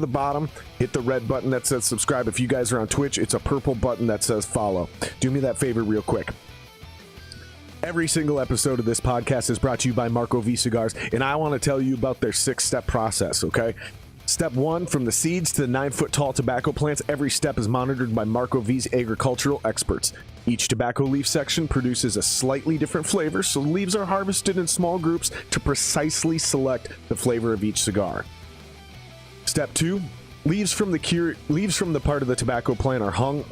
the bottom, hit the red button that says subscribe. If you guys are on Twitch, it's a purple button that says follow. Do me that favor real quick. Every single episode of this podcast is brought to you by Marco V Cigars, and I want to tell you about their 6-step process, okay? Step 1, from the seeds to the 9-foot tall tobacco plants, every step is monitored by Marco V's agricultural experts. Each tobacco leaf section produces a slightly different flavor, so leaves are harvested in small groups to precisely select the flavor of each cigar. Step 2, leaves from the part of the tobacco plant are hung.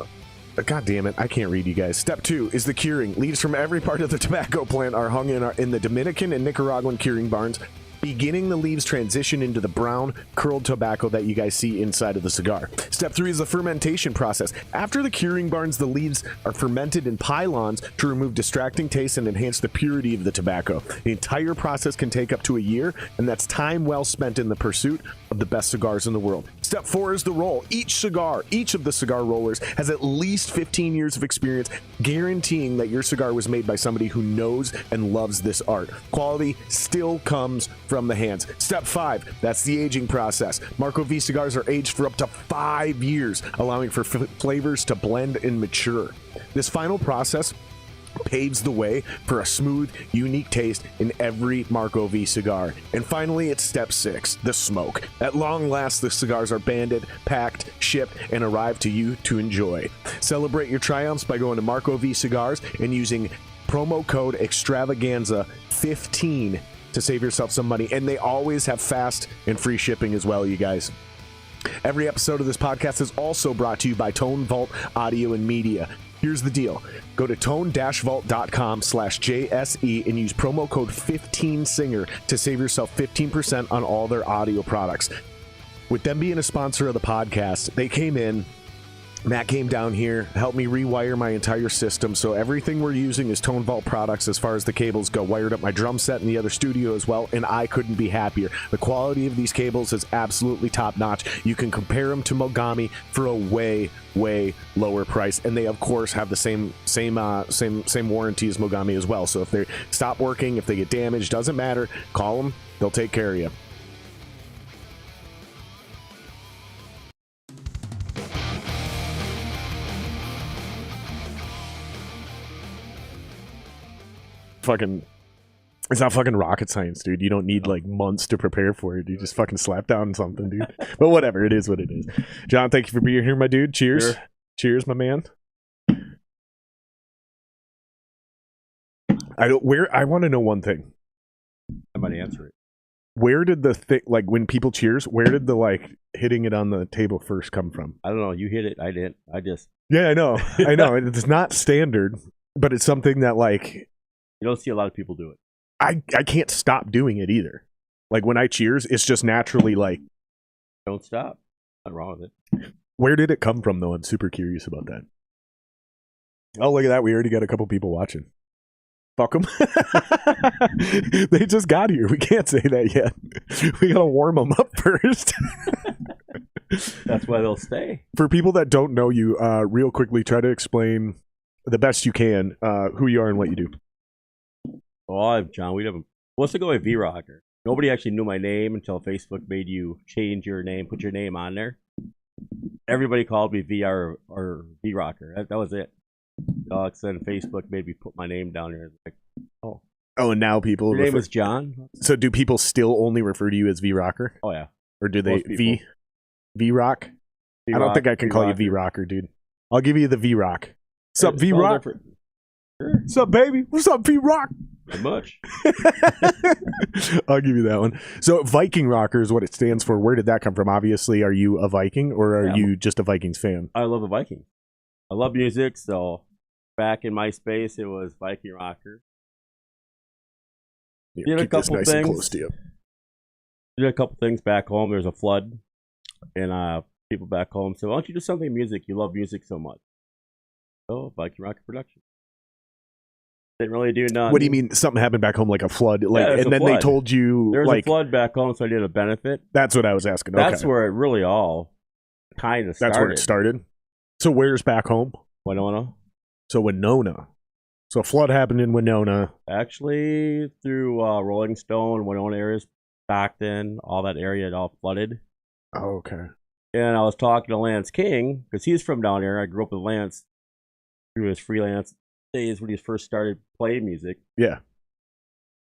God damn it, I can't read, you guys. Step 2 is the curing. Leaves from every part of the tobacco plant are hung in the Dominican and Nicaraguan curing barns, beginning the leaves transition into the brown, curled tobacco that you guys see inside of the cigar. Step 3 is the fermentation process. After the curing barns, the leaves are fermented in pylons to remove distracting taste and enhance the purity of the tobacco. The entire process can take up to a year, and that's time well spent in the pursuit of the best cigars in the world. Step 4 is the roll. Each of the cigar rollers has at least 15 years of experience, guaranteeing that your cigar was made by somebody who knows and loves this art. Quality still comes from the hands. Step 5, that's the aging process. Marco V cigars are aged for up to 5 years, allowing for flavors to blend and mature. This final process paves the way for a smooth, unique taste in every Marco V cigar. And finally, it's step 6, the smoke. At long last, the cigars are banded, packed, shipped, and arrive to you to enjoy. Celebrate your triumphs by going to Marco V Cigars and using promo code Extravaganza 15 to save yourself some money. And they always have fast and free shipping as well, you guys. Every episode of this podcast is also brought to you by ToneVault Audio and Media. Here's the deal. Go to tone-vault.com/JSE and use promo code 15SINGER to save yourself 15% on all their audio products. With them being a sponsor of the podcast, they came in, Matt came down here, helped me rewire my entire system, so everything we're using is ToneVault products as far as the cables go. Wired up my drum set in the other studio as well, and I couldn't be happier. The quality of these cables is absolutely top-notch. You can compare them to Mogami for a way lower price, and they of course have the same warranty as Mogami as well. So if they stop working, if they get damaged, doesn't matter, call them, they'll take care of you. It's not fucking rocket science, dude. You don't need like months to prepare for it. You just fucking slap down something, dude. But whatever, it is what it is. John, thank you for being here, my dude. Cheers. Sure. Cheers, my man. I want to know one thing. I might answer it. Where did the thing, like when people cheers, where did the like hitting it on the table first come from? I don't know. You hit it. I didn't. I just. Yeah, I know. I know. It's not standard, but it's something that like. You don't see a lot of people do it. I can't stop doing it either. Like when I cheers, it's just naturally like. Don't stop. Nothing wrong with it. Where did it come from, though? I'm super curious about that. Oh, look at that. We already got a couple people watching. Fuck them. They just got here. We can't say that yet. We got to warm them up first. That's why they'll stay. For people that don't know you, real quickly, try to explain the best you can who you are and what you do. Oh, I'm John Weidemann. Let's go with VRocker. Nobody actually knew my name until Facebook made you change your name, put your name on there. Everybody called me VR or VRocker. That was it. Then Facebook made me put my name down there. Like, oh, and now people. Your name is John. So do people still only refer to you as VRocker? Oh yeah. Or do they VRock? I don't think I can call you VRocker, dude. I'll give you the VRock. What's up, VRock? Sure. What's up, baby? What's up, VRock? Not much. I'll give you that one. So Viking Rocker is what it stands for. Where did that come from? Obviously, are you a Viking or are you just a Vikings fan? I love the Vikings. I love music, so back in my space, it was Viking Rocker. Did a couple things. Close to you. Did a couple things back home. There's a flood, and people back home said, "Why don't you do something music? You love music so much." So Viking Rocker production. Didn't really do nothing. What do you mean something happened back home, like a flood? Like, and then they told you there's like, a flood back home, so I did a benefit. That's what I was asking. That's where it really all kind of started. That's where it started. So where's back home? Winona. So Winona. So a flood happened in Winona. Actually, through Rolling Stone, Winona areas, Stockton, all that area, it all flooded. Oh, okay. And I was talking to Lance King because he's from down here. I grew up with Lance through his freelance days when he first started playing music. Yeah.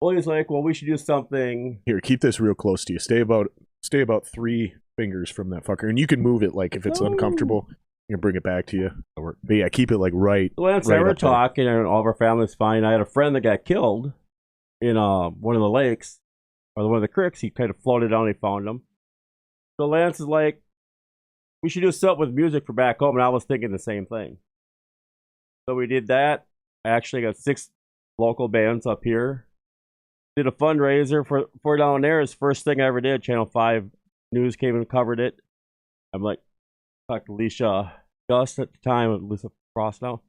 Well, he's like, well, we should do something. Here, keep this real close to you. Stay about 3 fingers from that fucker, and you can move it like if it's uncomfortable. You can bring it back to you. But yeah, keep it like right. Lance and I were talking, and all of our family's fine. I had a friend that got killed in one of the lakes or one of the creeks. He kind of floated down. And he found him. So Lance is like, we should do something with music for back home, and I was thinking the same thing. So we did that. I actually got 6 local bands up here. Did a fundraiser for down there. It's the first thing I ever did. Channel 5 News came and covered it. I'm like, talked to Alicia Gus at the time, Alicia Frost now.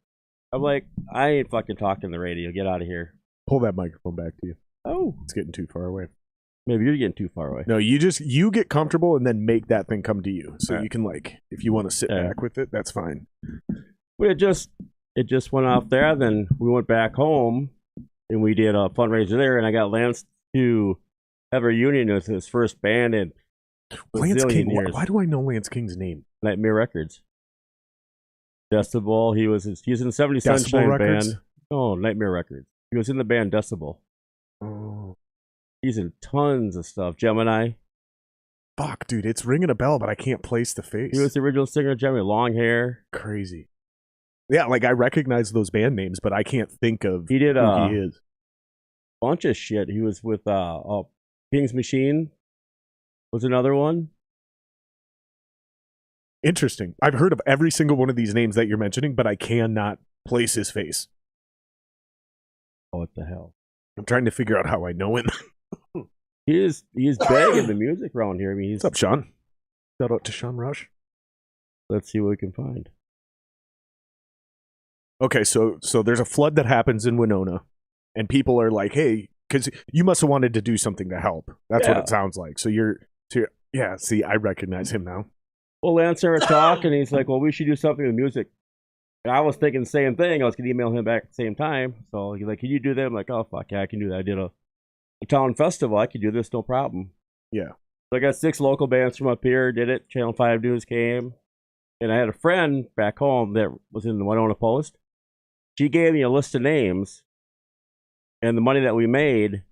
I'm like, I ain't fucking talking the radio. Get out of here. Pull that microphone back to you. Oh. It's getting too far away. Maybe you're getting too far away. No, you get comfortable and then make that thing come to you. So you can if you want to sit back with it, that's fine. But it just went off there. Then we went back home and we did a fundraiser there, and I got Lance to have a reunion with his first band in Lance King. Years. Why do I know Lance King's name? Nightmare Records. Decibel. He was in the 70 Sunshine Band. Oh, Nightmare Records. He was in the band Decibel. Oh. He's in tons of stuff. Gemini. Fuck, dude, it's ringing a bell, but I can't place the face. He was the original singer of Gemini. Long hair. Crazy. Yeah, like I recognize those band names, but I can't think of who he is. Bunch of shit. He was with King's Machine was another one. Interesting. I've heard of every single one of these names that you're mentioning, but I cannot place his face. Oh, what the hell? I'm trying to figure out how I know him. He's big in the music around here. I mean, what's up, Sean? Shout out to Sean Rush. Let's see what we can find. Okay, so there's a flood that happens in Winona, and people are like, "Hey," because you must have wanted to do something to help. That's what it sounds like. So yeah. See, I recognize him now. Well, Lance and I were talking, and he's like, "Well, we should do something with music." And I was thinking the same thing. I was gonna email him back at the same time. So he's like, "Can you do that?" I'm like, "Oh fuck yeah, I can do that." I did a town festival. I could do this, no problem. Yeah. So I got 6 local bands from up here. Did it. Channel 5 News came, and I had a friend back home that was in the Winona Post. She gave me a list of names, and the money that we made,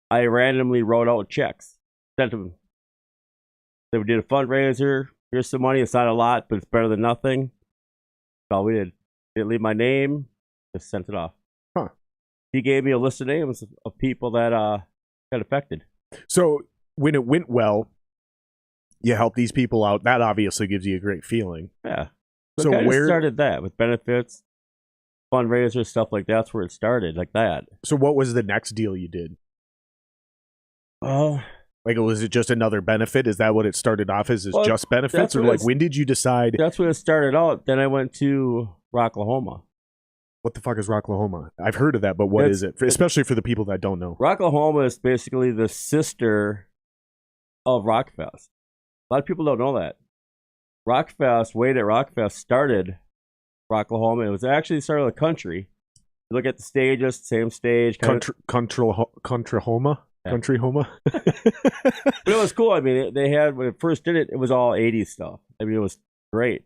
I randomly wrote out checks, sent them. So we did a fundraiser. Here's some money. It's not a lot, but it's better than nothing. That's all we did. Didn't leave my name. Just sent it off. Huh. He gave me a list of names of people that got affected. So when it went well, you helped these people out. That obviously gives you a great feeling. Yeah. So where started that with benefits, fundraisers, stuff like that. That's where it started, like that. So what was the next deal you did? Oh, like was it just another benefit? Is that what it started off as? Is just benefits, or like when did you decide? That's when it started out. Then I went to Rocklahoma. What the fuck is Rocklahoma? I've heard of that, but what is it? Especially for the people that don't know. Rocklahoma is basically the sister of Rockfest. A lot of people don't know that. Rockfest, Wade at Rockfest started Rocklahoma. It was actually started the country. You look at the stages, same stage. Countryhoma? Yeah. Countryhoma? But it was cool. I mean, they had, when it first did it, it was all 80s stuff. I mean, it was great.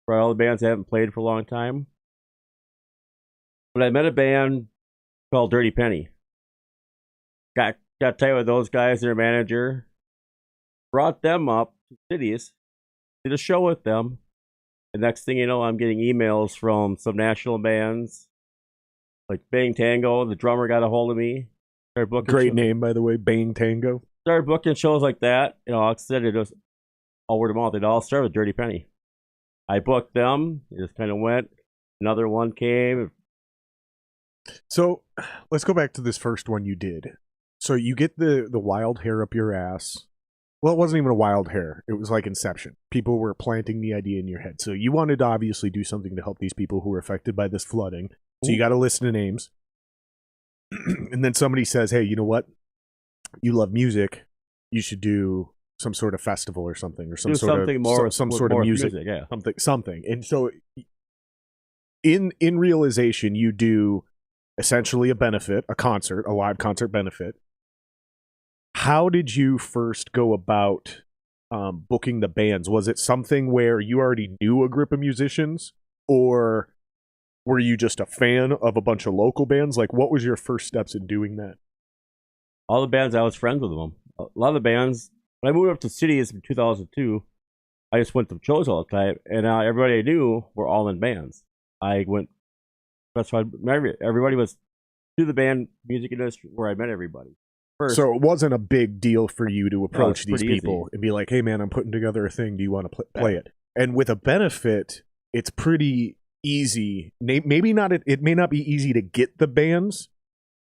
For all the bands that haven't played for a long time. But I met a band called Dirty Penny. Got tight with those guys, their manager. Brought them up to cities. Did a show with them. The next thing you know, I'm getting emails from some national bands. Like Bang Tango, the drummer got a hold of me. Great name, by the way, Bang Tango. Started booking shows like that. You know, like I said, it was all word of mouth. It all started with Dirty Penny. I booked them. It just kind of went. Another one came. So let's go back to this first one you did. So you get the wild hair up your ass. Well, it wasn't even a wild hair. It was like Inception. People were planting the idea in your head. So you wanted to obviously do something to help these people who were affected by this flooding. So you got to listen to names. And then somebody says, hey, you know what? You love music. You should do some sort of festival or something, or some sort of music. Yeah. Something. And so in realization, you do essentially a benefit, a concert, a live concert benefit. How did you first go about booking the bands? Was it something where you already knew a group of musicians, or were you just a fan of a bunch of local bands? Like, what was your first steps in doing that? All the bands, I was friends with them. A lot of the bands, when I moved up to cities in 2002, I just went to shows all the time, and everybody I knew were all in bands. That's why everybody was through the band music industry where I met everybody. First, So it wasn't a big deal for you to approach it's these pretty people and be like, "Hey, man, I'm putting together a thing. Do you want to play it?" And with a benefit, it's pretty easy. Maybe not. It may not be easy to get the bands,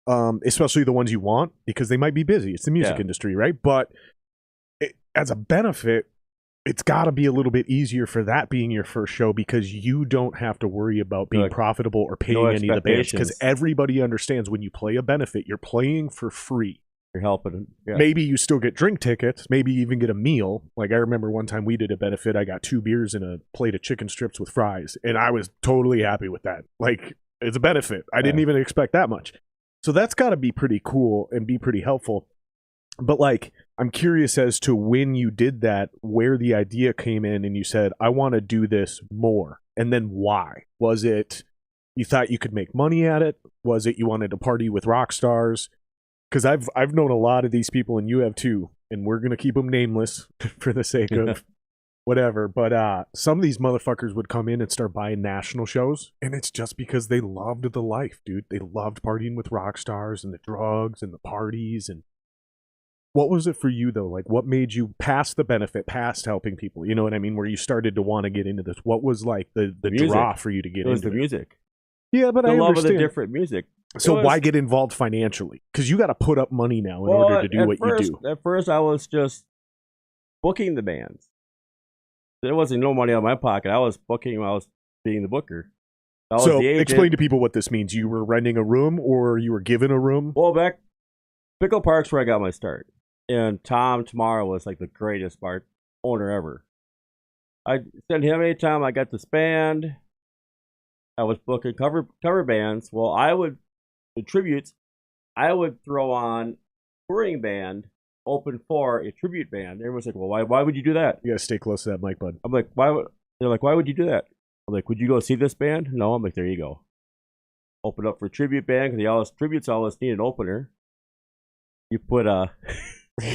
especially the ones you want, because they might be busy. It's the music industry, right? But as a benefit, it's got to be a little bit easier for that being your first show, because you don't have to worry about being profitable or paying any of the bands, because everybody understands when you play a benefit, you're playing for free. You're helping. Yeah. Maybe you still get drink tickets. Maybe you even get a meal. Like, I remember one time we did a benefit. I got 2 beers and a plate of chicken strips with fries, and I was totally happy with that. Like, it's a benefit. I didn't even expect that much. So that's got to be pretty cool and be pretty helpful. But, like, I'm curious as to when you did that, where the idea came in and you said, I want to do this more. And then why? Was it you thought you could make money at it? Was it you wanted to party with rock stars? Because I've known a lot of these people, and you have too, and we're going to keep them nameless for the sake of whatever. But some of these motherfuckers would come in and start buying national shows, and it's just because they loved the life, dude. They loved partying with rock stars and the drugs and the parties. And what was it for you, though? Like, what made you past the benefit, past helping people? You know what I mean? Where you started to want to get into this. What was like the draw for you to get into it? Was the music. Yeah, but I love understand. of the different music. So why get involved financially? Because you got to put up money now in order to do what you do. At first, I was just booking the bands. There wasn't no money out of my pocket. I was booking. I was being the booker. So explain to people what this means. You were renting a room, or you were given a room? Well, back Pickle Park's where I got my start, and Tom Tomorrow was like the greatest bar owner ever. I sent him anytime I got this band. I was booking cover bands. Well, the tributes, I would throw on touring band, open for a tribute band. Everyone's like, well, why would you do that? You gotta stay close to that mic, bud. I'm like, they're like, why would you do that? I'm like, would you go see this band? No. I'm like, there you go. Open up for a tribute band, because tributes always need an opener. You put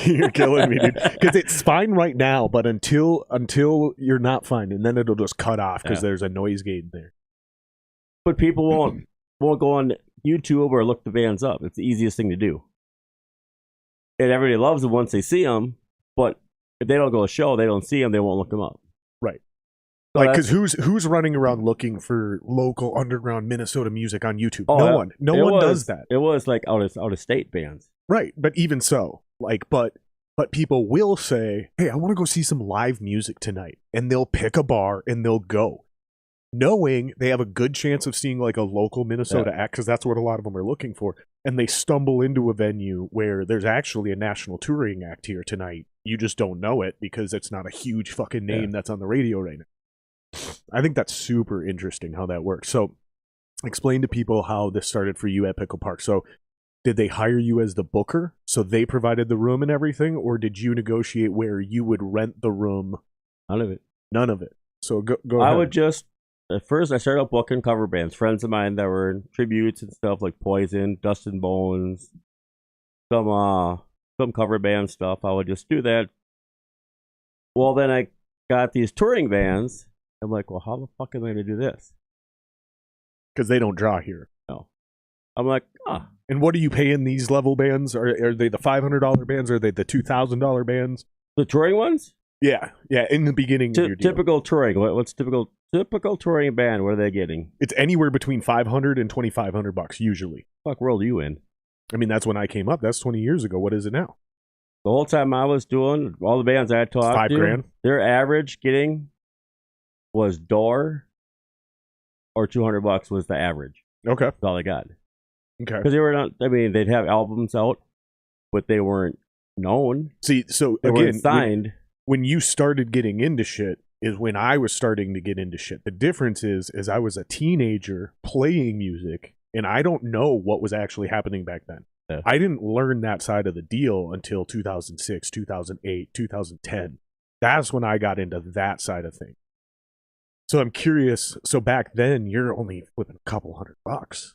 You're killing me, dude. Because it's fine right now, but until you're not fine, and then it'll just cut off because there's a noise gate there. But people won't go on YouTube or look the bands up. It's the easiest thing to do. And everybody loves them once they see them, but if they don't go to a show, they don't see them, they won't look them up. Right. So like, because who's running around looking for local underground Minnesota music on YouTube? No one does that. It was like out of state bands. Right, but even so, like, but people will say, hey, I want to go see some live music tonight, and they'll pick a bar and they'll go, knowing they have a good chance of seeing like a local Minnesota act, because that's what a lot of them are looking for. And they stumble into a venue where there's actually a national touring act here tonight. You just don't know it because it's not a huge fucking name that's on the radio right now. I think that's super interesting how that works. So explain to people how this started for you at Pickle Park. So did they hire you as the booker, so they provided the room and everything, or did you negotiate where you would rent the room? None of it. So go ahead. I would just, at first, I started out booking cover bands. Friends of mine that were in tributes and stuff like Poison, Dust and Bones, some cover band stuff. I would just do that. Well, then I got these touring bands. I'm like, well, how the fuck am I going to do this? Because they don't draw here. No. I'm like, And what are you paying these level bands? Are they the $500 bands? Or are they the $2,000 bands? The touring ones? Yeah. In the beginning of your deal. Typical touring. What's typical touring band? What are they getting? It's anywhere between $500 and $2,500 usually. Fuck world are you in? I mean, that's when I came up. That's 20 years ago. What is it now? The whole time I was doing all the bands I talked to, $5,000. Their average getting was door or $200 was the average. Okay, That's all they got. Okay, because they were not. I mean, they'd have albums out, but they weren't known. See, so they again, weren't signed. When you started getting into shit is when I was starting to get into shit. The difference is I was a teenager playing music, and I don't know what was actually happening back then. Yeah. I didn't learn that side of the deal until 2006, 2008, 2010. That's when I got into that side of things. So I'm curious. So back then, you're only flipping a couple $100.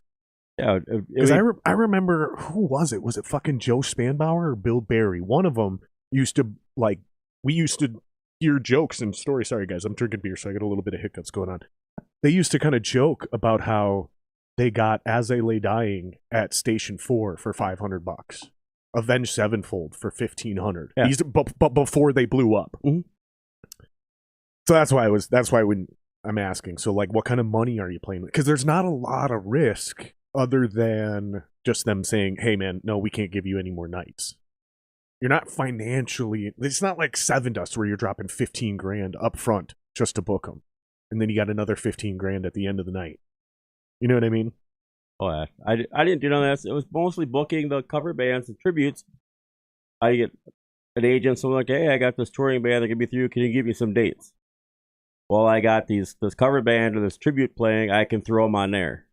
Yeah, Because I remember, who was it? Was it fucking Joe Spanbauer or Bill Berry? One of them used to, like, we used to hear jokes and stories. Sorry, guys, I'm drinking beer, so I got a little bit of hiccups going on. They used to kind of joke about how they got As They Lay Dying at Station 4 for $500. Avenged Sevenfold for $1,500. Yeah. But before they blew up. Mm-hmm. So that's why when I'm asking, so like, what kind of money are you playing with? Because there's not a lot of risk other than just them saying, hey man, no, we can't give you any more nights. You're not financially, it's not like Seven Dust where you're dropping $15,000 up front just to book them. And then you got another $15,000 at the end of the night. You know what I mean? Oh, yeah. I didn't do none of that. It was mostly booking the cover bands and tributes. I get an agent, someone like, hey, I got this touring band that can be through. Can you give me some dates? Well, I got this cover band or this tribute playing. I can throw them on there.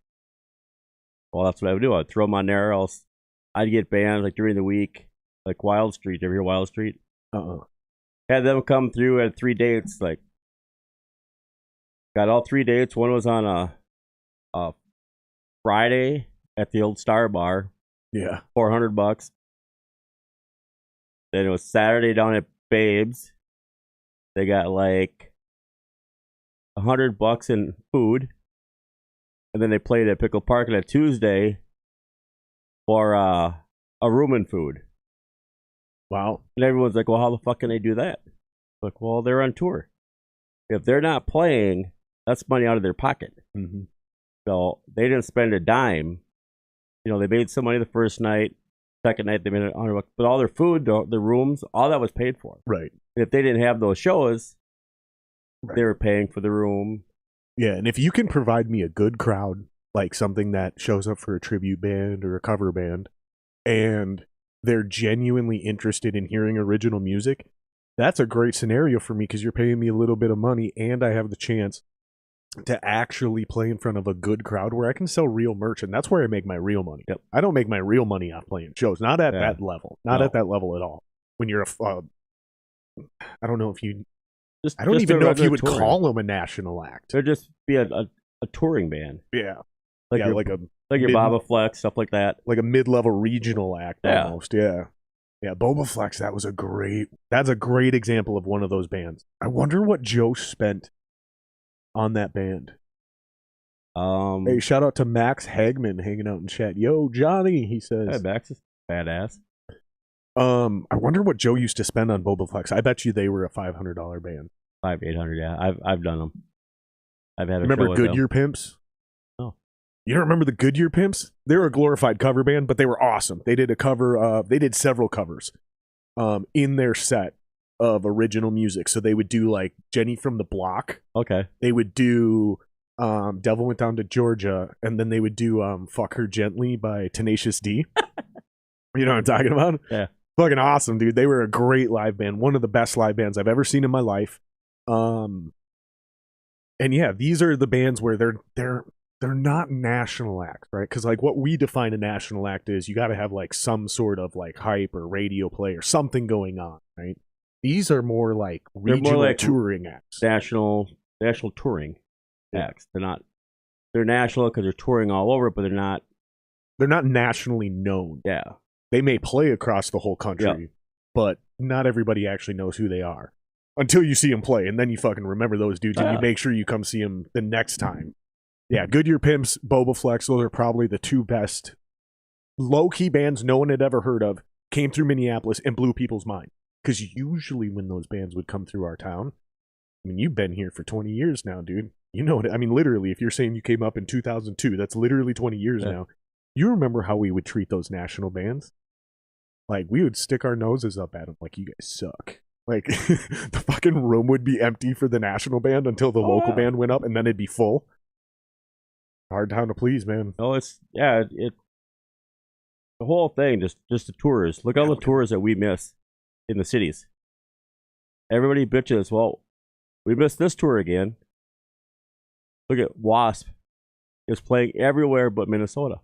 Well, that's what I would do. I'd throw them on there. I'd get bands like during the week, like Wild Street. Ever hear Wild Street? Had them come through at 3 dates. Like, got all 3 dates. One was on a Friday at the old Star Bar. Yeah. $400. Then it was Saturday down at Babes. They got like $100 in food. And then they played at Pickle Park on a Tuesday for a room and food. Wow. And everyone's like, well, how the fuck can they do that? Like, well, they're on tour. If they're not playing, that's money out of their pocket. Mm-hmm. So they didn't spend a dime. You know, they made some money the first night. Second night, they made $100. But all their food, their rooms, all that was paid for. Right. And if they didn't have those shows, right, they were paying for the room. Yeah, and if you can provide me a good crowd, like something that shows up for a tribute band or a cover band, and they're genuinely interested in hearing original music, that's a great scenario for me because you're paying me a little bit of money and I have the chance to actually play in front of a good crowd where I can sell real merch, and that's where I make my real money. Yep. I don't make my real money off playing shows, not at that level, at that level at all. When you're I don't know if you... I don't even know if you would call them a national act. They'd just be a touring band. Yeah. Like your Baba Flex, stuff like that. Like a mid-level regional act almost, yeah. Yeah, Boba Flex, that's a great example of one of those bands. I wonder what Joe spent on that band. Hey, shout out to Max Hagman hanging out in chat. Yo, Johnny, he says. Hey, Max is badass. I wonder what Joe used to spend on Boba Flex. I bet you they were a $500 band. $800, yeah. I've done them. I've had a remember show Goodyear Pimps? No. You don't remember the Goodyear Pimps? They were a glorified cover band, but they were awesome. They did a cover. They did several covers in their set of original music. So they would do like Jenny from the Block. Okay. They would do Devil Went Down to Georgia, and then they would do Fuck Her Gently by Tenacious D. You know what I'm talking about? Yeah. Fucking awesome, dude. They were a great live band. One of the best live bands I've ever seen in my life. And yeah, these are the bands where they're not national acts, right? Because like what we define a national act is, you got to have like some sort of like hype or radio play or something going on, right? These are more like regional touring acts. National touring acts. They're national because they're touring all over, but they're not nationally known. Yeah. They may play across the whole country, but not everybody actually knows who they are until you see them play, and then you fucking remember those dudes, and you make sure you come see them the next time. Yeah, Goodyear Pimps, Boba Flex, those are probably the two best low-key bands no one had ever heard of, came through Minneapolis and blew people's mind. Because usually when those bands would come through our town, I mean, you've been here for 20 years now, dude. You know what I mean? Literally, if you're saying you came up in 2002, that's literally 20 years now. You remember how we would treat those national bands? Like, we would stick our noses up at them like, you guys suck. Like, the fucking room would be empty for the national band until the local band went up, and then it'd be full. Hard town to please, man. No, the whole thing, just the tours. Look at all the tours that we miss in the cities. Everybody bitches, well, we missed this tour again. Look at Wasp. It's playing everywhere but Minnesota.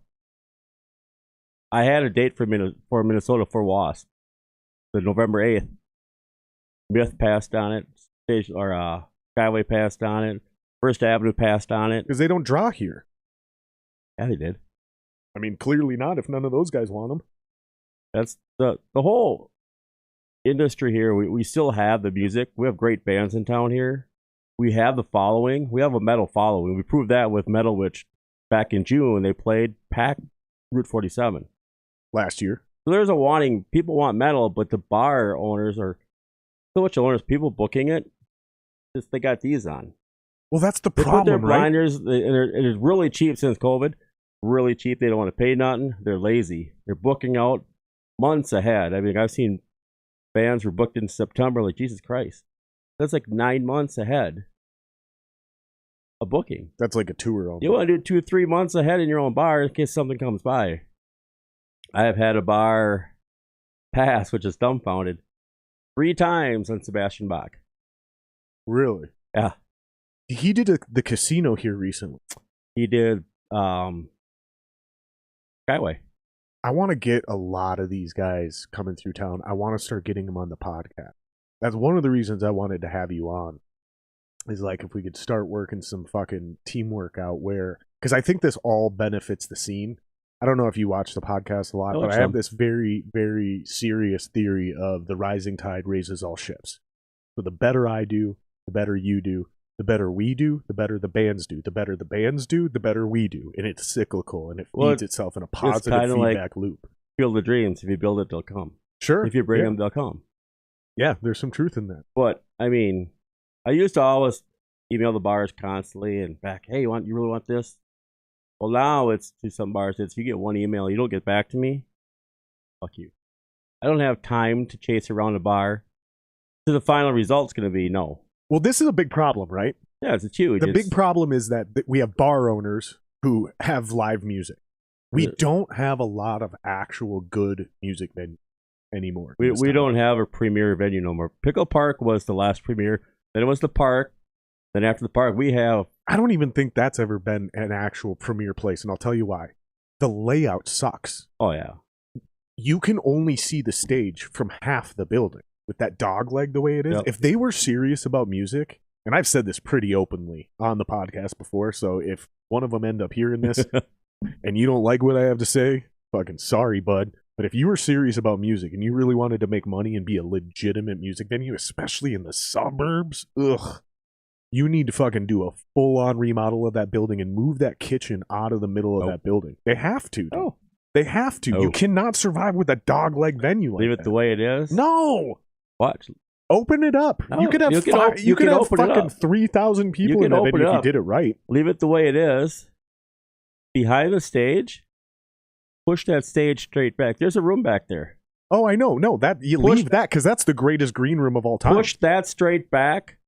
I had a date for Minnesota for Wasp, the November 8th. Myth passed on it. Stage or Skyway passed on it. First Avenue passed on it. Because they don't draw here. Yeah, they did. I mean, clearly not if none of those guys want them. That's the whole industry here. We still have the music. We have great bands in town here. We have the following. We have a metal following. We proved that with Metal Witch back in June. They played Pack Route 47 last year. So there's a wanting. People want metal, but the bar owners are so much owners. People booking it, just they got these on. Well, that's the They problem, put their right? blinders. It is really cheap since COVID. Really cheap. They don't want to pay nothing. They're lazy. They're booking out months ahead. I mean, I've seen bands were booked in September. Like, Jesus Christ, that's like 9 months ahead of booking. That's like a tour. You want to do 2 or 3 months ahead in your own bar in case something comes by. I have had a bar pass, which is dumbfounded, 3 times on Sebastian Bach. Really? Yeah. He did the casino here recently. He did Skyway. I want to get a lot of these guys coming through town. I want to start getting them on the podcast. That's one of the reasons I wanted to have you on. Is like if we could start working some fucking teamwork out where, because I think this all benefits the scene. I don't know if you watch the podcast a lot, but I have this very, very serious theory of the rising tide raises all ships. So the better I do, the better you do, the better we do, the better the bands do. The better the bands do, the better we do. And it's cyclical, and it feeds itself in a positive feedback loop. Field of dreams. If you build it, they'll come. Sure. If you bring them, they'll come. Yeah, there's some truth in that. But, I mean, I used to always email the bars constantly and back, hey, you really want this? Well, now it's to some bars, it's you get one email, you don't get back to me, fuck you. I don't have time to chase around a bar. So the final result's going to be no. Well, this is a big problem, right? Yeah, it's huge. The big problem is that we have bar owners who have live music. We don't have a lot of actual good music venues anymore. We don't have a premier venue no more. Pickle Park was the last premier. Then it was the park. Then after the park, we have... I don't even think that's ever been an actual premier place, and I'll tell you why. The layout sucks. Oh, yeah. You can only see the stage from half the building with that dog leg the way it is. Yep. If they were serious about music, and I've said this pretty openly on the podcast before, so if one of them end up hearing this and you don't like what I have to say, fucking sorry, bud. But if you were serious about music and you really wanted to make money and be a legitimate music venue, especially in the suburbs, you need to fucking do a full-on remodel of that building and move that kitchen out of the middle of that building. They have to. Dude. They have to. You cannot survive with a dog-leg venue like that. Leave it the way it is? No! What? Open it up. No, you could have fucking 3,000 people in that venue if you did it right. Leave it the way it is. Behind the stage, push that stage straight back. There's a room back there. Oh, I know. No, leave that because that's the greatest green room of all time. Push that straight back.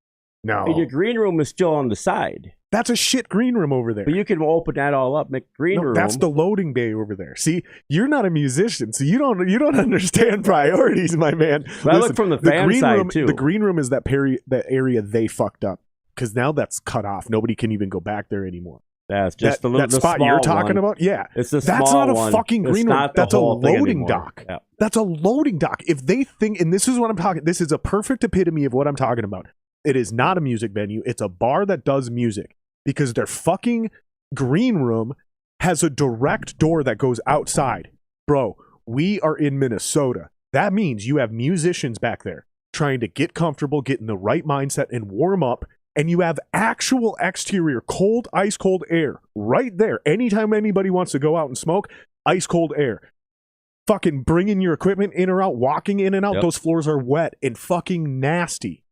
No. And your green room is still on the side. That's a shit green room over there. But you can open that all up, make green room. That's the loading bay over there. See, you're not a musician, so you don't understand priorities, my man. But I look from the fan side too. The green room is that area they fucked up because now that's cut off. Nobody can even go back there anymore. That's just that spot you're talking about. Yeah, it's the that's small not a one. fucking green room. That's a loading dock. Yeah. That's a loading dock. If they think, and this is what I'm talking. This is a perfect epitome of what I'm talking about. It is not a music venue. It's a bar that does music because their fucking green room has a direct door that goes outside. Bro, we are in Minnesota. That means you have musicians back there trying to get comfortable, get in the right mindset, and warm up. And you have actual exterior, cold, ice cold air right there. Anytime anybody wants to go out and smoke, ice cold air. Fucking bringing your equipment in or out, walking in and out. Yep. Those floors are wet and fucking nasty.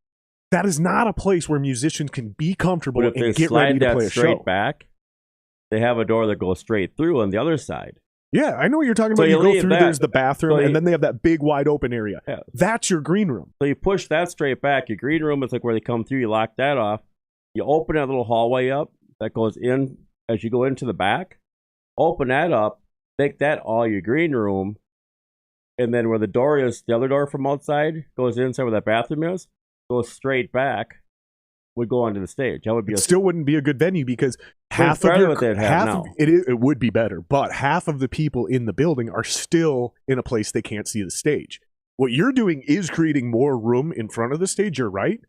That is not a place where musicians can be comfortable and get ready to play a show. Back, they have a door that goes straight through on the other side. Yeah, I know what you're talking about. You go through, there's the bathroom, and then they have that big wide open area. Yeah. That's your green room. So you push that straight back. Your green room is like where they come through. You lock that off. You open that little hallway up that goes in as you go into the back. Open that up. Make that all your green room. And then where the door is, the other door from outside goes inside where that bathroom is. Goes straight back, would go onto the stage. That would be still wouldn't be a good venue because half of it would be better, but half of the people in the building are still in a place they can't see the stage. What you're doing is creating more room in front of the stage, you're right.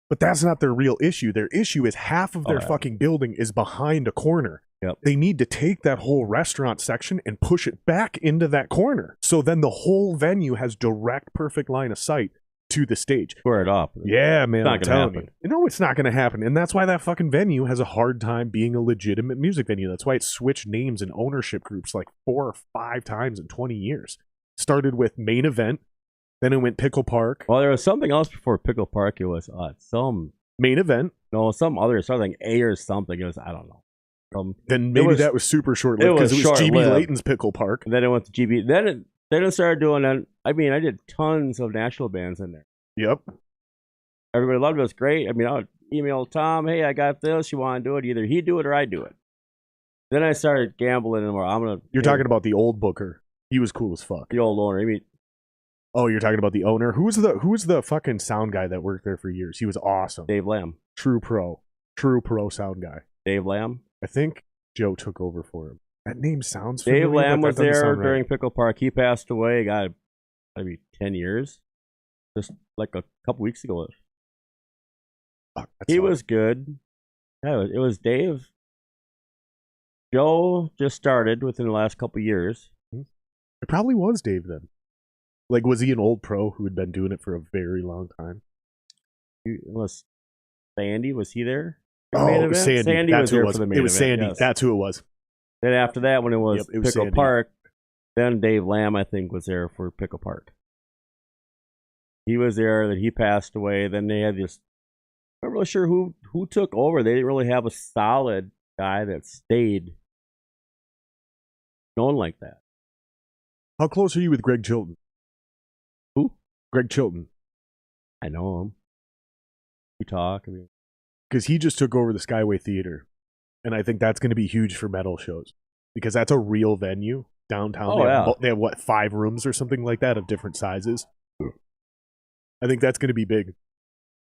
But that's not their real issue. Their issue is half of their fucking building is behind a corner. Yep. They need to take that whole restaurant section and push it back into that corner. So then the whole venue has direct, perfect line of sight to the stage. Square it up. Yeah, man. It's not I'm gonna telling happen. you. No, it's not going to happen. And that's why that fucking venue has a hard time being a legitimate music venue. That's why it switched names and ownership groups like 4 or 5 times in 20 years. Started with Main Event. Then it went Pickle Park. Well, there was something else before Pickle Park. It was some Main Event. No, some other something A or something. It was I don't know. Then maybe that was super short-lived because it was GB Layton's Pickle Park. And then it went to GB. Then it started doing that. I mean, I did tons of national bands in there. Yep. Everybody loved it. It was great. I mean, I would email Tom, hey, I got this. You want to do it? Either he do it or I do it. Then I started gambling and more. You're talking about the old booker. He was cool as fuck. The old owner. I mean, oh, you're talking about the owner. Who's the fucking sound guy that worked there for years? He was awesome. Dave Lamb. True pro sound guy. Dave Lamb. I think Joe took over for him. That name sounds familiar. familiar. Dave Lamb was there during right. Pickle Park. He passed away. Got maybe 10 years. Just like a couple weeks ago. He was good. Yeah, it was Dave. Joe just started within the last couple years. It probably was Dave then. Like, was he an old pro who had been doing it for a very long time? Was Sandy? Was he there? Oh, it was Sandy. Sandy was there for the main event. It was Sandy. Yes. That's who it was. Then after that, when it was Pickle Sandy. Park, then Dave Lamb, I think, was there for Pickle Park. He was there. Then he passed away. Then they had this. I'm not really sure who took over. They didn't really have a solid guy that stayed known like that. How close are you with Greg Chilton? Who? Greg Chilton. I know him. We talk. I mean, because he just took over the Skyway Theater, and I think that's going to be huge for metal shows because that's a real venue downtown. Oh, they have what, 5 rooms or something like that of different sizes. I think that's going to be big.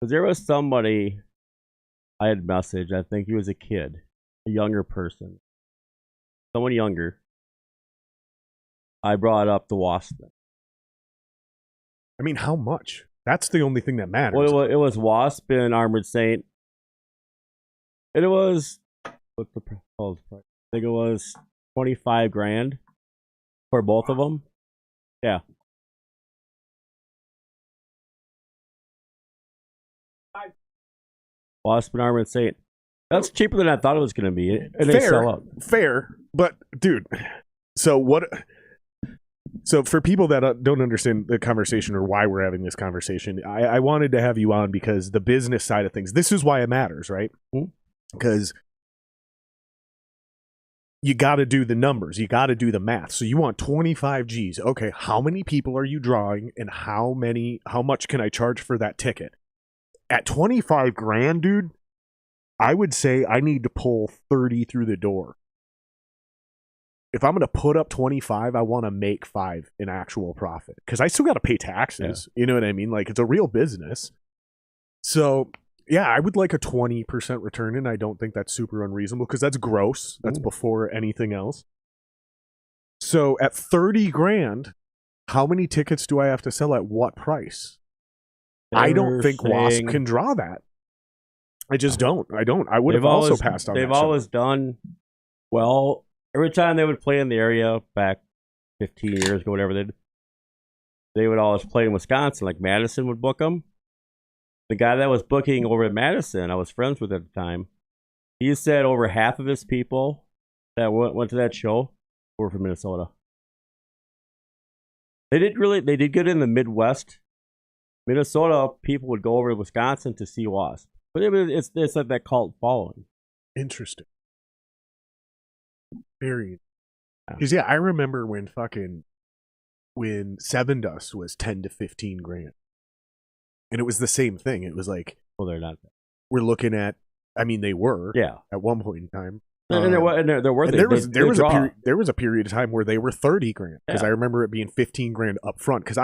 Because there was somebody I had messaged. I think he was a kid, a younger person, someone younger. I brought up the Wasp thing. I mean, how much? That's the only thing that matters. Well, it was Wasp and Armored Saint. And it was, what's the price? I think it was $25,000 for both of them. Yeah. Wasp and Armored Saint. That's cheaper than I thought it was going to be. And they sell out. Fair, but dude, so what? So for people that don't understand the conversation or why we're having this conversation, I wanted to have you on because the business side of things, this is why it matters, right? Because you got to do the numbers. You got to do the math. So you want 25 G's. Okay, how many people are you drawing and how much can I charge for that ticket? At $25,000, dude, I would say I need to pull 30 through the door. If I'm going to put up 25, I want to make 5 in actual profit because I still got to pay taxes. Yeah. You know what I mean? Like, it's a real business. So, yeah, I would like a 20% return, and I don't think that's super unreasonable because that's gross. That's before anything else. So, at $30,000, how many tickets do I have to sell at what price? I don't think Wasp can draw that. I just don't. I would have also passed on that. They've always done well. Every time they would play in the area back 15 years ago, whatever, they would always play in Wisconsin. Like Madison would book them. The guy that was booking over at Madison, I was friends with at the time, he said over half of his people that went to that show were from Minnesota. They did good in the Midwest. Minnesota people would go over to Wisconsin to see Wasp. But it's like that cult following. Interesting. Very. Because I remember when Seven Dust was 10 to 15 grand, and it was the same thing. It was like, well, they're not. We're looking at. I mean, they were. Yeah. At one point in time. There was a period of time where they were 30 grand because I remember it being 15 grand up front because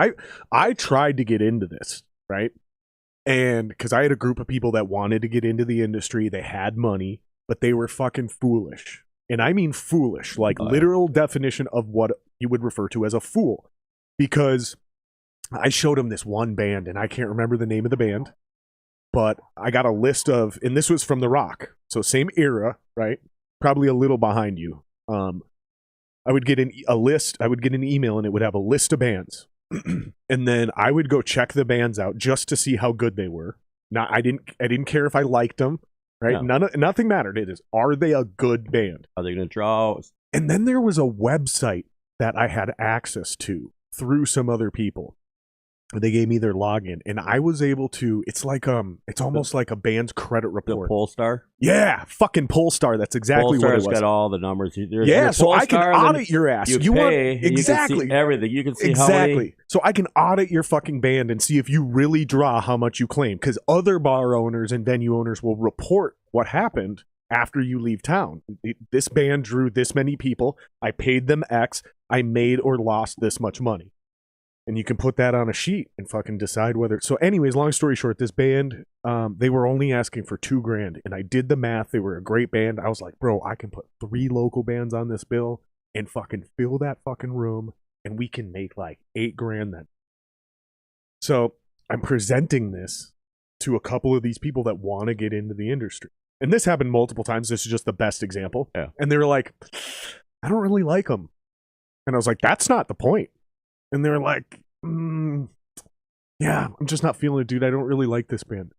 I tried to get into this, right? And because I had a group of people that wanted to get into the industry, they had money, but they were fucking foolish. And I mean foolish, like literal definition of what you would refer to as a fool. Because I showed him this one band, and I can't remember the name of the band, but I got a list of, and this was from the rock, so same era, right? Probably a little behind you. I would get a list. I would get an email, and it would have a list of bands, and then I would go check the bands out just to see how good they were. Not, I didn't care if I liked them, right? No. Nothing mattered. It is, are they a good band? Are they going to draw? And then there was a website that I had access to through some other people. They gave me their login, and I was able to. It's like it's almost like a band's credit report. The Polestar. Yeah, fucking Polestar. That's exactly what it was. Got all the numbers. Yeah, so I can audit your ass. You pay, want exactly you can see everything. You can see exactly. how many. So I can audit your fucking band and see if you really draw how much you claim. Because other bar owners and venue owners will report what happened after you leave town. This band drew this many people. I paid them X. I made or lost this much money. And you can put that on a sheet and fucking decide whether. So, anyways, long story short, this band, they were only asking for $2,000, and I did the math. They were a great band. I was like, bro, I can put 3 local bands on this bill and fucking fill that fucking room, and we can make like $8,000 then. So I'm presenting this to a couple of these people that want to get into the industry, and this happened multiple times. This is just the best example. Yeah. And they were like, I don't really like them, and I was like, that's not the point. And they're like, yeah, I'm just not feeling it, dude. I don't really like this band.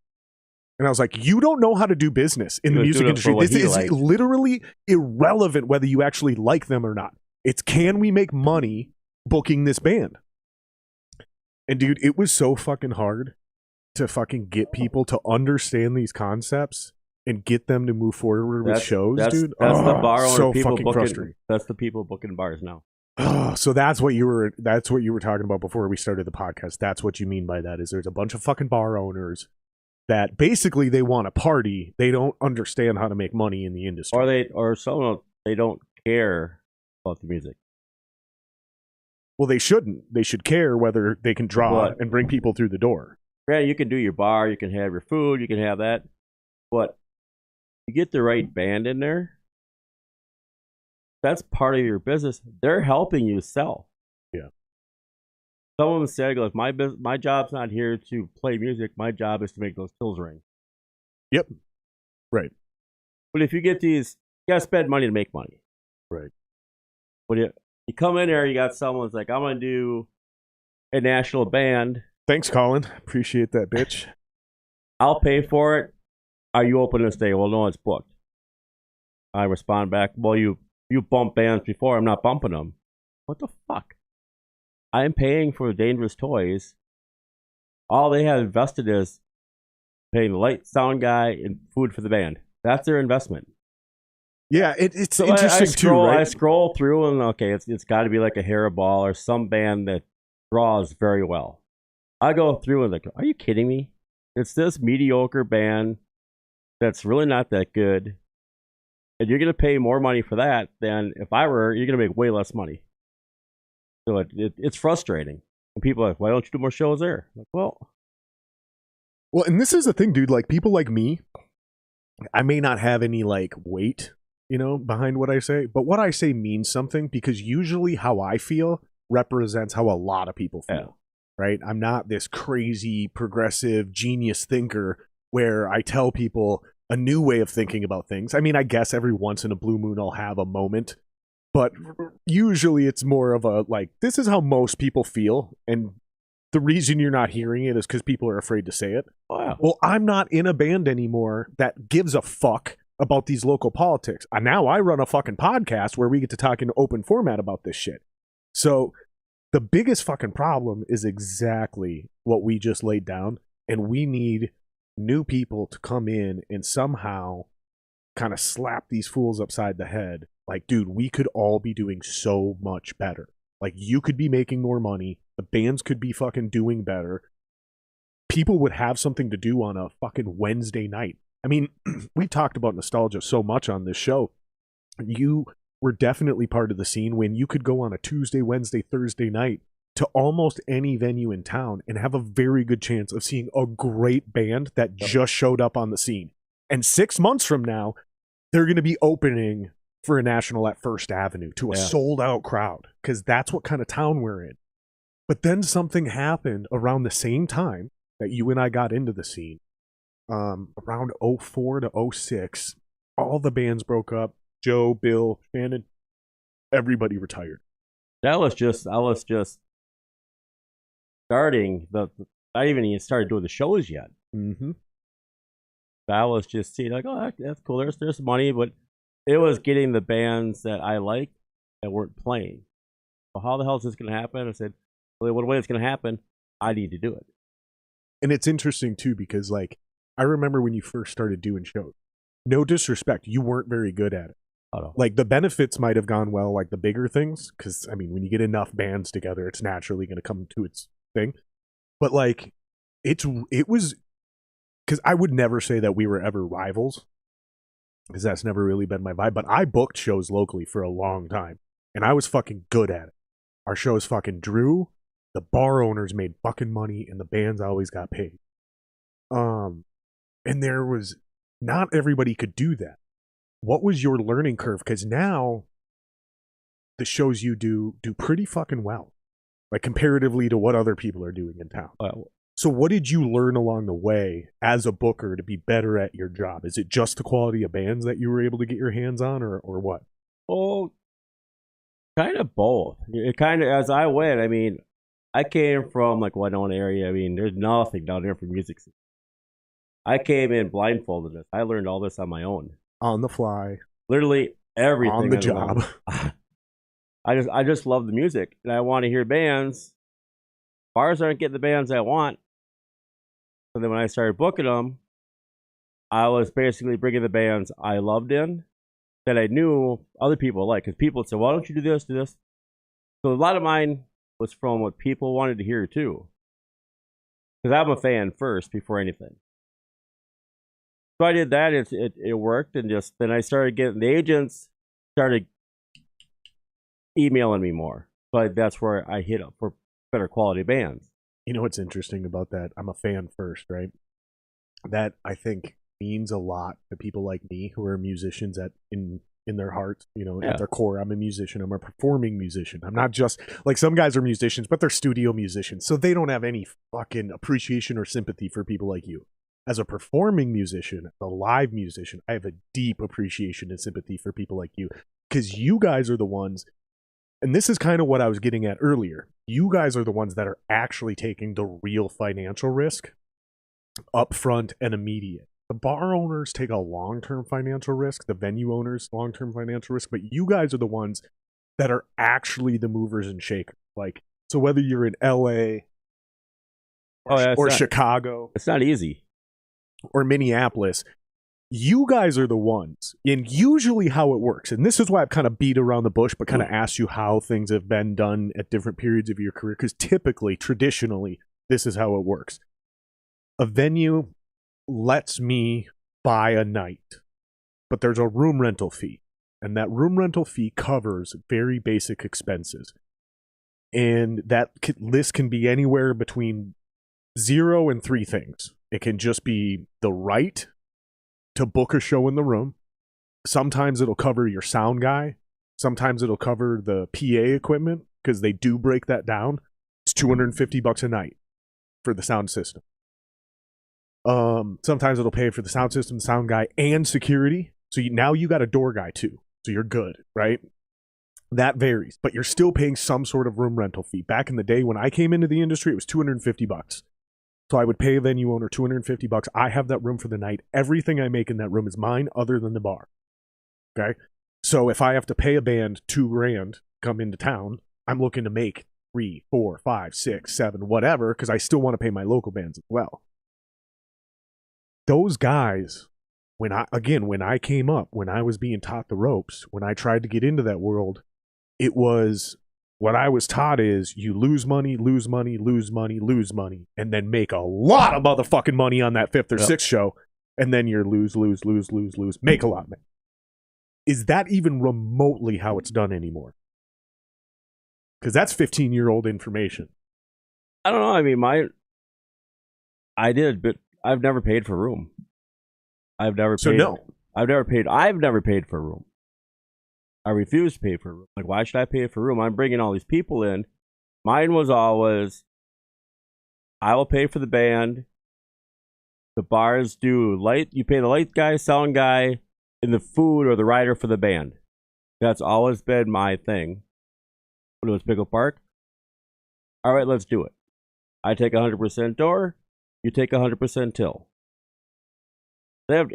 And I was like, you don't know how to do business in the music industry. This is literally irrelevant whether you actually like them or not. It's, can we make money booking this band? And dude, it was so fucking hard to fucking get people to understand these concepts and get them to move forward with shows, dude. That's the bar owner so people fucking booking. frustrating. That's the people booking bars now. So that's what you were talking about before we started the podcast. That's what you mean by that, is there's a bunch of fucking bar owners that basically they want a party. They don't understand how to make money in the industry. Or they don't care about the music. Well, they shouldn't. They should care whether they can draw and bring people through the door. Yeah, you can do your bar, you can have your food, you can have that. But you get the right band in there, that's part of your business. They're helping you sell. Yeah. Someone said, "Look, my job's not here to play music. My job is to make those tills ring." Yep. Right. But if you get these, you gotta spend money to make money. Right. But you come in there, you got someone's like, "I'm gonna do a national band." Thanks, Colin. Appreciate that, bitch. I'll pay for it. Are you open to stay? Well, no, it's booked. I respond back, "Well, you bumped bands before. I'm not bumping them." What the fuck? I am paying for Dangerous Toys. All they have invested is paying the light, sound guy, and food for the band. That's their investment. Yeah, it's so interesting too, right? I scroll through and okay, it's got to be like a Hairball or some band that draws very well. I go through and like, are you kidding me? It's this mediocre band that's really not that good. And you're going to pay more money for that than if I were, you're going to make way less money. So it's frustrating. And people are like, why don't you do more shows there? I'm like, well, and this is the thing, dude. Like, people like me, I may not have any, like, weight, behind what I say. But what I say means something, because usually how I feel represents how a lot of people feel. Yeah. Right? I'm not this crazy, progressive, genius thinker where I tell people a new way of thinking about things. I mean, I guess every once in a blue moon I'll have a moment, but usually it's more of a, like, this is how most people feel, and the reason you're not hearing it is because people are afraid to say it. Wow. Well, I'm not in a band anymore that gives a fuck about these local politics. And now I run a fucking podcast where we get to talk in open format about this shit. So the biggest fucking problem is exactly what we just laid down, and we need new people to come in and somehow kind of slap these fools upside the head. Like, dude, we could all be doing so much better. Like, you could be making more money. The bands could be fucking doing better. People would have something to do on a fucking Wednesday night. I mean, we've talked about nostalgia so much on this show. You were definitely part of the scene when you could go on a Tuesday, Wednesday, Thursday night to almost any venue in town and have a very good chance of seeing a great band that just showed up on the scene. And 6 months from now, they're going to be opening for a national at First Avenue to a sold out crowd, because that's what kind of town we're in. But then something happened around the same time that you and I got into the scene. Around 04 to 06, all the bands broke up. Joe, Bill, Shannon, everybody retired. I was just starting I even started doing the shows yet. Mm-hmm. I was just seeing like, oh, that's cool. There's money, but it was getting the bands that I like that weren't playing. Well, how the hell is this going to happen? I said, well, the way it's going to happen, I need to do it. And it's interesting too because like I remember when you first started doing shows. No disrespect, you weren't very good at it. Like the benefits might have gone well, like the bigger things, because I mean, when you get enough bands together, it's naturally going to come to its thing. But like, it was because I would never say that we were ever rivals, because that's never really been my vibe. But I booked shows locally for a long time, and I was fucking good at it. Our shows fucking drew. The bar owners made fucking money, and the bands always got paid. And there was not everybody could do that. What was your learning curve? Because now the shows you do pretty fucking well, like comparatively to what other people are doing in town. So what did you learn along the way as a booker to be better at your job? Is it just the quality of bands that you were able to get your hands on, or what? Oh, kind of both. It kind of, as I went, I mean, I came from like Winona area. I mean, there's nothing down there for music. I came in blindfolded. I learned all this on my own. On the fly. Literally everything. On the job. I just love the music, and I want to hear bands. Bars aren't getting the bands I want. So then when I started booking them, I was basically bringing the bands I loved in that I knew other people liked. Because people would say, why don't you do this, do this? So a lot of mine was from what people wanted to hear too. Because I'm a fan first before anything. So I did that. It worked, and just then I started getting the agents started emailing me more. But that's where I hit up for better quality bands. You know what's interesting about that? I'm a fan first, right? That I think means a lot to people like me who are musicians in their hearts, you know, at their core. I'm a musician. I'm a performing musician. I'm not just like some guys are musicians, but they're studio musicians, so they don't have any fucking appreciation or sympathy for people like you. As a performing musician, a live musician, I have a deep appreciation and sympathy for people like you, because you guys are the ones, and this is kind of what I was getting at earlier, you guys are the ones that are actually taking the real financial risk upfront and immediate. The bar owners take a long-term financial risk, the venue owners long-term financial risk, but you guys are the ones that are actually the movers and shakers. Like, so whether you're in LA or Chicago, it's not easy. Or Minneapolis, you guys are the ones. And usually how it works, and this is why I've kind of beat around the bush, but kind of asked you how things have been done at different periods of your career, because typically, traditionally, this is how it works. A venue lets me buy a night, but there's a room rental fee, and that room rental fee covers very basic expenses. And that list can be anywhere between 0 and 3 things. It can just be the right to book a show in the room. Sometimes it'll cover your sound guy. Sometimes it'll cover the PA equipment, because they do break that down. It's $250 a night for the sound system. Sometimes it'll pay for the sound system, sound guy, and security. So now you got a door guy too. So you're good, right? That varies, but you're still paying some sort of room rental fee. Back in the day when I came into the industry, it was $250. So I would pay a venue owner $250. I have that room for the night. Everything I make in that room is mine other than the bar. Okay? So if I have to pay a band $2,000 come into town, I'm looking to make 3, 4, 5, 6, 7, whatever, because I still want to pay my local bands as well. Those guys, when I came up, when I was being taught the ropes, when I tried to get into that world, it was, what I was taught is you lose money, lose money, lose money, lose money, and then make a lot of motherfucking money on that 5th or 6th show, and then you're lose, make a lot of money. Is that even remotely how it's done anymore? Because that's 15-year-old information. I don't know. I mean, I did, but I've never paid for room. I've never paid for room. I refuse to pay for a room. Like, why should I pay for room? I'm bringing all these people in. Mine was always, I will pay for the band. The bars do light. You pay the light guy, sound guy, and the food or the rider for the band. That's always been my thing. When it was Pickle Park. All right, let's do it. I take 100% door. You take 100% till. They have,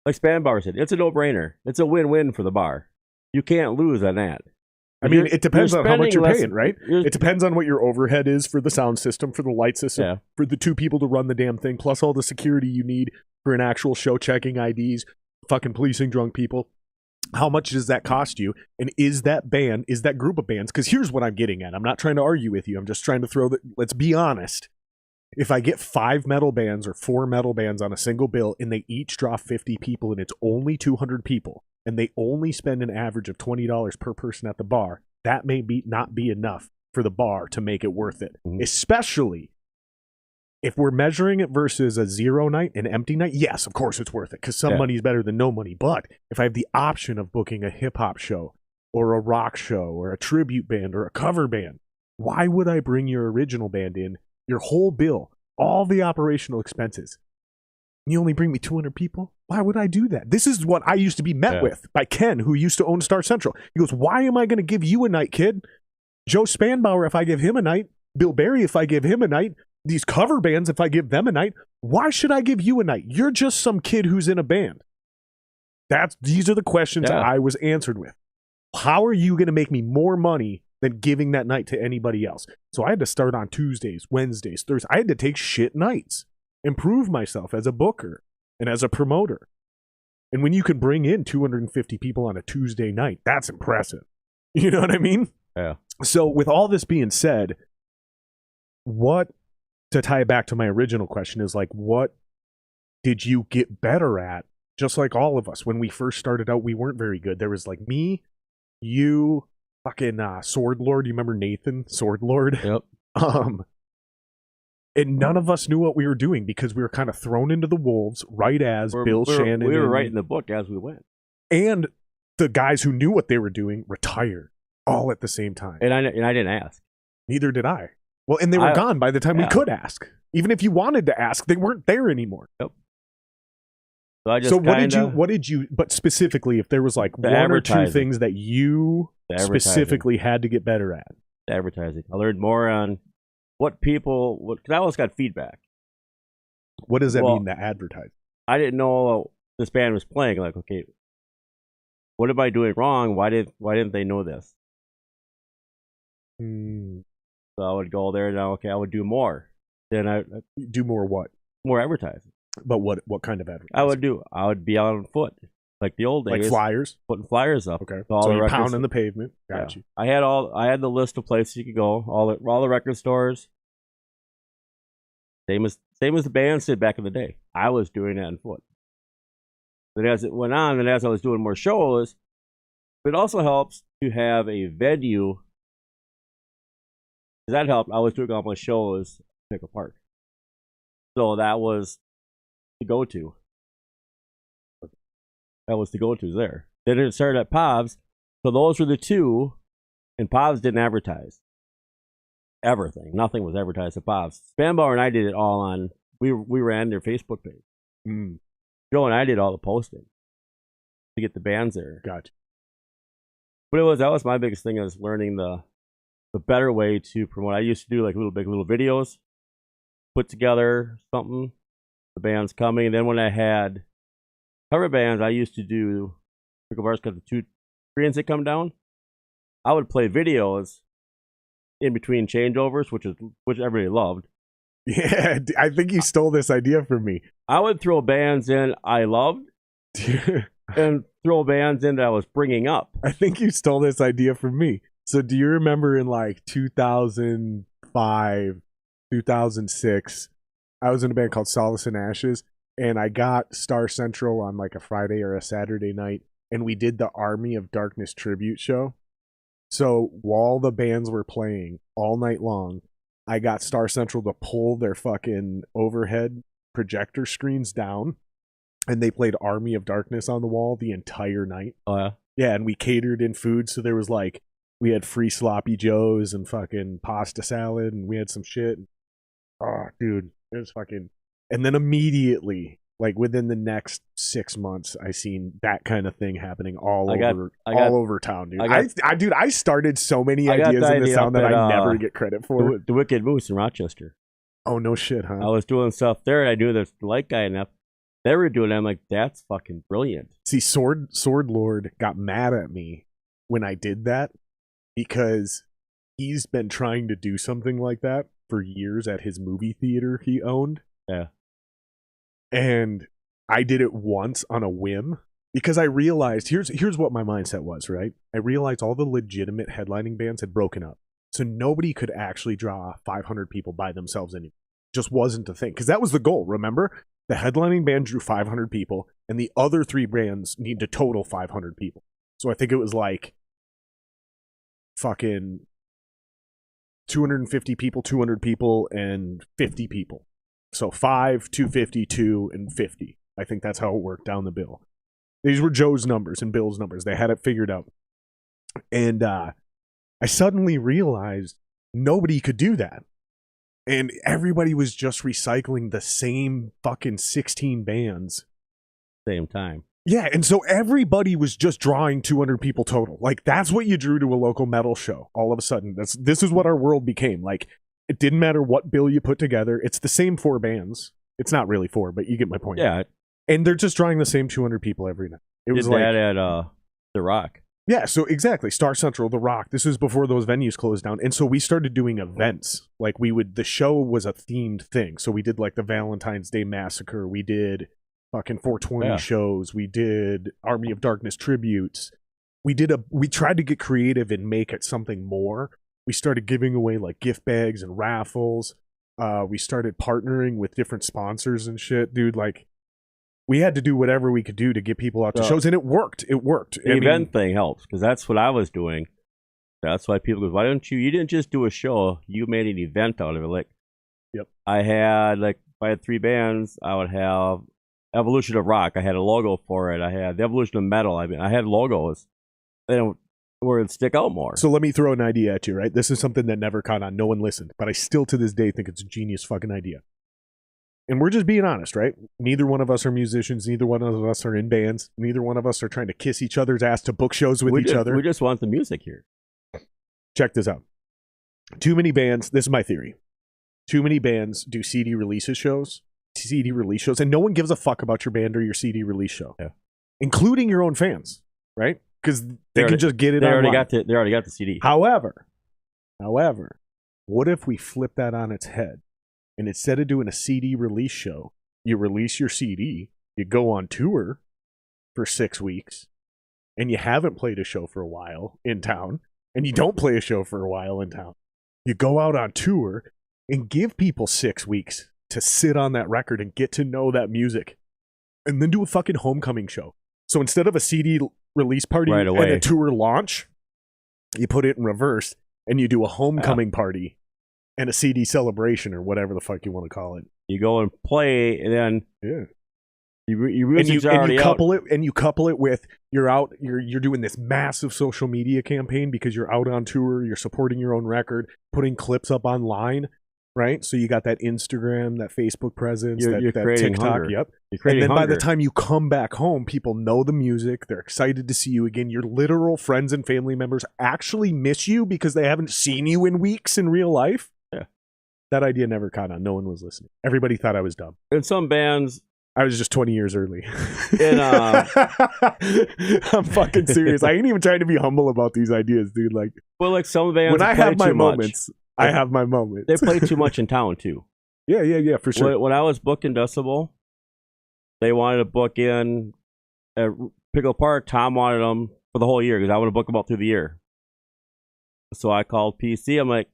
like Spanbauer said, it's a no-brainer. It's a win-win for the bar. You can't lose on that. I mean, it depends on how much you're paying, right? It It depends on what your overhead is for the sound system, for the light system, for the 2 people to run the damn thing, plus all the security you need for an actual show, checking IDs, fucking policing drunk people. How much does that cost you? And is that band, is that group of bands? Because here's what I'm getting at. I'm not trying to argue with you. I'm just trying to throw the, let's be honest. If I get 5 metal bands or 4 metal bands on a single bill and they each draw 50 people and it's only 200 people and they only spend an average of $20 per person at the bar, that may not be enough for the bar to make it worth it. Mm-hmm. Especially if we're measuring it versus a 0 night, an empty night. Yes, of course it's worth it because some money is better than no money. But if I have the option of booking a hip hop show or a rock show or a tribute band or a cover band, why would I bring your original band in, your whole bill, all the operational expenses? You only bring me 200 people? Why would I do that? This is what I used to be met with by Ken, who used to own Star Central. He goes, why am I going to give you a night, kid? Joe Spanbauer, if I give him a night, Bill Berry, if I give him a night, these cover bands, if I give them a night, why should I give you a night? You're just some kid who's in a band. These are the questions I was answered with. How are you going to make me more money than giving that night to anybody else? So I had to start on Tuesdays, Wednesdays, Thursdays. I had to take shit nights, improve myself as a booker and as a promoter. And when you can bring in 250 people on a Tuesday night, that's impressive. You know what I mean? Yeah. So with all this being said, to tie it back to my original question is like, what did you get better at? Just like all of us, when we first started out, we weren't very good. There was like me, you, fucking Sword Lord. You remember Nathan, Sword Lord? Yep. And none of us knew what we were doing because we were kind of thrown into the wolves right as Bill Shannon. We were writing the book as we went. And the guys who knew what they were doing retired all at the same time. And I didn't ask. Neither did I. Well, and they were gone by the time we could ask. Even if you wanted to ask, they weren't there anymore. Yep. So what did you, but specifically, if there was like 1 or 2 things that you specifically had to get better at. The advertising. I learned more on because I always got feedback. What does that mean, to advertise? I didn't know this band was playing. Like, okay, what am I doing wrong? Why didn't they know this? So I would go there now. Okay, I would do more. Then I do more what? More advertising. But what kind of advertising? I would be out on foot, like the old days. Like flyers? Putting flyers up. Okay. So you're pounding the pavement. Got you. I had the list of places you could go. All the record stores. Same as the bands did back in the day. I was doing that on foot. But as it went on, and as I was doing more shows, it also helps to have a venue. That helped. I was doing all my shows at Pickle Park. So that was the go-to. That was the go-to there. Then it started at Pov's. So those were the 2. And Pov's didn't advertise everything. Nothing was advertised at Pov's. Spanbauer and I did it all on. We ran their Facebook page. Joe and I did all the posting to get the bands there. Gotcha. But that was my biggest thing, is learning the better way to promote. I used to do like little videos, put together something, the band's coming. And then when I had cover bands, I used to do Pickle Bars, because the 2 screens that come down, I would play videos in between changeovers, which everybody loved. Yeah, I think you stole this idea from me. I would throw bands in I loved and throw bands in that I was bringing up. I think you stole this idea from me. So do you remember in like 2005, 2006, I was in a band called Solace and Ashes, and I got Star Central on like a Friday or a Saturday night, and we did the Army of Darkness tribute show. So while the bands were playing all night long, I got Star Central to pull their fucking overhead projector screens down, and they played Army of Darkness on the wall the entire night. Oh, yeah? Yeah, and we catered in food, so there was like We had free sloppy joes and fucking pasta salad, and we had some shit. Oh, dude, it was fucking. And then immediately, like within the next 6 months, I seen that kind of thing happening all over town, dude. I started so many ideas in this town that I never get credit for. The Wicked Moose in Rochester. Oh, no shit, huh? I was doing stuff there, and I knew the light guy enough. They were doing it. I'm like, that's fucking brilliant. See, Sword Lord got mad at me when I did that because he's been trying to do something like that for years at his movie theater he owned. Yeah. And I did it once on a whim because I realized, here's what my mindset was, right? I realized all the legitimate headlining bands had broken up. So nobody could actually draw 500 people by themselves anymore. Just wasn't a thing. Because that was the goal, remember? The headlining band drew 500 people, and the other three bands need to total 500 people. So I think it was like fucking 250 people, 200 people, and 50 people. So 5, 250, 2, and 50. I think that's how it worked down the bill. These were Joe's numbers and Bill's numbers. They had it figured out. And I suddenly realized nobody could do that. And everybody was just recycling the same fucking 16 bands. Same time. Yeah, and so everybody was just drawing 200 people total. Like, that's what you drew to a local metal show all of a sudden. This is what our world became. Like, it didn't matter what bill you put together. It's the same 4 bands. It's not really 4, but you get my point. Yeah. And they're just drawing the same 200 people every night. It was like that at The Rock. Yeah, so exactly. Star Central, The Rock. This is before those venues closed down. And so we started doing events. Like the show was a themed thing. So we did like the Valentine's Day Massacre. We did fucking 420 shows. We did Army of Darkness tributes. We tried to get creative and make it something more. We started giving away like gift bags and raffles. We started partnering with different sponsors and shit. Dude, like, we had to do whatever we could do to get people out to shows, and it worked. It worked. The event thing helps, because that's what I was doing. That's why people go, why don't you didn't just do a show, you made an event out of it. Like, yep. If I had 3 bands, I would have Evolution of Rock. I had a logo for it. I had the Evolution of Metal. I mean, I had logos. Where it'd stick out more. So let me throw an idea at you, right? This is something that never caught on. No one listened, but I still to this day think it's a genius fucking idea. And we're just being honest, right? Neither one of us are musicians. Neither one of us are in bands. Neither one of us are trying to kiss each other's ass to book shows with each other. We just want the music here. Check this out. Too many bands, this is my theory. Too many bands do CD release shows, and no one gives a fuck about your band or your CD release show. Yeah. Including your own fans, right? Because they can just get it They online. already got the CD. However, what if we flip that on its head? And instead of doing a CD release show, you release your CD, you go on tour for 6 weeks, and you haven't played a show for a while in town, and you don't play a show for a while in town. You go out on tour and give people 6 weeks to sit on that record and get to know that music, and then do a fucking homecoming show. So instead of a CD release party right away, and a tour launch, you put it in reverse, and you do a homecoming party. And a CD celebration, or whatever the fuck you want to call it. You go and play, and then you couple it with you're doing this massive social media campaign because you're out on tour, you're supporting your own record, putting clips up online, right? So you got that Instagram, that Facebook presence, you're that TikTok, hunger. Yep. And then by the time you come back home, people know the music, they're excited to see you again. Your literal friends and family members actually miss you because they haven't seen you in weeks in real life. That idea never caught on. No one was listening. Everybody thought I was dumb. In some bands, I was just 20 years early. I'm fucking serious. I ain't even trying to be humble about these ideas, dude. Like, well, like some bands, when I have my moments, I have my moments. They play too much in town too. Yeah, for sure. When I was booked in Decibel, they wanted to book in at Pickle Park. Tom wanted them for the whole year because I want to book them all through the year. So I called PC. I'm like,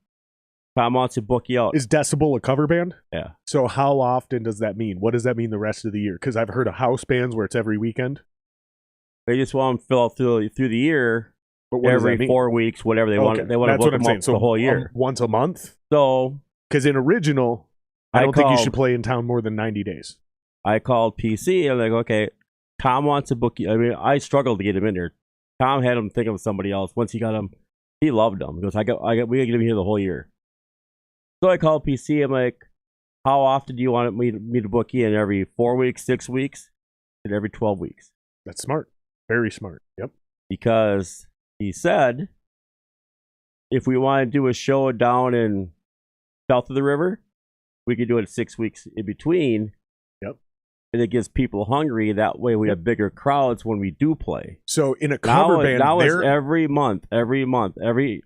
Tom wants to book you out. Is Decibel a cover band? Yeah. So how often does that mean? What does that mean the rest of the year? Because I've heard of house bands where it's every weekend. They just want to fill out through the year, but every 4 weeks, whatever they want. They want to book them out the whole year. Once a month? So, because in original, I don't think you should play in town more than 90 days. I called PC. I'm like, okay, Tom wants to book you. I mean, I struggled to get him in there. Tom had him think of somebody else. Once he got him, He loved them. He goes, we got to be here the whole year. So I called PC. I'm like, how often do you want me to book you in? Every 4 weeks, 6 weeks, and every 12 weeks? That's smart. Very smart. Yep. Because he said, if we want to do a show down in south of the river, we could do it 6 weeks in between. Yep. And it gets people hungry. That way we have bigger crowds when we do play. So in a cover band, now it's every month. Every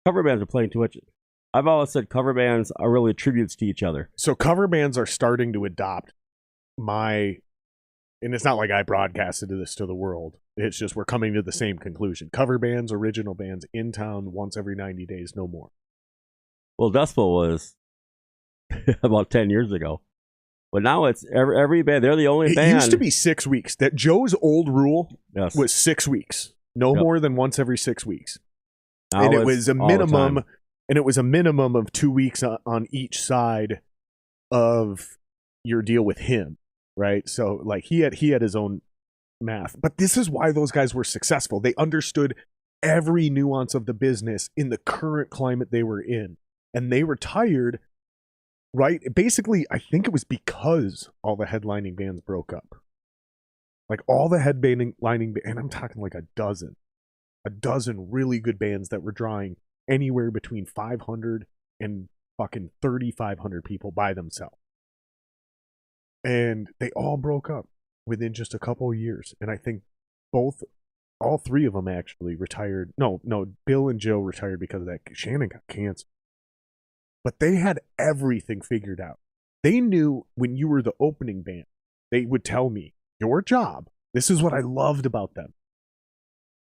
cover bands are playing too much. I've always said cover bands are really tributes to each other. So cover bands are starting to adopt and it's not like I broadcasted this to the world. It's just we're coming to the same conclusion. Cover bands, original bands in town once every 90 days, no more. Well, Dustful was about 10 years ago. But now it's every band. They're the only band. It used to be 6 weeks. That Joe's old rule was 6 weeks. No more than once every 6 weeks. Now and it was a minimum, and it was a minimum of 2 weeks on each side of your deal with him, right? So like he had his own math. But this is why those guys were successful. They understood every nuance of the business in the current climate they were in. And they retired, right? Basically, I think it was because all the headlining bands broke up. Like all the headlining, and I'm talking like a dozen really good bands that were drawing anywhere between 500 and fucking 3,500 people by themselves. And they all broke up within just a couple of years. And I think all three of them actually retired. No, Bill and Joe retired because of that. Shannon got cancer. But they had everything figured out. They knew when you were the opening band, they would tell me, your job, this is what I loved about them.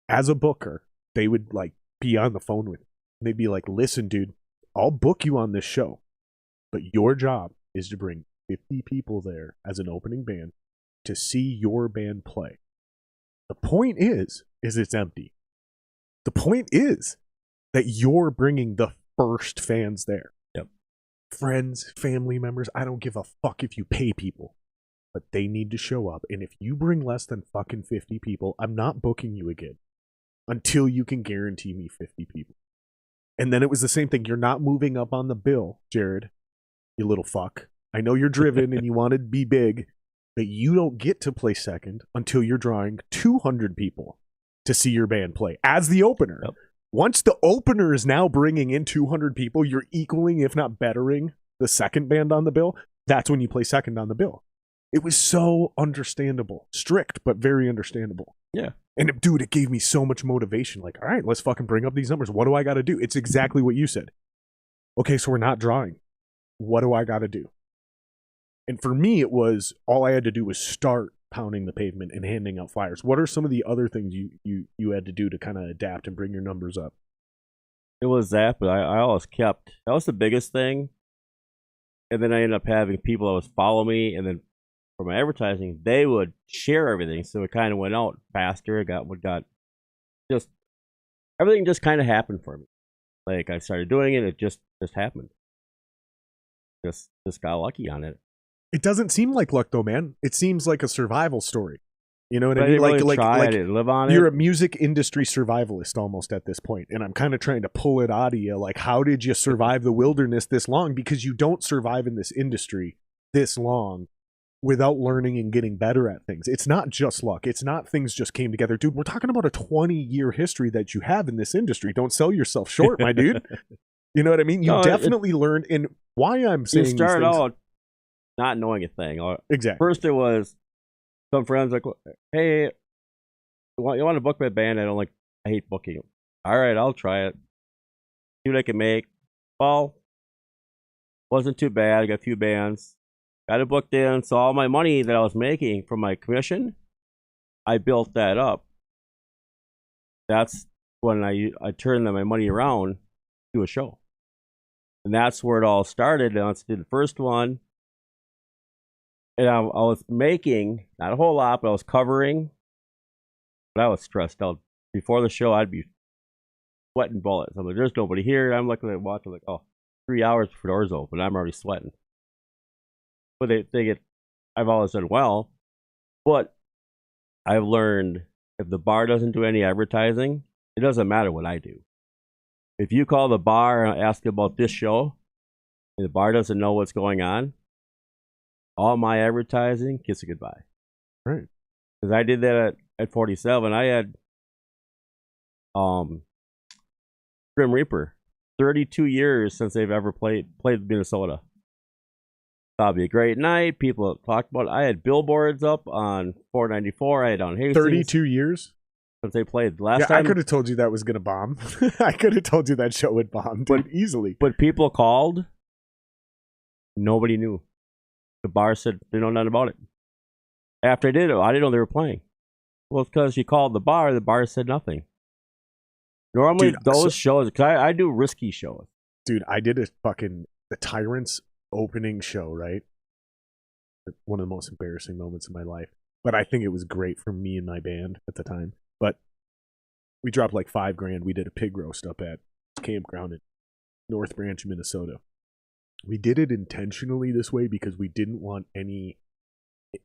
As a booker, they would like be on the phone with me. And they'd be like, listen, dude, I'll book you on this show, but your job is to bring 50 people there as an opening band to see your band play. The point is it's empty. The point is that you're bringing the first fans there. Yep. Friends, family members, I don't give a fuck if you pay people, but they need to show up. And if you bring less than fucking 50 people, I'm not booking you again until you can guarantee me 50 people. And then it was the same thing. You're not moving up on the bill, Jared, you little fuck. I know you're driven and you want to be big, but you don't get to play second until you're drawing 200 people to see your band play as the opener. Yep. Once the opener is now bringing in 200 people, you're equaling, if not bettering, the second band on the bill. That's when you play second on the bill. It was so understandable. Strict, but very understandable. Yeah. And dude, it gave me so much motivation. Like, all right, let's fucking bring up these numbers. What do I got to do? It's exactly what you said. Okay, so we're not drawing. What do I got to do? And for me, it was all I had to do was start pounding the pavement and handing out flyers. What are some of the other things you had to do to kind of adapt and bring your numbers up? It was that, but I always kept, that was the biggest thing. And then I ended up having people that was follow me, and then for my advertising, they would share everything. So it kind of went out faster. It got just, everything just kind of happened for me. Like I started doing it, it just happened. Just got lucky on it. It doesn't seem like luck though, man. It seems like a survival story. You know what But I mean? I didn't live on you're it. a music industry survivalist almost at this point, and I'm kind of trying to pull it out of you. Like, how did you survive the wilderness this long? Because you don't survive in this industry this long without learning and getting better at things. It's not just luck. It's not things just came together. Dude, we're talking about a 20-year history that you have in this industry. Don't sell yourself short, my dude. You know what I mean? You definitely learned. And why I'm saying you start out not knowing a thing. Exactly. First, it was some friends like, "Hey, you want to book my band? I hate booking. All right, I'll try it. See what I can make." Well, wasn't too bad. I got a few bands, got it booked in. So all my money that I was making from my commission, I built that up. That's when I turned my money around to a show, and that's where it all started. And I did the first one. And I was making, not a whole lot, but I was covering. But I was stressed out. Before the show, I'd be sweating bullets. I'm like, there's nobody here. I'm looking at watch. I'm like, 3 hours before the doors open. I'm already sweating. But I've always done well. But I've learned if the bar doesn't do any advertising, it doesn't matter what I do. If you call the bar and ask about this show, and the bar doesn't know what's going on, all my advertising, kiss it goodbye. Right. Because I did that at 47. I had Grim Reaper. 32 years since they've ever played Minnesota. That'll be a great night. People talked about it. I had billboards up on 494. I had on Hastings. 32 years? Since they played last time. I could have told you that was going to bomb. I could have told you that show would bomb, dude, easily. But people called. Nobody knew. The bar said they know nothing about it. After I did it, I didn't know they were playing. Well, it's because you called the bar said nothing. Normally, those shows, because I do risky shows. Dude, I did the Tyrants opening show, right? One of the most embarrassing moments of my life. But I think it was great for me and my band at the time. But we dropped like $5,000. We did a pig roast up at campground in North Branch, Minnesota. We did it intentionally this way because we didn't want any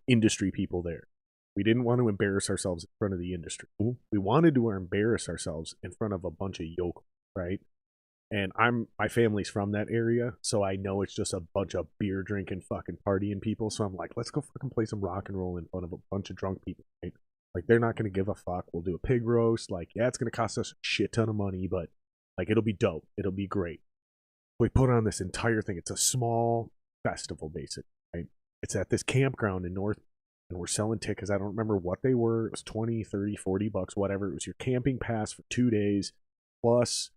industry people there. We didn't want to embarrass ourselves in front of the industry. We wanted to embarrass ourselves in front of a bunch of yokels, right? And my family's from that area, so I know it's just a bunch of beer drinking, fucking partying people. So I'm like, let's go fucking play some rock and roll in front of a bunch of drunk people, right? Like, they're not going to give a fuck. We'll do a pig roast. Like, yeah, it's going to cost us a shit ton of money, but like, it'll be dope. It'll be great. We put on this entire thing. It's a small festival, basically, right? It's at this campground in North, and we're selling tickets. I don't remember what they were. It was 20, 30, 40 bucks, whatever. It was your camping pass for 2 days, plus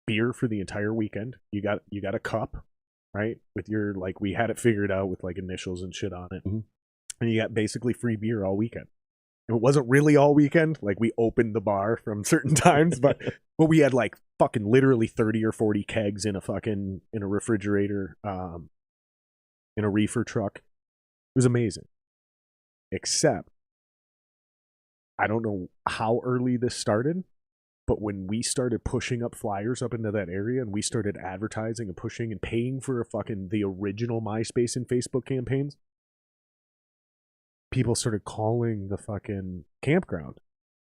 beer for the entire weekend. You got a cup, right? With your, like, we had it figured out with like initials and shit on it. Mm-hmm. And you got basically free beer all weekend. It wasn't really all weekend. Like, we opened the bar from certain times, but we had like fucking literally 30 or 40 kegs in a refrigerator, in a reefer truck. It was amazing. Except, I don't know how early this started, but when we started pushing up flyers up into that area and we started advertising and pushing and paying for the original MySpace and Facebook campaigns, people started calling the fucking campground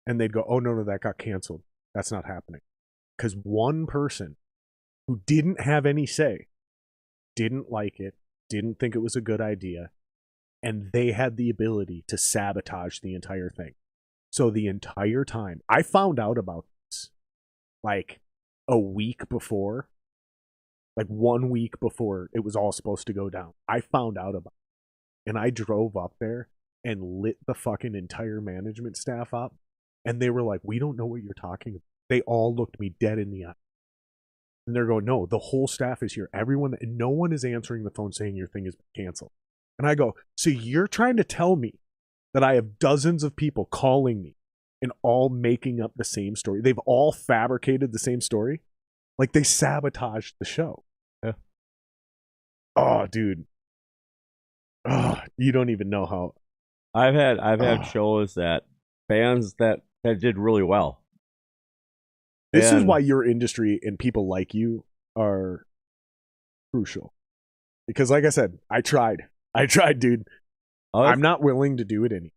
and they'd go, oh, no, that got canceled. That's not happening. Because one person who didn't have any say, didn't like it, didn't think it was a good idea, and they had the ability to sabotage the entire thing. So the entire time, I found out about this like a week before, like 1 week before it was all supposed to go down. I found out about it. And I drove up there and lit the fucking entire management staff up. And they were like, we don't know what you're talking about. They all looked me dead in the eye. And they're going, no, the whole staff is here. Everyone, and no one is answering the phone saying your thing is canceled. And I go, so you're trying to tell me that I have dozens of people calling me and all making up the same story? They've all fabricated the same story? Like, they sabotaged the show. Yeah. Oh, dude. Oh, you don't even know how. I've had shows that bands that did really well. This is why your industry and people like you are crucial. Because, like I said, I tried, dude. I'm not willing to do it anymore.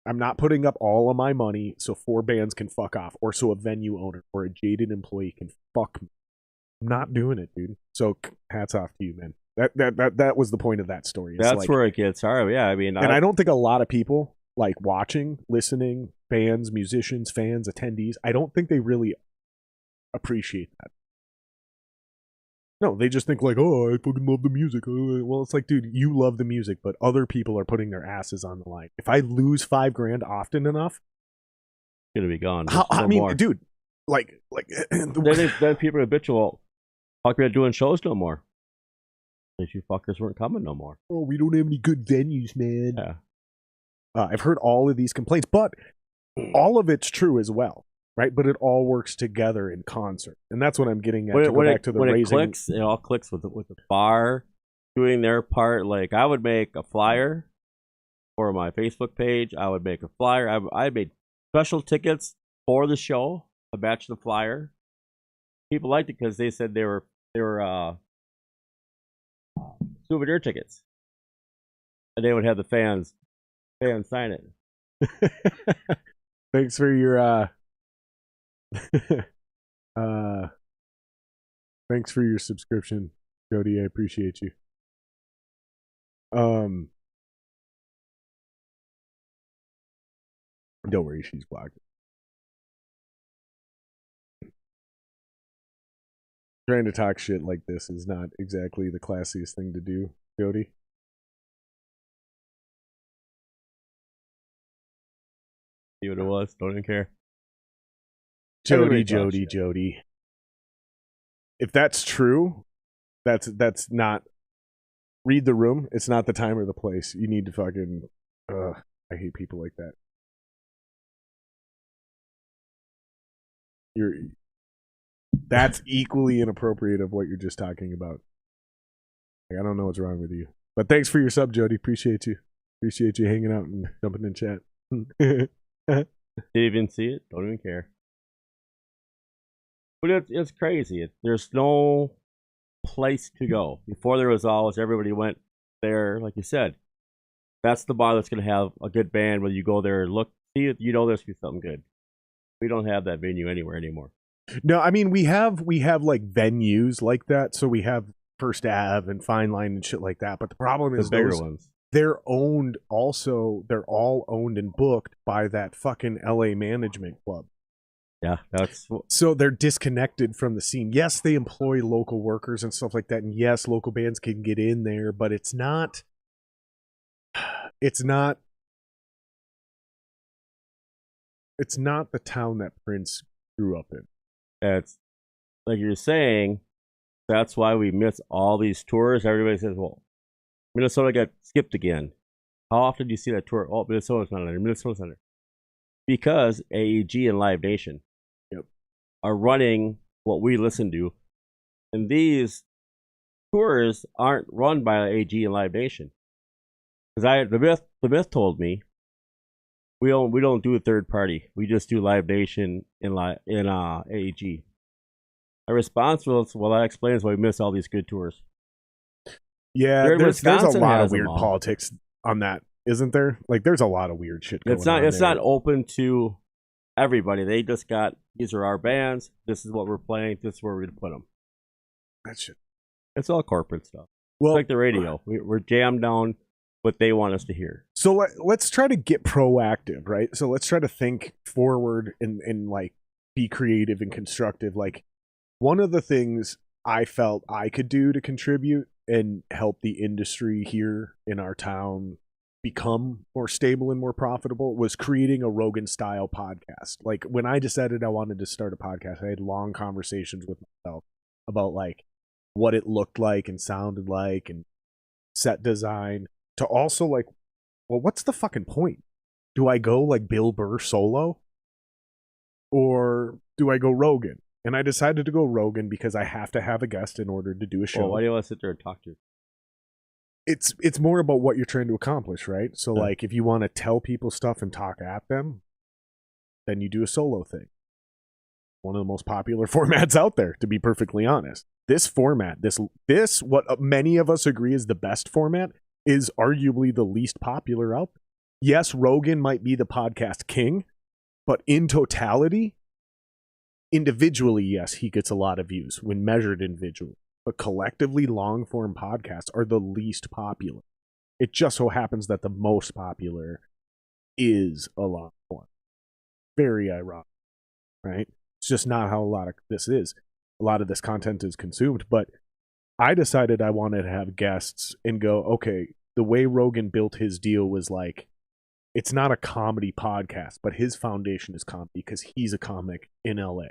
I'm not putting up all of my money so 4 bands can fuck off, or so a venue owner or a jaded employee can fuck me. I'm not doing it, dude. So hats off to you, man. That was the point of that story. That's like, where it gets hard. Yeah, I mean, I don't think a lot of people like watching, listening, fans, musicians, fans, attendees, I don't think they really appreciate that. No, they just think like, oh, I fucking love the music. Well, it's like, dude, you love the music, but other people are putting their asses on the line. If I lose $5,000 often enough, it's gonna be gone. I mean, dude, like then people are habitual. How come you're not doing shows no more? Because you fuckers weren't coming no more. Oh, we don't have any good venues, man. Yeah. I've heard all of these complaints, but all of it's true as well. Right, but it all works together in concert, and that's what I'm getting at. When it all clicks with the bar doing their part. Like, I would make a flyer for my Facebook page. I would make a flyer. I made special tickets for the show. A batch of the flyer. People liked it because they said they were souvenir tickets, and they would have the fans sign it. Thanks for your Thanks for your subscription, Jody. I appreciate you. Don't worry, she's blocked. Trying to talk shit like this is not exactly the classiest thing to do, Jody. See what it was. Don't even care. Jody. If that's true, that's not. Read the room. It's not the time or the place. You need to fucking. I hate people like that. That's equally inappropriate of what you're just talking about. Like, I don't know what's wrong with you. But thanks for your sub, Jody. Appreciate you. Appreciate you hanging out and jumping in chat. Didn't even see it. Don't even care. But it's crazy. There's no place to go. Before there was always everybody went there, like you said. That's the bar that's going to have a good band. Whether you go there and look, see it, you know there's going to be something good. We don't have that venue anywhere anymore. No, I mean we have like venues like that. So we have First Ave and Fine Line and shit like that. But the problem is the bigger ones. They're owned also. They're all owned and booked by that fucking LA Management Club. Yeah, so they're disconnected from the scene. Yes, they employ local workers and stuff like that, and yes, local bands can get in there, but it's not the town that Prince grew up in. It's like you're saying. That's why we miss all these tours. Everybody says, "Well, Minnesota got skipped again." How often do you see that tour? Oh, Minnesota's not there. Minnesota's not there. Because AEG and Live Nation are running what we listen to, and these tours aren't run by AEG and Live Nation. Because the myth told me we don't do a third party. We just do Live Nation in AEG. My response was, well, that explains why we miss all these good tours. Yeah, there's a lot of weird politics on that, isn't there? Like, there's a lot of weird shit going on. It's not open to everybody. They just got, these are our bands. This is what we're playing. This is where we're going to put them. That shit. It's all corporate stuff. Well, it's like the radio. We're jammed down what they want us to hear. So let's try to get proactive, right? So let's try to think forward and like be creative and constructive. Like, one of the things I felt I could do to contribute and help the industry here in our town become more stable and more profitable was creating a Rogan style podcast. Like, when I decided I wanted to start a podcast, I had long conversations with myself about like what it looked like and sounded like and set design, to also like, well, what's the fucking point? Do I go like Bill Burr solo, or do I go Rogan? And I decided to go Rogan because I have to have a guest in order to do a show. Well, why do you want to sit there and talk to? It's more about what you're trying to accomplish, right? So, like, if you want to tell people stuff and talk at them, then you do a solo thing. One of the most popular formats out there, to be perfectly honest. This format, this what many of us agree is the best format, is arguably the least popular out there. Yes, Rogan might be the podcast king, but in totality, individually, yes, he gets a lot of views when measured individually. But collectively, long-form podcasts are the least popular. It just so happens that the most popular is a long form. Very ironic, right? It's just not how a lot of this is. A lot of this content is consumed, but I decided I wanted to have guests and go, okay, the way Rogan built his deal was like, it's not a comedy podcast, but his foundation is comedy because he's a comic in LA.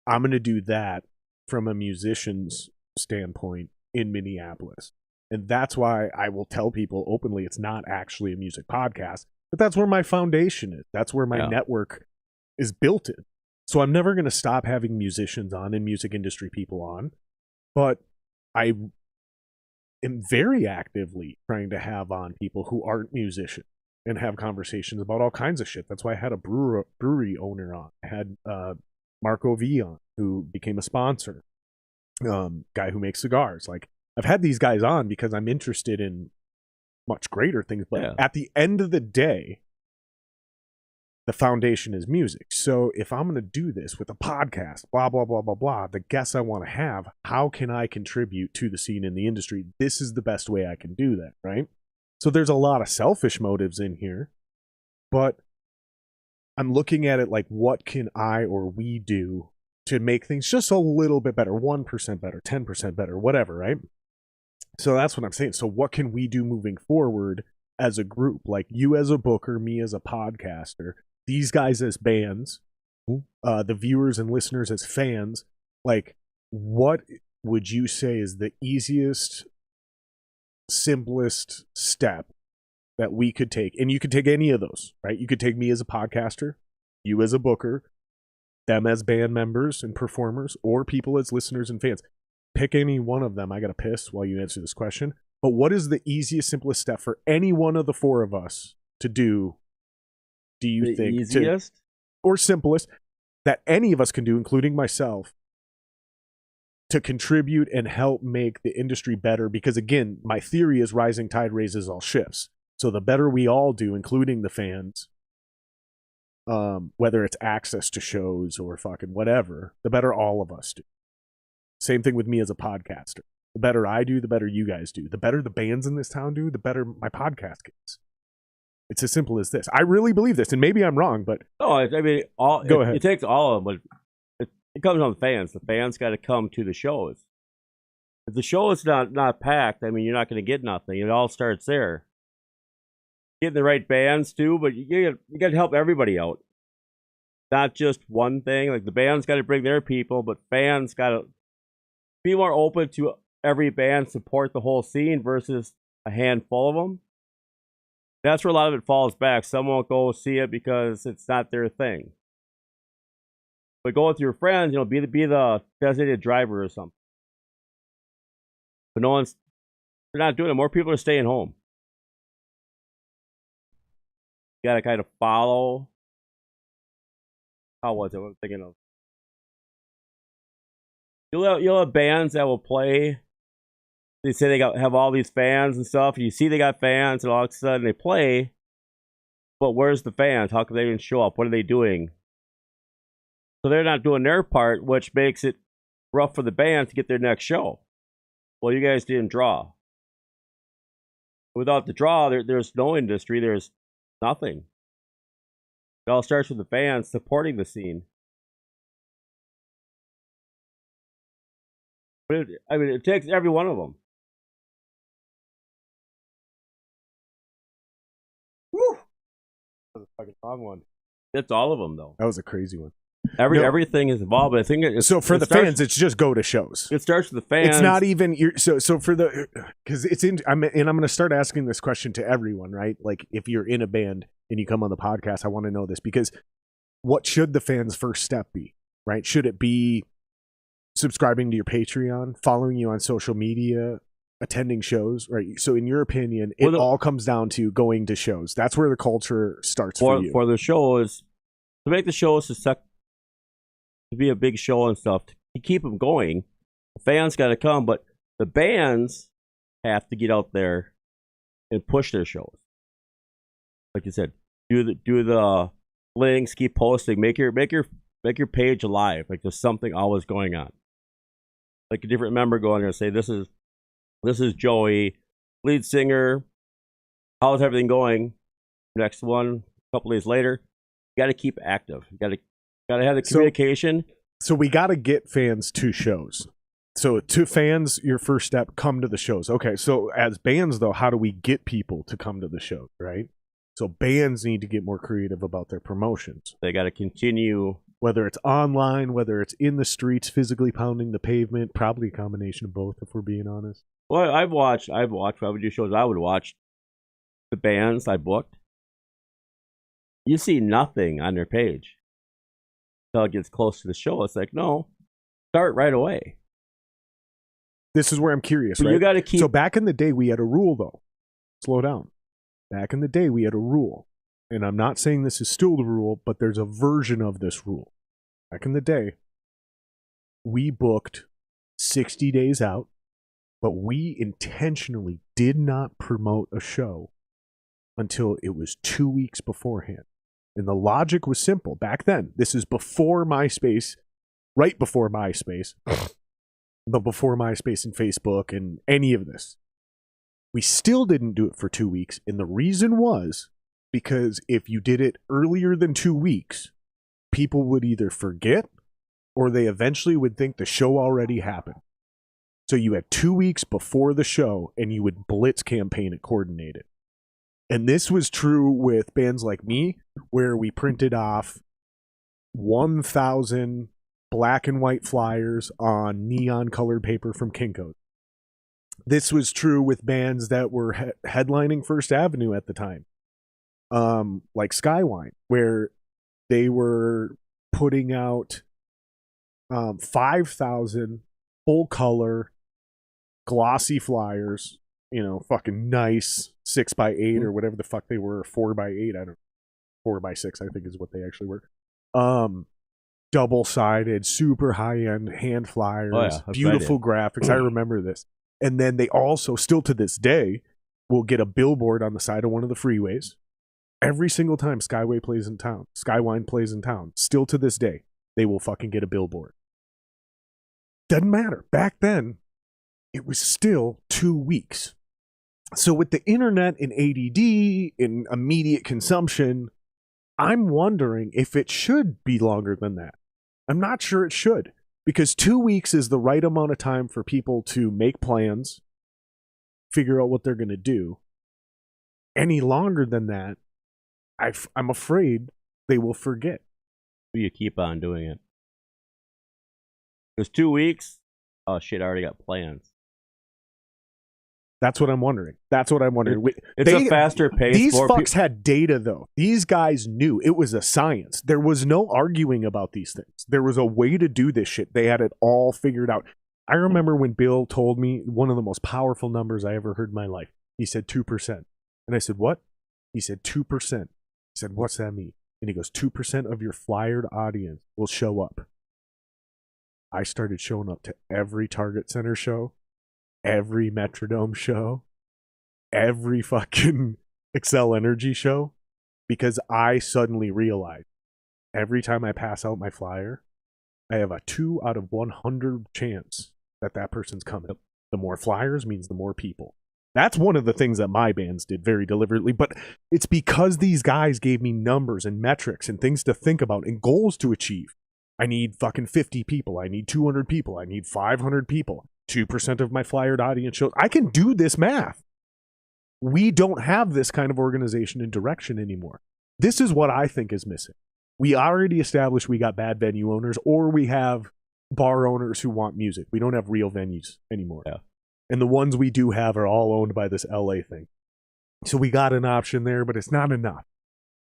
I'm going to do that from a musician's standpoint in Minneapolis. And that's why I will tell people openly it's not actually a music podcast, but that's where my foundation is. That's where my network is built in. So I'm never going to stop having musicians on and music industry people on, but I am very actively trying to have on people who aren't musicians and have conversations about all kinds of shit. That's why I had a brewery owner on. I had Marco V on, who became a sponsor, guy who makes cigars. Like, I've had these guys on because I'm interested in much greater things. But at the end of the day, the foundation is music. So if I'm going to do this with a podcast, blah, blah, blah, blah, blah, the guests I want to have, how can I contribute to the scene in the industry? This is the best way I can do that, right? So there's a lot of selfish motives in here, but I'm looking at it like, what can I or we do to make things just a little bit better, 1% better, 10% better, whatever, right? So that's what I'm saying. So what can we do moving forward as a group? Like you as a booker, me as a podcaster, these guys as bands, the viewers and listeners as fans. Like, what would you say is the easiest, simplest step that we could take? And you could take any of those, right? You could take me as a podcaster, you as a booker, them as band members and performers, or people as listeners and fans. Pick any one of them. I got to piss while you answer this question. But what is the easiest, simplest step for any one of the four of us to do you The think? easiest? Or simplest that any of us can do, including myself, to contribute and help make the industry better? Because again, my theory is rising tide raises all ships. So the better we all do, including the fans, whether it's access to shows or fucking whatever, the better all of us do. Same thing with me as a podcaster. The better I do, the better you guys do. The better the bands in this town do, the better my podcast gets. It's as simple as this. I really believe this, and maybe I'm wrong, but No, I mean, Go ahead. It takes all of them, but it comes on the fans. The fans got to come to the shows. If the show is not packed, I mean, you're not going to get nothing. It all starts there. Getting the right bands too, but you got to help everybody out. Not just one thing. Like the bands got to bring their people, but fans got to be more open to every band, support the whole scene versus a handful of them. That's where a lot of it falls back. Some won't go see it because it's not their thing. But go with your friends, be the designated driver or something. But they're not doing it. More people are staying home. You gotta kind of follow. How was it? What I'm thinking of. You'll have bands that will play. They say they have all these fans and stuff. And you see they got fans, and all of a sudden they play. But where's the fans? How come they didn't show up? What are they doing? So they're not doing their part, which makes it rough for the band to get their next show. Well, you guys didn't draw. Without the draw, there's no industry. There's nothing. It all starts with the fans supporting the scene. But it takes every one of them. Woo! That was a fucking long one. It's all of them, though. that was a crazy one. Everything is involved. But I think So for the fans, it's just go to shows. It starts with the fans. It's not even so for the, because it's in. I'm going to start asking this question to everyone, right? Like if you're in a band and you come on the podcast, I want to know this, because what should the fans' first step be, right? Should it be subscribing to your Patreon, following you on social media, attending shows, right? So in your opinion, it all comes down to going to shows. That's where the culture starts for you. For the shows, to make the shows to be a big show and stuff, to keep them going, the fans got to come, but the bands have to get out there and push their shows. Like you said, do the links, keep posting, make your page alive. Like there's something always going on. Like a different member going there and say, this is Joey, lead singer. How's everything going? Next one, a couple days later. You got to keep active. You got to have the communication. So we got to get fans to shows. So to fans, your first step, come to the shows. Okay, so as bands, though, how do we get people to come to the show, right? So bands need to get more creative about their promotions. They got to continue. Whether it's online, whether it's in the streets, physically pounding the pavement, probably a combination of both, if we're being honest. Well, I've watched. I would do shows. I would watch the bands I booked. You see nothing on their page until it gets close to the show. It's like, no, start right away. This is where I'm curious, But right? you got to keep. So back in the day, we had a rule, though. Slow down. Back in the day, we had a rule. And I'm not saying this is still the rule, but there's a version of this rule. Back in the day, we booked 60 days out, but we intentionally did not promote a show until it was 2 weeks beforehand. And the logic was simple back then. This is before MySpace, right before MySpace, but before MySpace and Facebook and any of this. We still didn't do it for 2 weeks. And the reason was because if you did it earlier than 2 weeks, people would either forget or they eventually would think the show already happened. So you had 2 weeks before the show and you would blitz campaign and coordinate it. And this was true with bands like me, where we printed off 1,000 black and white flyers on neon colored paper from Kinko's. This was true with bands that were headlining First Avenue at the time, like Skyway, where they were putting out 5,000 full color glossy flyers, fucking nice 6x8 or whatever the fuck they were, 4x8, I don't know, 4x6 I think is what they actually were. Double-sided, super high-end hand flyers, beautiful graphics. I remember this. And then they also, still to this day, will get a billboard on the side of one of the freeways. Every single time Skyway plays in town, Skywine plays in town, still to this day, they will fucking get a billboard. Doesn't matter. Back then, it was still 2 weeks. So with the internet and ADD and immediate consumption, I'm wondering if it should be longer than that. I'm not sure it should, because 2 weeks is the right amount of time for people to make plans, figure out what they're going to do. Any longer than that, I'm afraid they will forget. You keep on doing it. There's 2 weeks. Oh shit! I already got plans. That's what I'm wondering. It's a faster pace. These fucks had data, though. These guys knew. It was a science. There was no arguing about these things. There was a way to do this shit. They had it all figured out. I remember when Bill told me one of the most powerful numbers I ever heard in my life. He said 2%. And I said, what? He said 2%. I said, what's that mean? And he goes, 2% of your flyered audience will show up. I started showing up to every Target Center show, every Metrodome show, every fucking Excel Energy show, because I suddenly realized every time I pass out my flyer, I have a 2 out of 100 chance that that person's coming. The more flyers means the more people. That's one of the things that my bands did very deliberately, but it's because these guys gave me numbers and metrics and things to think about and goals to achieve. I need fucking 50 people. I need 200 people. I need 500 people. 2% of my flyered audience shows. I can do this math. We don't have this kind of organization and direction anymore. This is what I think is missing. We already established we got bad venue owners, or we have bar owners who want music. We don't have real venues anymore. Yeah. And the ones we do have are all owned by this LA thing. So we got an option there, but it's not enough.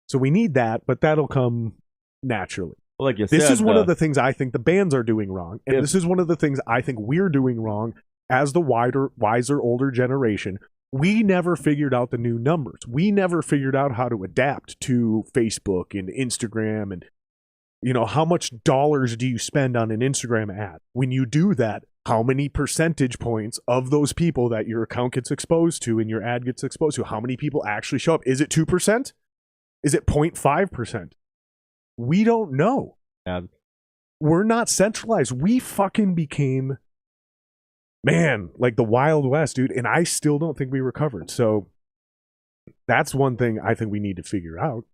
So we need that, but that'll come naturally. Well, like you this said, is one of the things I think the bands are doing wrong. And this is one of the things I think we're doing wrong as the wiser, older generation. We never figured out the new numbers. We never figured out how to adapt to Facebook and Instagram and, how much dollars do you spend on an Instagram ad? When you do that, how many percentage points of those people that your account gets exposed to and your ad gets exposed to, how many people actually show up? Is it 2%? Is it 0.5%? We don't know. Yeah. We're not centralized. We fucking became, like the Wild West, dude. And I still don't think we recovered. So that's one thing I think we need to figure out.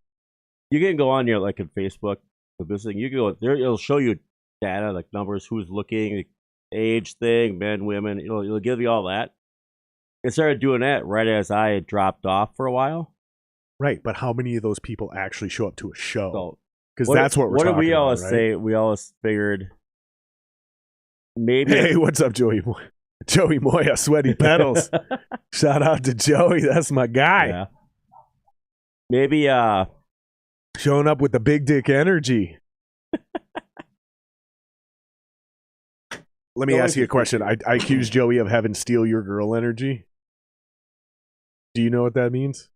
You can go on like on Facebook, this thing. You can go there. It'll show you data, like numbers, who's looking, age thing, men, women. It'll give you all that. It started doing that right as I had dropped off for a while. Right, but how many of those people actually show up to a show? So, because that's what we're talking about. What do we always right? say? We always figured maybe. Hey, what's up, Joey? Joey Moya, Sweaty Pedals. Shout out to Joey. That's my guy. Yeah. Maybe showing up with the big dick energy. Let me ask you a question. I accuse Joey of having steal your girl energy. Do you know what that means?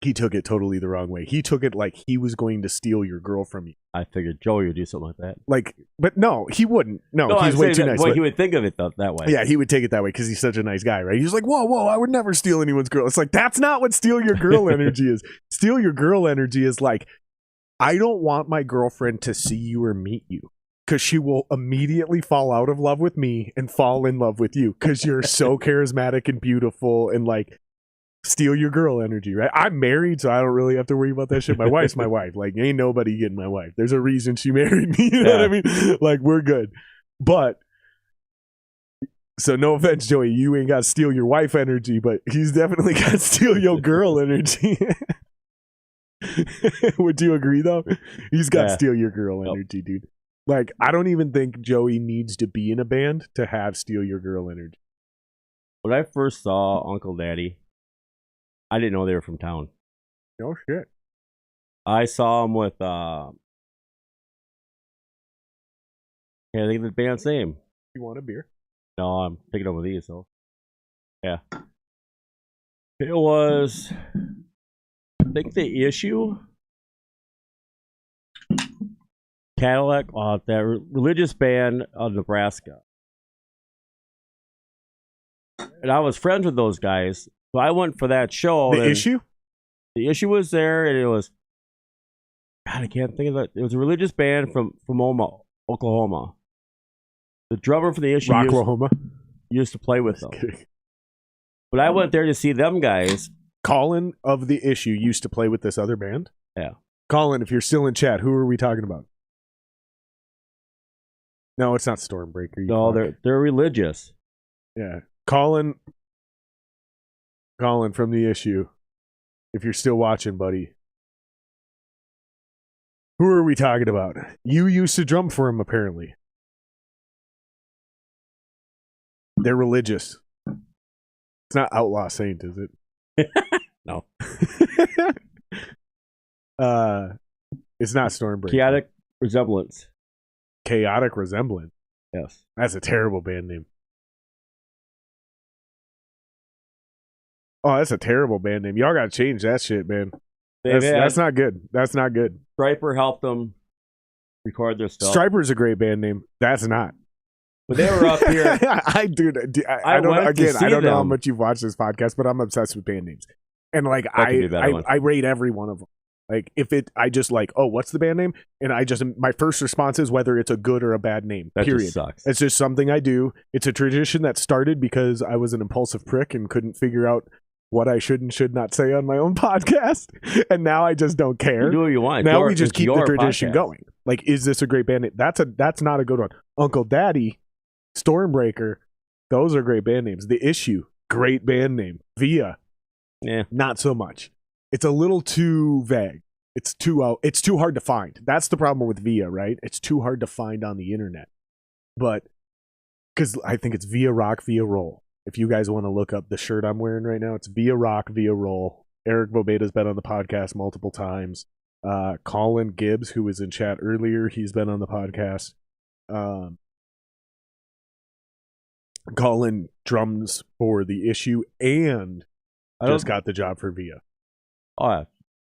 He took it totally the wrong way. He took it like he was going to steal your girl from you. I figured Joey would do something like that. Like, but no, he wouldn't. No, he's way too nice. Well, he would think of it that way. Yeah, he would take it that way because he's such a nice guy, right? He's like, whoa, I would never steal anyone's girl. It's like, that's not what steal your girl energy is. Steal your girl energy is like, I don't want my girlfriend to see you or meet you because she will immediately fall out of love with me and fall in love with you because you're so charismatic and beautiful and like, steal your girl energy, right? I'm married, so I don't really have to worry about that shit. My wife's my wife. Like, ain't nobody getting my wife. There's a reason she married me. You know what I mean? Like, we're good. But, so no offense, Joey, you ain't got to steal your wife energy, but he's definitely got to steal your girl energy. Would you agree, though? He's got to steal your girl energy, dude. Like, I don't even think Joey needs to be in a band to have steal your girl energy. When I first saw Uncle Daddy, I didn't know they were from town. No shit. I saw them with, can't think of the band's name. You want a beer? No, I'm taking over these, so. Yeah. It was, I think the Issue. Cadillac, that religious band of Nebraska. And I was friends with those guys. So I went for that show. The Issue? The Issue was there, and it was, God, I can't think of it. It was a religious band from Oklahoma. The drummer for the Issue Rocklahoma used to play with them. But I went there to see them guys. Colin of the Issue used to play with this other band? Yeah. Colin, if you're still in chat, who are we talking about? No, it's not Stormbreaker. No, they're religious. Yeah. Colin from the Issue, if you're still watching, buddy. Who are we talking about? You used to drum for him, apparently. They're religious. It's not Outlaw Saint, is it? No. It's not Stormbreaker. Chaotic Resemblance. Chaotic Resemblance? Yes. That's a terrible band name. Oh, that's a terrible band name. Y'all got to change that shit, man. That's not good. That's not good. Striper helped them record their stuff. Striper's a great band name. That's not. But they were up here. I don't know how much you've watched this podcast, but I'm obsessed with band names. And like I rate every one of them. Like I just like, oh, what's the band name? And my first response is whether it's a good or a bad name. That period. Just sucks. It's just something I do. It's a tradition that started because I was an impulsive prick and couldn't figure out what I should and should not say on my own podcast. And now I just don't care. You do what you want. Now we just keep the tradition podcast going. Like, is this a great band name? That's not a good one. Uncle Daddy, Stormbreaker, those are great band names. The Issue, great band name. Via, not so much. It's a little too vague. It's too hard to find. That's the problem with Via, right? It's too hard to find on the internet. But because I think it's Via Rock, Via Roll. If you guys want to look up the shirt I'm wearing right now, it's Via Rock, Via Roll. Eric Bobeta's been on the podcast multiple times. Colin Gibbs, who was in chat earlier, he's been on the podcast. Colin drums for The Issue and just got the job for Via. Oh, yeah.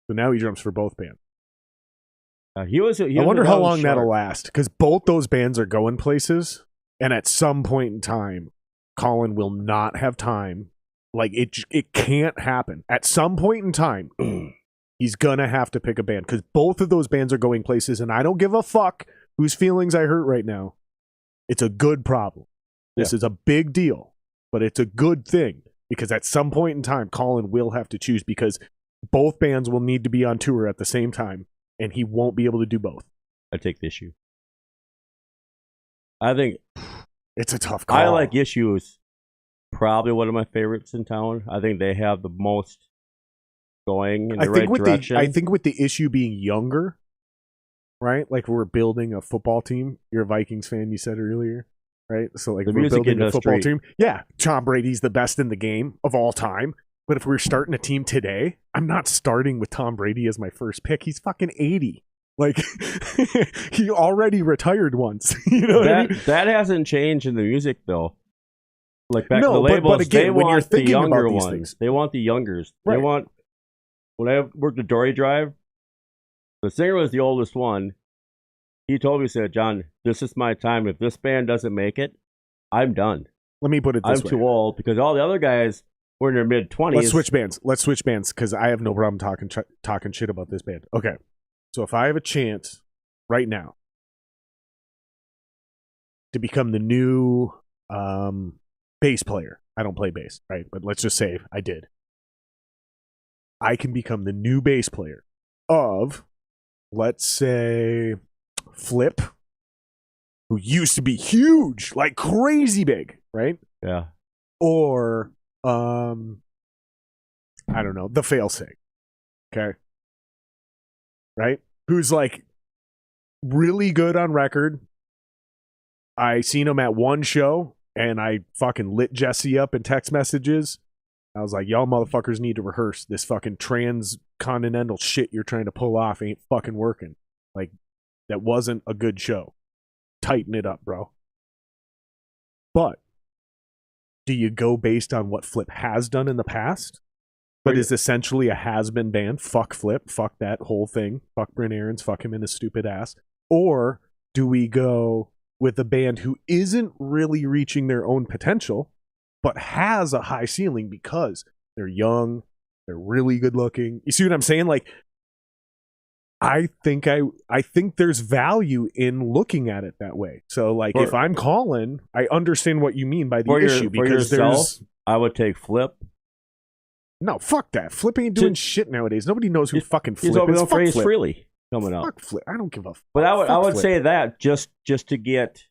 So now he drums for both bands. I wonder how long that'll last, because both those bands are going places, and at some point in time, Colin will not have time. Like, it can't happen. At some point in time, he's gonna have to pick a band, because both of those bands are going places, and I don't give a fuck whose feelings I hurt right now. It's a good problem. This is a big deal, but it's a good thing, because at some point in time, Colin will have to choose, because both bands will need to be on tour at the same time, and he won't be able to do both. I take the Issue. I think it's a tough call. I like Issues. Probably one of my favorites in town. I think they have the most going in the right direction. I think with the Issue being younger, right? Like, we're building a football team. You're a Vikings fan, you said earlier, right? So like, we're building a football team. Yeah, Tom Brady's the best in the game of all time. But if we're starting a team today, I'm not starting with Tom Brady as my first pick. He's fucking 80. Like, he already retired once. You know what I mean? That hasn't changed in the music, though. Like, back to the labels, but again, they want the younger ones. Things. They want the youngers. Right. when I worked at Dory Drive, the singer was the oldest one. He told me, he said, John, this is my time. If this band doesn't make it, I'm done. Let me put it this way. I'm too old because all the other guys were in their mid-20s. Let's switch bands because I have no problem talking shit about this band. Okay. So if I have a chance right now to become the new bass player, I don't play bass, right? But let's just say I did. I can become the new bass player of, let's say, Flip, who used to be huge, like crazy big, right? Yeah. Or, I don't know, the Failsafe, okay? Right? Who's like really good on record. I seen him at one show, and I fucking lit Jesse up in text messages. I was like, y'all motherfuckers need to rehearse. This fucking transcontinental shit you're trying to pull off ain't fucking working. Like, that wasn't a good show. Tighten it up, bro. But do you go based on what Flip has done in the past, but is essentially a has-been band? Fuck Flip, fuck that whole thing, fuck Bryn Ahrens, fuck him in his stupid ass. Or do we go with a band who isn't really reaching their own potential, but has a high ceiling because they're young, they're really good looking? You see what I'm saying? Like, I think there's value in looking at it that way. So, like, if I'm calling, I understand what you mean by the issue because there's. I would take Flip. No, fuck that. Flip ain't doing shit nowadays. Nobody knows who fucking Flip is. He's over phrase freely coming up. Fuck Flip. I don't give a fuck. But I would Flip. say that just to get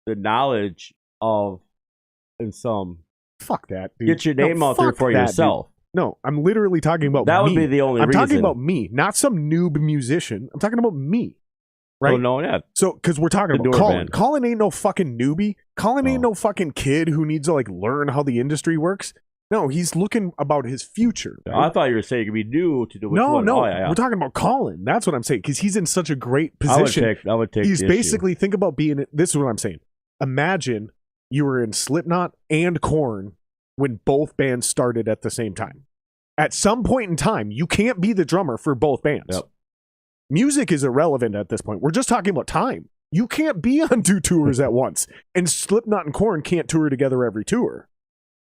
the knowledge of and some. Fuck that, dude. Get your name out there for yourself. Dude. No, I'm literally talking about that me. Would be the only reason. I'm talking about me, not some noob musician. I'm talking about me. Right? Oh, no, yeah. So, because we're talking about Colin. Band. Colin ain't no fucking newbie. Colin ain't no fucking kid who needs to, like, learn how the industry works. No, he's looking about his future. Right? I thought you were saying it'd be new to do which no, one. No, yeah. We're talking about Colin. That's what I'm saying, because he's in such a great position. I would take He's the basically, issue. Think about being, this is what I'm saying. Imagine you were in Slipknot and Korn when both bands started at the same time. At some point in time, you can't be the drummer for both bands. Yep. Music is irrelevant at this point. We're just talking about time. You can't be on 2 tours at once. And Slipknot and Korn can't tour together every tour.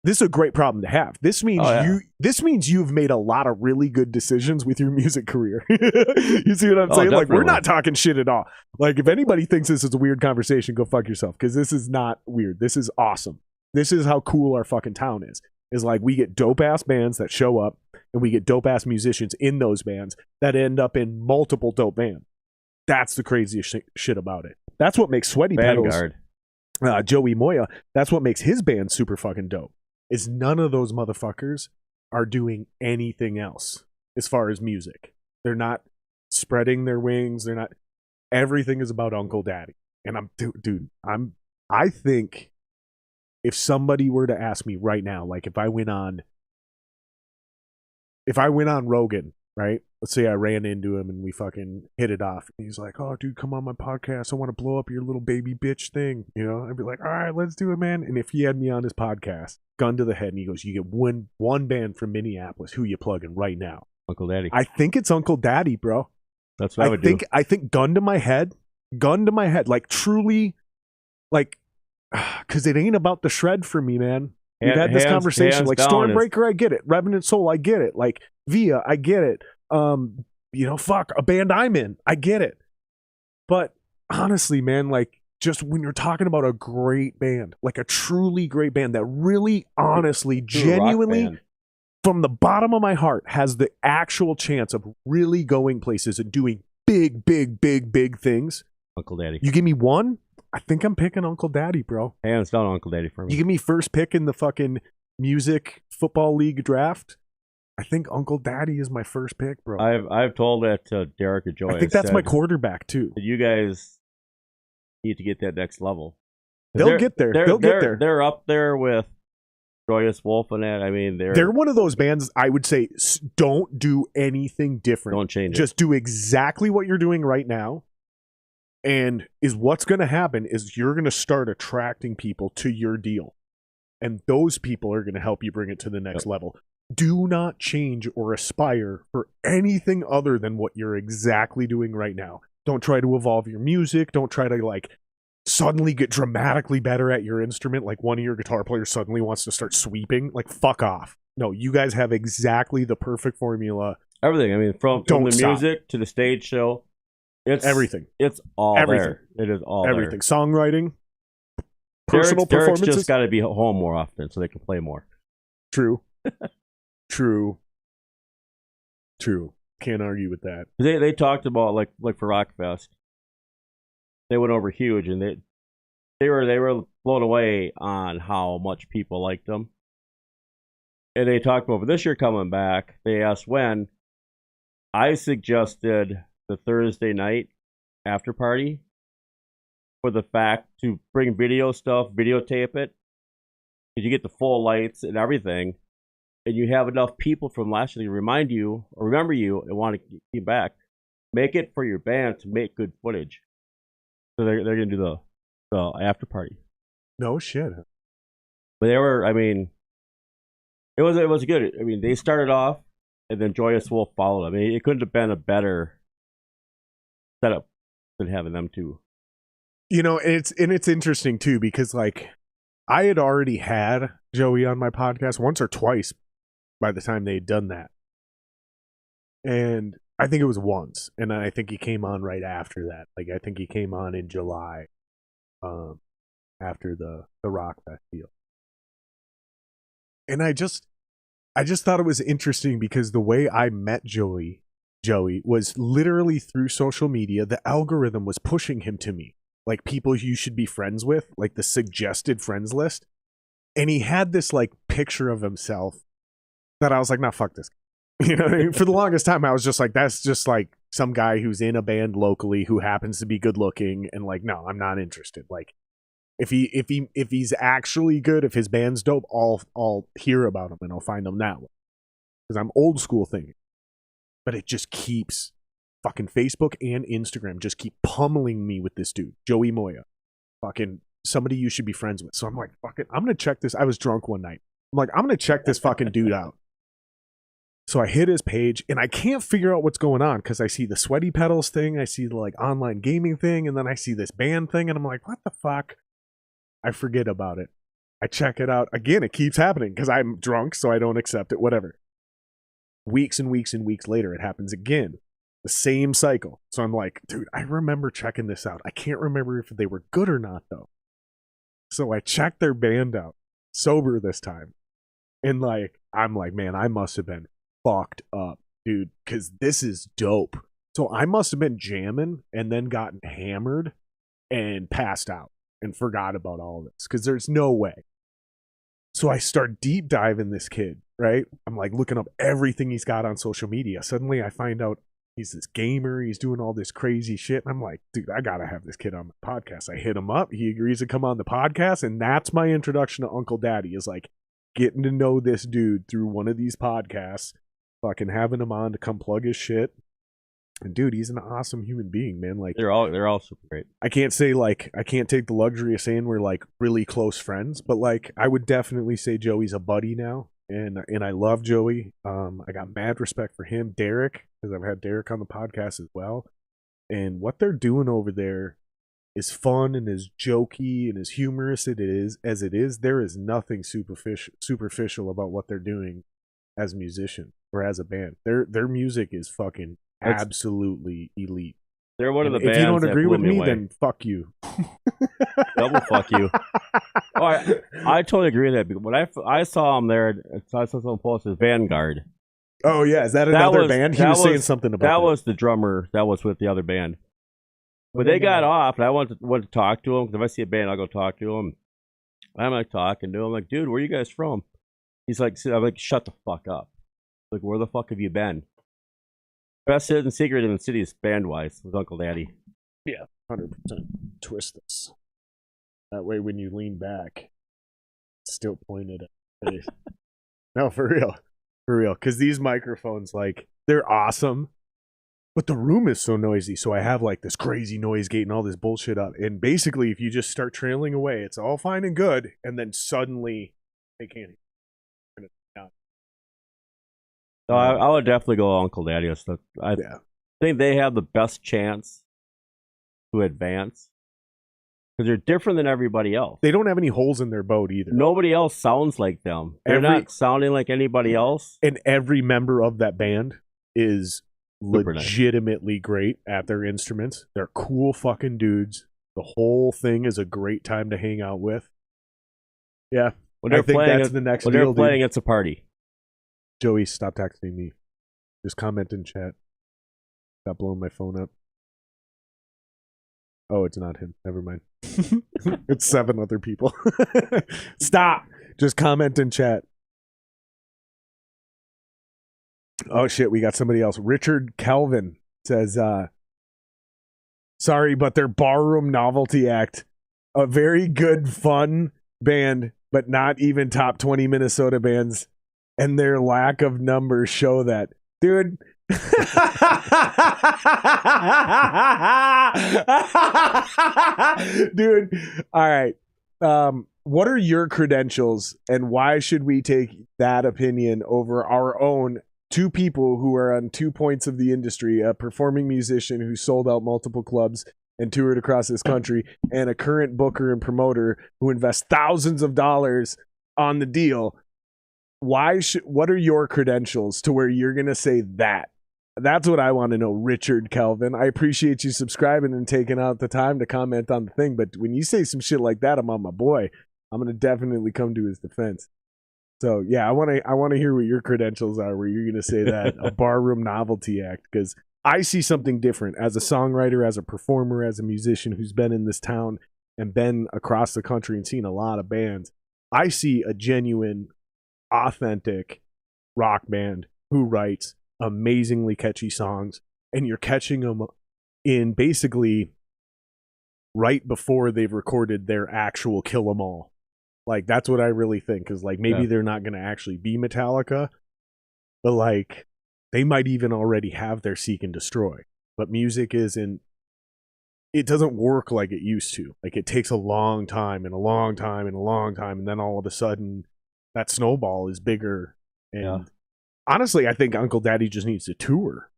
This is a great problem to have. This means you've made a lot of really good decisions with your music career. You see what I'm saying? Definitely. Like, we're not talking shit at all. Like, if anybody thinks this is a weird conversation, go fuck yourself, because this is not weird. This is awesome. This is how cool our fucking town is. Is like, we get dope ass bands that show up, and we get dope ass musicians in those bands that end up in multiple dope bands. That's the craziest shit about it. That's what makes Sweaty Vanguard. Pedals, Joey Moya, that's what makes his band super fucking dope. Is none of those motherfuckers are doing anything else as far as music. They're not spreading their wings. They're not. Everything is about Uncle Daddy. And I think if somebody were to ask me right now, like if I went on Rogan, right? Let's say I ran into him and we fucking hit it off. And he's like, "Oh, dude, come on my podcast. I want to blow up your little baby bitch thing." You know, I'd be like, "All right, let's do it, man." And if he had me on his podcast, gun to the head, and he goes, "You get one band from Minneapolis. Who you plugging right now?" Uncle Daddy. I think it's Uncle Daddy, bro. That's what I would do. I think gun to my head, like truly, like, because it ain't about the shred for me, man. We've had this conversation. Like, Stormbreaker, I get it. Revenant Soul, I get it. Like, Via, I get it. Fuck, a band I'm in, I get it. But honestly, man, like, just when you're talking about a great band, like a truly great band that really, honestly, genuinely, from the bottom of my heart, has the actual chance of really going places and doing big, big, big, big things. Uncle Daddy. You give me one, I think I'm picking Uncle Daddy, bro. Hands down, Uncle Daddy for me. You give me first pick in the fucking music football league draft, I think Uncle Daddy is my first pick, bro. I've told that to Derek and Joy. I think that's my quarterback too. You guys need to get that next level. They'll get there. They'll get there. They're up there with Joyous Wolf and that. I mean, they're one of those bands. I would say, don't do anything different. Don't change it. Just do exactly what you're doing right now. And what's going to happen is you're going to start attracting people to your deal. And those people are going to help you bring it to the next level. do not change or aspire for anything other than what you're exactly doing right now. Don't try to evolve your music. Don't try to like suddenly get dramatically better at your instrument. Like one of your guitar players suddenly wants to start sweeping. Like, fuck off. No, you guys have exactly the perfect formula. Everything. I mean, from the music to the stage show, it's everything. It's all there. It is all everything. There. Songwriting, personal performances. Derek's just got to be home more often so they can play more. True. True. Can't argue with that. They talked about like for Rockfest, they went over huge, and they were blown away on how much people liked them. And they talked about this year coming back. They asked when. I suggested the Thursday night after party for the fact to bring video stuff, videotape it, because you get the full lights and everything, and you have enough people from last year to remind you or remember you and want to get you back. Make it for your band to make good footage. So they're gonna do the after party. No shit. But they were, I mean, it was good. I mean, they started off, and then Joyous Wolf followed. I mean, it couldn't have been a better setup than having them two. You know, it's interesting too, because like I had already had Joey on my podcast once or twice by the time they had done that. And I think it was once, and I think he came on right after that. Like I think he came on in July, after the Rockfest deal. And I just thought it was interesting because the way I met Joey was literally through social media. The algorithm was pushing him to me, like people you should be friends with, like the suggested friends list. And he had this like picture of himself that I was like, nah, fuck this. You know what I mean? For the longest time, I was just like, that's just like some guy who's in a band locally who happens to be good looking, and like, no, I'm not interested. Like, if he's actually good, if his band's dope, I'll hear about him and I'll find him that way. Because I'm old school thinking. But it just keeps fucking Facebook and Instagram just keep pummeling me with this dude, Joey Moya. Fucking somebody you should be friends with. So I'm like, fuck it, I'm gonna check this. I was drunk one night. I'm like, I'm gonna check this fucking dude out. So I hit his page and I can't figure out what's going on because I see the Sweaty Pedals thing, I see the like online gaming thing, and then I see this band thing, and I'm like, what the fuck? I forget about it. I check it out. Again, it keeps happening because I'm drunk, so I don't accept it, whatever. Weeks and weeks and weeks later, it happens again. The same cycle. So I'm like, dude, I remember checking this out. I can't remember if they were good or not, though. So I checked their band out, sober this time. And like, I'm like, man, I must have been fucked up, dude, because this is dope. So I must have been jamming and then gotten hammered and passed out and forgot about all this because there's no way. So I start deep diving this kid, right? I'm like looking up everything he's got on social media. Suddenly I find out he's this gamer. He's doing all this crazy shit. And I'm like, dude, I got to have this kid on the podcast. I hit him up. He agrees to come on the podcast. And that's my introduction to Uncle Daddy, is like getting to know this dude through one of these podcasts, fucking having him on to come plug his shit. And dude, he's an awesome human being, man. Like they're all super great. I can't say like I can't take the luxury of saying we're like really close friends, but like I would definitely say Joey's a buddy now, and I love Joey. I got mad respect for him, Derek, because I've had Derek on the podcast as well. And what they're doing over there is fun and as jokey and as humorous it is as it is. There is nothing superficial about what they're doing as musicians or as a band. Their music is fucking absolutely elite. They're one of the bands. If you don't agree with me, away. then fuck you. Double fuck you. Oh, I totally agree with that. Because when I saw him there, I saw someone posted Vanguard. Oh yeah, is that another band? He was saying something about that. Was the drummer that was with the other band. But they got off, and I wanted to talk to him because if I see a band, I'll go talk to him. I'm like talking to him, like, dude, where are you guys from? He's like, I'm like, shut the fuck up. Like, where the fuck have you been? Best hidden secret in the city is band-wise with Uncle Daddy. Yeah, 100%. Twist this. That way, when you lean back, it's still pointed at it. No, for real. For real. Because these microphones, like, they're awesome, but the room is so noisy. So I have, like, this crazy noise gate and all this bullshit up. And basically, if you just start trailing away, it's all fine and good. And then suddenly, they can't. So I would definitely go Uncle Daddy. I think they have the best chance to advance because they're different than everybody else. They don't have any holes in their boat either. Nobody else sounds like them. They're not sounding like anybody else. And every member of that band is Super legitimately great at their instruments. They're cool fucking dudes. The whole thing is a great time to hang out with. Yeah. I think that's the next deal, when they're playing, it's a party. Joey, stop texting me. Just comment in chat. Stop blowing my phone up. Oh, it's not him. Never mind. It's 7 other people. Stop. Just comment in chat. Oh, shit. We got somebody else. Richard Calvin says, sorry, but their Barroom Novelty Act, a very good, fun band, but not even top 20 Minnesota bands. And their lack of numbers show that. Dude. Dude. All right. What are your credentials and why should we take that opinion over our own 2 people who are on 2 points of the industry, a performing musician who sold out multiple clubs and toured across this country, and a current booker and promoter who invests thousands of dollars on the deal? What are your credentials to where you're going to say that? That's what I want to know, Richard Kelvin. I appreciate you subscribing and taking out the time to comment on the thing, but when you say some shit like that, I'm on my boy. I'm going to definitely come to his defense. So, yeah, I want to hear what your credentials are where you're going to say that, a Barroom Novelty Act, because I see something different as a songwriter, as a performer, as a musician who's been in this town and been across the country and seen a lot of bands. I see a genuine, authentic rock band who writes amazingly catchy songs, and you're catching them in basically right before they've recorded their actual Kill 'Em All. Like, that's what I really think, is like maybe they're not going to actually be Metallica, but like they might even already have their Seek and Destroy. But music it doesn't work like it used to. Like, it takes a long time and a long time and a long time, and then all of a sudden that snowball is bigger. And honestly, I think Uncle Daddy just needs to tour.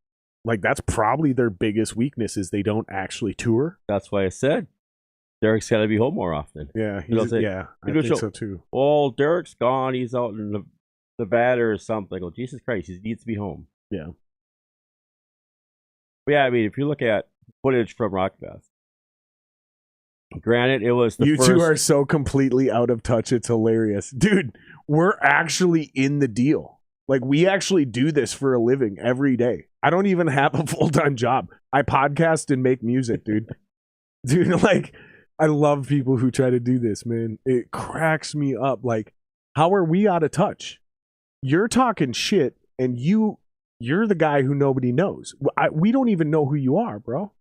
Like, that's probably their biggest weakness, is they don't actually tour. That's why I said Derek's got to be home more often. Yeah, I think so too. Well, Derek's gone. He's out in Nevada or something. Oh, Jesus Christ, he needs to be home. Yeah. But yeah, I mean, if you look at footage from Rockfest, granted, it was you two are so completely out of touch. It's hilarious. Dude, we're actually in the deal. Like, we actually do this for a living every day. I don't even have a full-time job. I podcast and make music, dude. Dude, like, I love people who try to do this, man. It cracks me up. Like, how are we out of touch? You're talking shit, and you're the guy who nobody knows. We don't even know who you are, bro.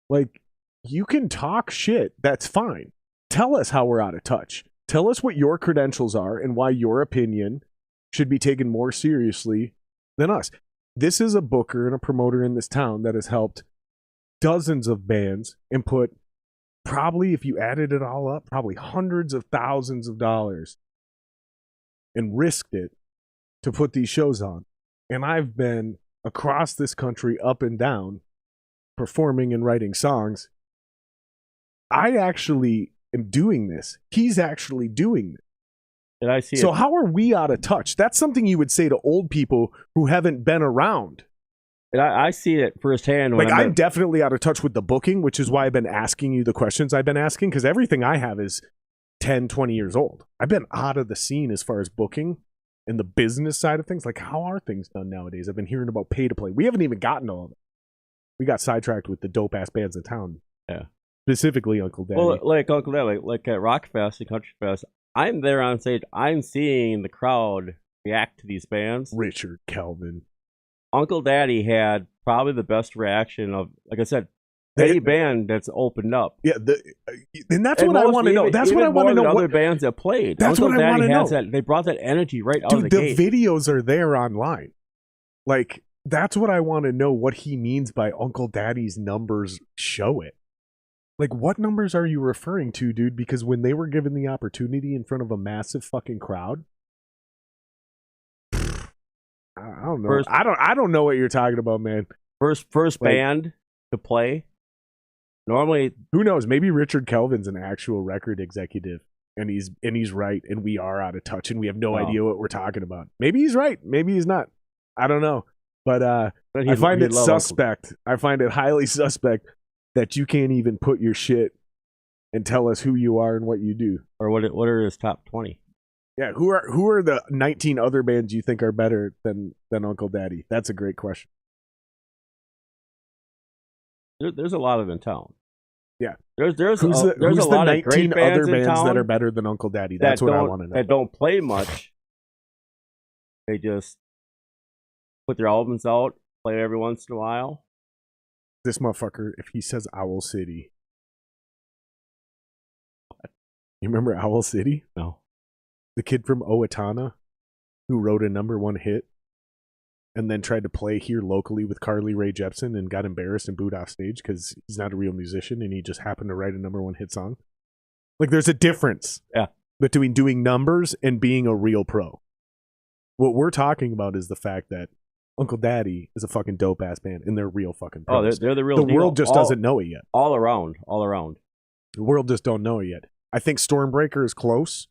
Like, you can talk shit. That's fine. Tell us how we're out of touch. Tell us what your credentials are and why your opinion should be taken more seriously than us. This is a booker and a promoter in this town that has helped dozens of bands and put, probably, if you added it all up, probably hundreds of thousands of dollars and risked it to put these shows on. And I've been across this country, up and down, performing and writing songs. I actually am doing this. He's actually doing this. And I see. So how are we out of touch? That's something you would say to old people who haven't been around. And I see it firsthand. Like, I'm definitely out of touch with the booking, which is why I've been asking you the questions I've been asking, because everything I have is 10, 20 years old. I've been out of the scene as far as booking and the business side of things. Like, how are things done nowadays? I've been hearing about pay to play. We haven't even gotten all of it. We got sidetracked with the dope-ass bands in town. Yeah. Specifically Uncle Daddy. Well, like Uncle Daddy, like at Rockfest and Country Fest, I'm there on stage. I'm seeing the crowd react to these bands. Richard Kelvin. Uncle Daddy had probably the best reaction of, like I said, any band that's opened up. Yeah, and that's what I want to know. That's what I want to know. Other bands that played. That's Uncle what I want to know. They brought that energy right out of the gate. Dude, the videos are there online. Like, that's what I want to know, what he means by Uncle Daddy's numbers show it. Like, what numbers are you referring to, dude? Because when they were given the opportunity in front of a massive fucking crowd, I don't know. I don't know what you're talking about, man. First band to play. Normally, who knows? Maybe Richard Kelvin's an actual record executive, and he's right, and we are out of touch, and we have no idea what we're talking about. Maybe he's right. Maybe he's not. I don't know. But I find it suspect. I find it highly suspect that you can't even put your shit and tell us who you are and what you do. Or what are his top 20? Yeah, who are the 19 other bands you think are better than Uncle Daddy? That's a great question. There's a lot of in town. Yeah, there's a lot of great bands other bands in town that are better than Uncle Daddy. That's what I want to know. That don't play much. They just put their albums out, play every once in a while. This motherfucker, if he says Owl City, you remember Owl City? No. The kid from Owatonna who wrote a #1 hit and then tried to play here locally with Carly Rae Jepsen and got embarrassed and booed off stage because he's not a real musician and he just happened to write a #1 hit song. Like, there's a difference between doing numbers and being a real pro. What we're talking about is the fact that Uncle Daddy is a fucking dope ass band and they're real fucking pros. Oh, they're the real deal. The world just doesn't know it yet. All around. The world just don't know it yet. I think Stormbreaker is close.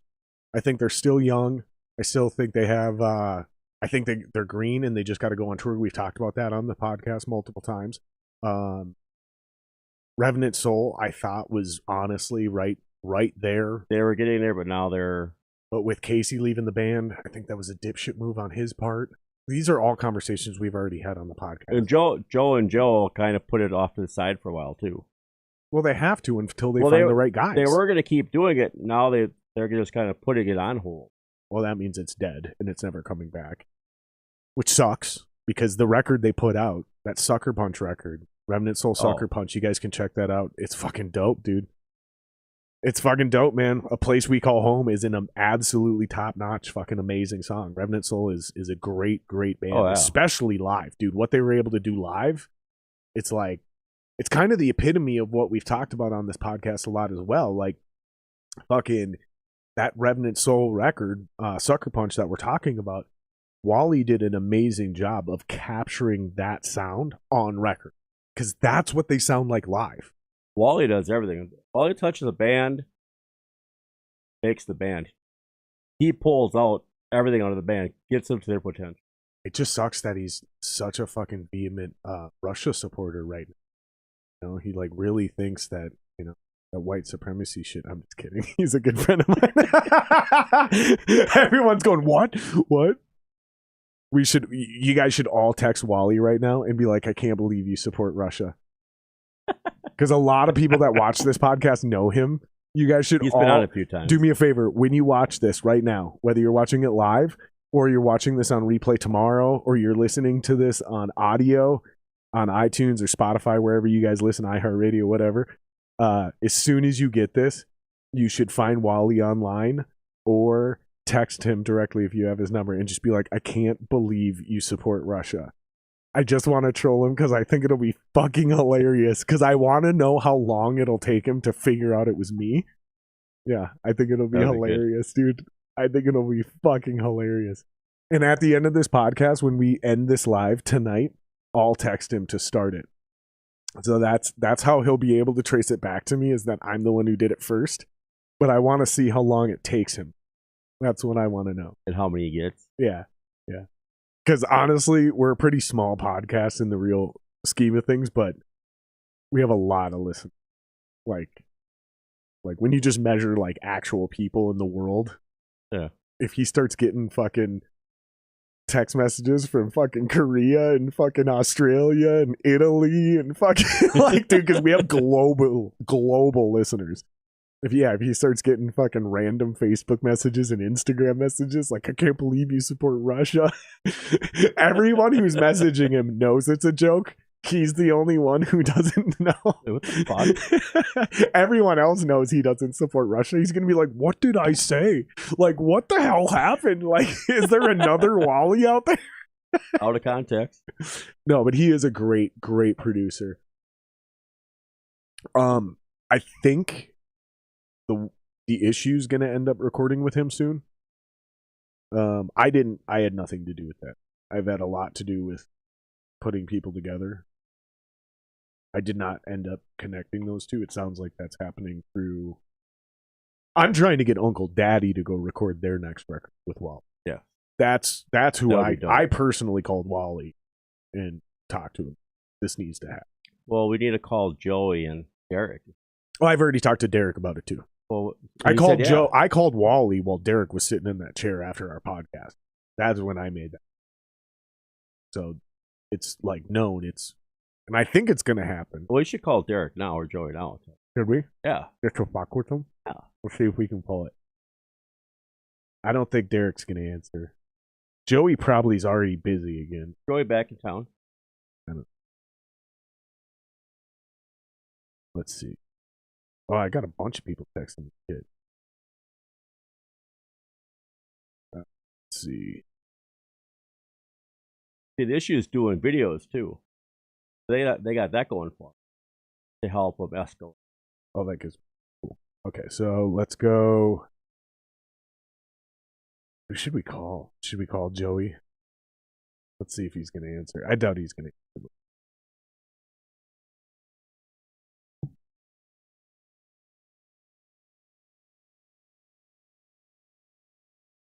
I think they're still young. I still think they have I think they're green and they just got to go on tour. We've talked about that on the podcast multiple times. Revenant Soul, I thought, was honestly right there. They were getting there, but now they're... But with Casey leaving the band, I think that was a dipshit move on his part. These are all conversations we've already had on the podcast. And Joe kind of put it off to the side for a while, too. Well, they have to until they find the right guys. They were going to keep doing it. Now they're just kind of putting it on hold. Well, that means it's dead and it's never coming back. Which sucks, because the record they put out, that Sucker Punch record, Remnant Soul Sucker Punch, you guys can check that out. It's fucking dope, dude. It's fucking dope, man. A Place We Call Home is an absolutely top-notch, fucking amazing song. Remnant Soul is a great, great band, especially live, dude. What they were able to do live, it's like, it's kind of the epitome of what we've talked about on this podcast a lot as well. Like, fucking that Revenant Soul record, Sucker Punch that we're talking about, Wally did an amazing job of capturing that sound on record, because that's what they sound like live. Wally does everything. Wally touches a band, makes the band. He pulls out everything out of the band, gets them to their potential. It just sucks that he's such a fucking vehement Russia supporter right now. You know, he like really thinks that, you know, that white supremacy shit. I'm just kidding. He's a good friend of mine. Everyone's going, what? You guys should all text Wally right now and be like, I can't believe you support Russia. Because a lot of people that watch this podcast know him. You guys should He's been on a few times. Do me a favor. When you watch this right now, whether you're watching it live or you're watching this on replay tomorrow or you're listening to this on audio on iTunes or Spotify, wherever you guys listen, iHeartRadio, whatever, as soon as you get this, you should find Wally online or text him directly if you have his number and just be like, I can't believe you support Russia. I just want to troll him because I think it'll be fucking hilarious, because I want to know how long it'll take him to figure out it was me. Yeah, I think it'll be hilarious, dude. I think it'll be fucking hilarious. And at the end of this podcast, when we end this live tonight, I'll text him to start it. So that's how he'll be able to trace it back to me, is that I'm the one who did it first. But I want to see how long it takes him. That's what I want to know. And how many he gets. Yeah. Because honestly, we're a pretty small podcast in the real scheme of things, but we have a lot of listeners. Like when you just measure like actual people in the world, if he starts getting fucking text messages from fucking Korea and fucking Australia and Italy and fucking like, dude, because we have global listeners. If he starts getting fucking random Facebook messages and Instagram messages, like, I can't believe you support Russia. Everyone who's messaging him knows it's a joke. He's the only one who doesn't know. What the fuck? Everyone else knows he doesn't support Russia. He's going to be like, what did I say? Like, what the hell happened? Like, is there another Wally out there? Out of context. No, but he is a great, great producer. I think the Issue's gonna end up recording with him soon. I had nothing to do with that. I've had a lot to do with putting people together. I did not end up connecting those two. It sounds like that's happening through. I'm trying to get Uncle Daddy to go record their next record with Wally. Yeah. That's who That'd be dope. I personally called Wally and talked to him. This needs to happen. Well, we need to call Joey and Derek. Well, I've already talked to Derek about it too. Well, I called Joe. I called Wally while Derek was sitting in that chair after our podcast. That's when I made that. So it's like known. And I think it's going to happen. Well, we should call Derek now or Joey now. Should we? Yeah. Just to fuck with them? Yeah. We'll see if we can pull it. I don't think Derek's going to answer. Joey probably's already busy again. Joey back in town. Let's see. Oh, I got a bunch of people texting me. Shit. Let's see. See, the issue is doing videos too. They got that going for them to help them escalate. Oh, that gets cool. Okay, so let's go. Who should we call? Should we call Joey? Let's see if he's going to answer. I doubt he's going to answer.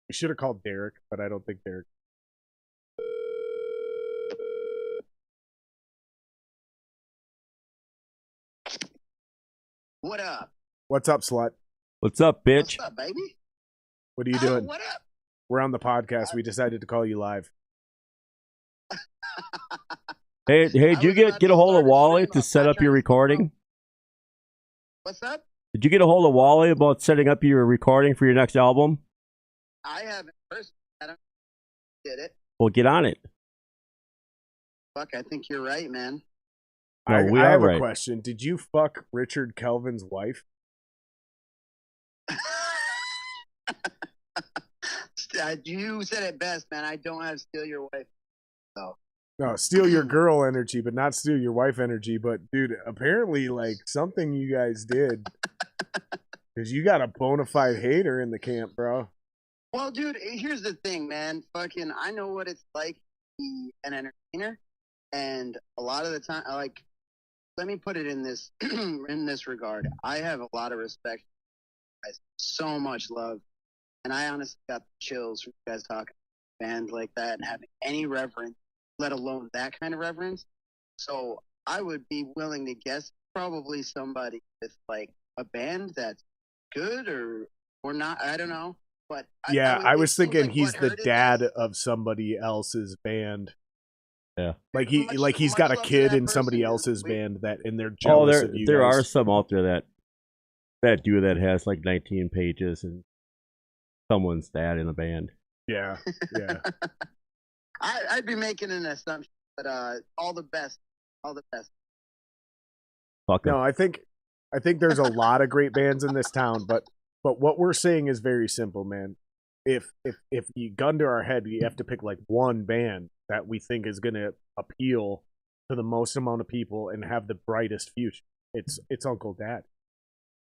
We should have called Derek, but I don't think Derek. What up? What's up, slut? What's up, bitch? What's up, baby? What are you doing? What up? We're on the podcast. We decided to call you live. Hey, did you get a hold of Wally to set up your recording? What's up? Did you get a hold of Wally about setting up your recording for your next album? I haven't first. I don't did it. Well, get on it. Fuck, I think you're right, man. No, I we are have right. a question. Did you fuck Richard Kelvin's wife? You said it best, man. I don't have to steal your wife. So. No, steal your girl energy, but not steal your wife energy. But dude, apparently, like something you guys did, because you got a bona fide hater in the camp, bro. Well, dude, here's the thing, man. Fucking, I know what it's like to be an entertainer, and a lot of the time, let me put it in this in this regard. I have a lot of respect for you guys, so much love, and I honestly got the chills from you guys talking to a band like that and having any reverence, let alone that kind of reverence. So I would be willing to guess probably somebody with like a band that's good or not. I don't know. But I was thinking he's the dad of somebody else's band. Yeah, like he's got a kid in somebody else's band and they're jealous of you. There guys. are some out there that do that has like 19 pages and someone's dad in a band. Yeah. I'd be making an assumption, but all the best. Fuck 'em. No, I think there's a lot of great bands in this town, but what we're saying is very simple, man. If you gun to our head, you have to pick like one band that we think is going to appeal to the most amount of people and have the brightest future. It's Uncle Dad.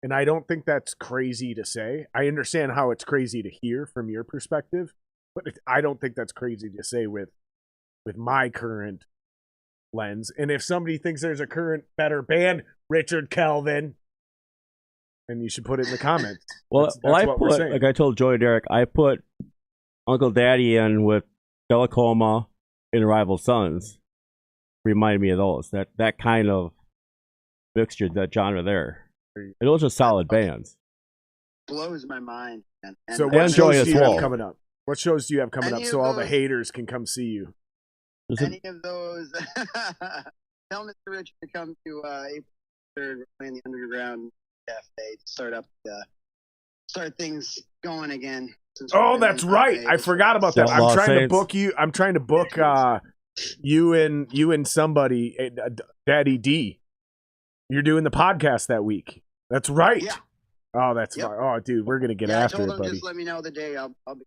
And I don't think that's crazy to say. I understand how it's crazy to hear from your perspective, but I don't think that's crazy to say with my current lens. And if somebody thinks there's a current better band, Richard Kelvin, and you should put it in the comments. Well, that's I what we're put, saying. like I told Joey Derek, I put Uncle Daddy in with Rocklahoma and Rival Sons. Remind me of those. That kind of mixture, that genre there. And those are solid bands. Blows my mind. And So And what Joey shows as do you well. have coming up? What shows do you have coming up Any so of all the those- haters can come see you? any of those, tell Mr. Richard to come to April 3rd. We're playing the Underground Cafe to start things going again. since we've Oh, been that's in right. cafe. I forgot about that. Outlaw I'm trying to Saints. book you. I'm trying to book you and somebody, Daddy D. You're doing the podcast that week. That's right. Yeah. Oh, that's Yep. fine. Oh, dude, we're gonna get Yeah, after I it, told him buddy. just let me know the day. I'll be.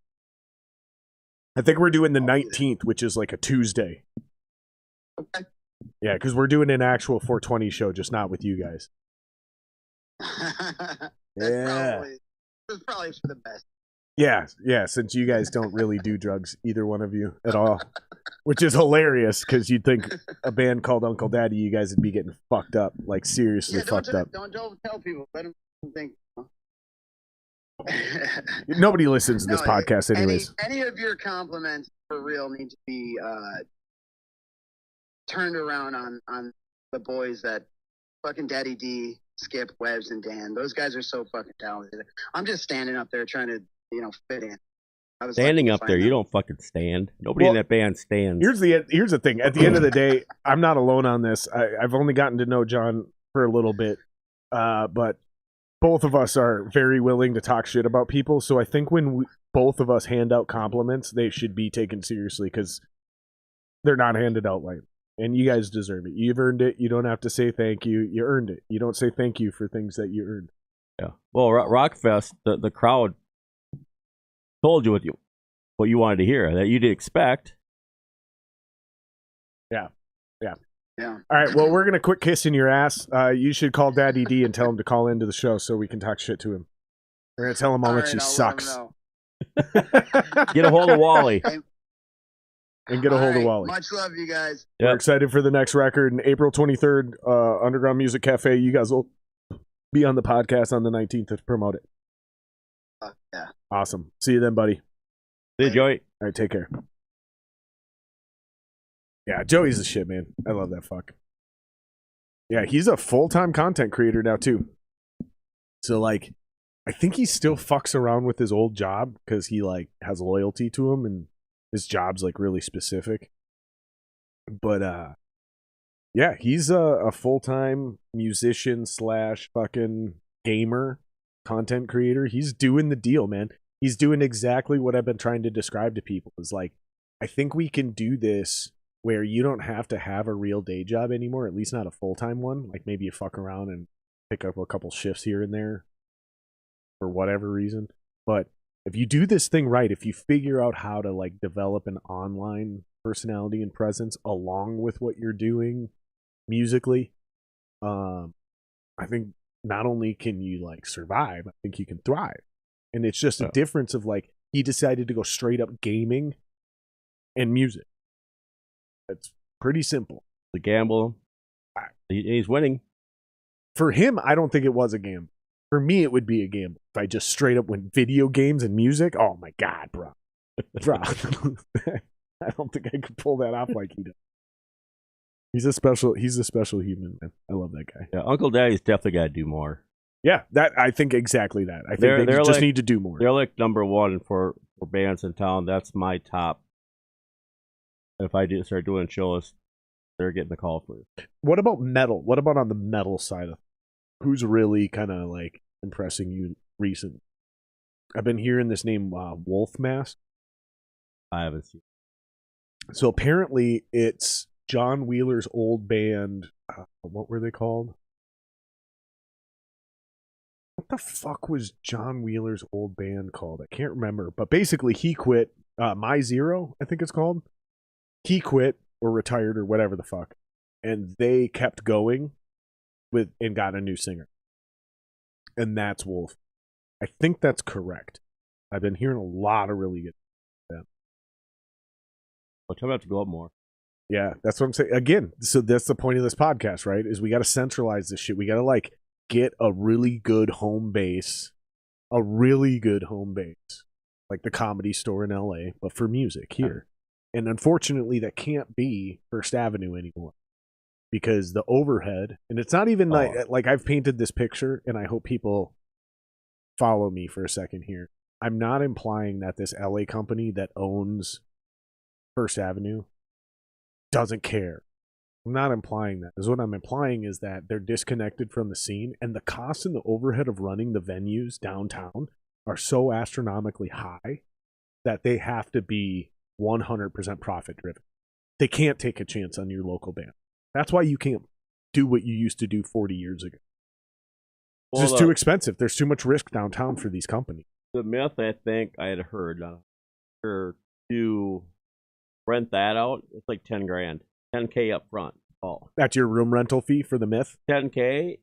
I think we're doing the 19th, which is like a Tuesday. Okay. Yeah, because we're doing an actual 420 show, just not with you guys. That's Yeah. probably for the best. Yeah, since you guys don't really do drugs, either one of you at all, which is hilarious because you'd think a band called Uncle Daddy, you guys would be getting fucked up, like seriously fucked up. Don't tell people. Let them think. Nobody listens to this podcast anyways. Any of your compliments for real need to be turned around on the boys that fucking Daddy D, Skip, Webbs, and Dan. Those guys are so fucking talented. I'm just standing up there trying to, fit in. Standing up there, you don't fucking stand. Nobody in that band stands. Here's the thing. At the end of the day, I'm not alone on this. I've only gotten to know John for a little bit, but both of us are very willing to talk shit about people. So I think when both of us hand out compliments, they should be taken seriously because they're not handed out lightly. And you guys deserve it. You've earned it. You don't have to say thank you. You earned it. You don't say thank you for things that you earned. Yeah. Well, Rockfest, the crowd told you what you wanted to hear, that you'd expect. Yeah. All right. Well, we're gonna quit kissing your ass. You should call Daddy D and tell him to call into the show so we can talk shit to him. We're gonna tell him how much he sucks. Get a hold of Wally. And get a hold of Wally. Much love, you guys. We're excited for the next record. And April 23rd, Underground Music Cafe. You guys will be on the podcast on the 19th to promote it. Yeah. Awesome. See you then, buddy. See you, Joey. All right, take care. Yeah, Joey's the shit, man. I love that fuck. Yeah, he's a full-time content creator now, too. So, like, I think he still fucks around with his old job because he, like, has loyalty to him and his job's, like, really specific. But, yeah, he's a full-time musician / fucking gamer content creator. He's doing the deal, man. He's doing exactly what I've been trying to describe to people. Is like, I think we can do this where you don't have to have a real day job anymore, at least not a full-time one. Like maybe you fuck around and pick up a couple shifts here and there for whatever reason. But if you do this thing right, if you figure out how to like develop an online personality and presence along with what you're doing musically, I think not only can you like survive, I think you can thrive. And it's just a difference of like, he decided to go straight up gaming and music. It's pretty simple. The gamble. He's winning. For him, I don't think it was a gamble. For me, it would be a gamble. If I just straight up went video games and music, oh my God, bro. I don't think I could pull that off like he does. He's a special human, man. I love that guy. Yeah, Uncle Daddy's definitely got to do more. Yeah, that I think exactly that. I think they just need to do more. They're like number one for bands in town. That's my top. If I start doing shows, they're getting the call for it. What about metal? What about on the metal side of who's really kind of like impressing you recently? I've been hearing this name, Wolf Mask. I haven't seen it. So apparently it's John Wheeler's old band. What were they called? What the fuck was John Wheeler's old band called? I can't remember. But basically he quit. My Zero, I think it's called. He quit or retired or whatever the fuck. And they kept going and got a new singer. And that's Wolf. I think that's correct. I've been hearing a lot of really good stuff. Well, tell me to go up more. Yeah, that's what I'm saying. Again, so that's the point of this podcast, right? Is we got to centralize this shit. We got to like get a really good home base. Like the Comedy Store in LA, but for music here. And unfortunately, that can't be First Avenue anymore because the overhead, and it's not even like I've painted this picture, and I hope people follow me for a second here. I'm not implying that this LA company that owns First Avenue doesn't care. I'm not implying that. What I'm implying is that they're disconnected from the scene, and the cost and the overhead of running the venues downtown are so astronomically high that they have to be 100% profit driven. They can't take a chance on your local band. That's why you can't do what you used to do 40 years ago. It's just too expensive. There's too much risk downtown for these companies. The myth I think I had heard to rent that out, it's like 10 grand. 10K up front. Oh. That's your room rental fee for the myth? 10K.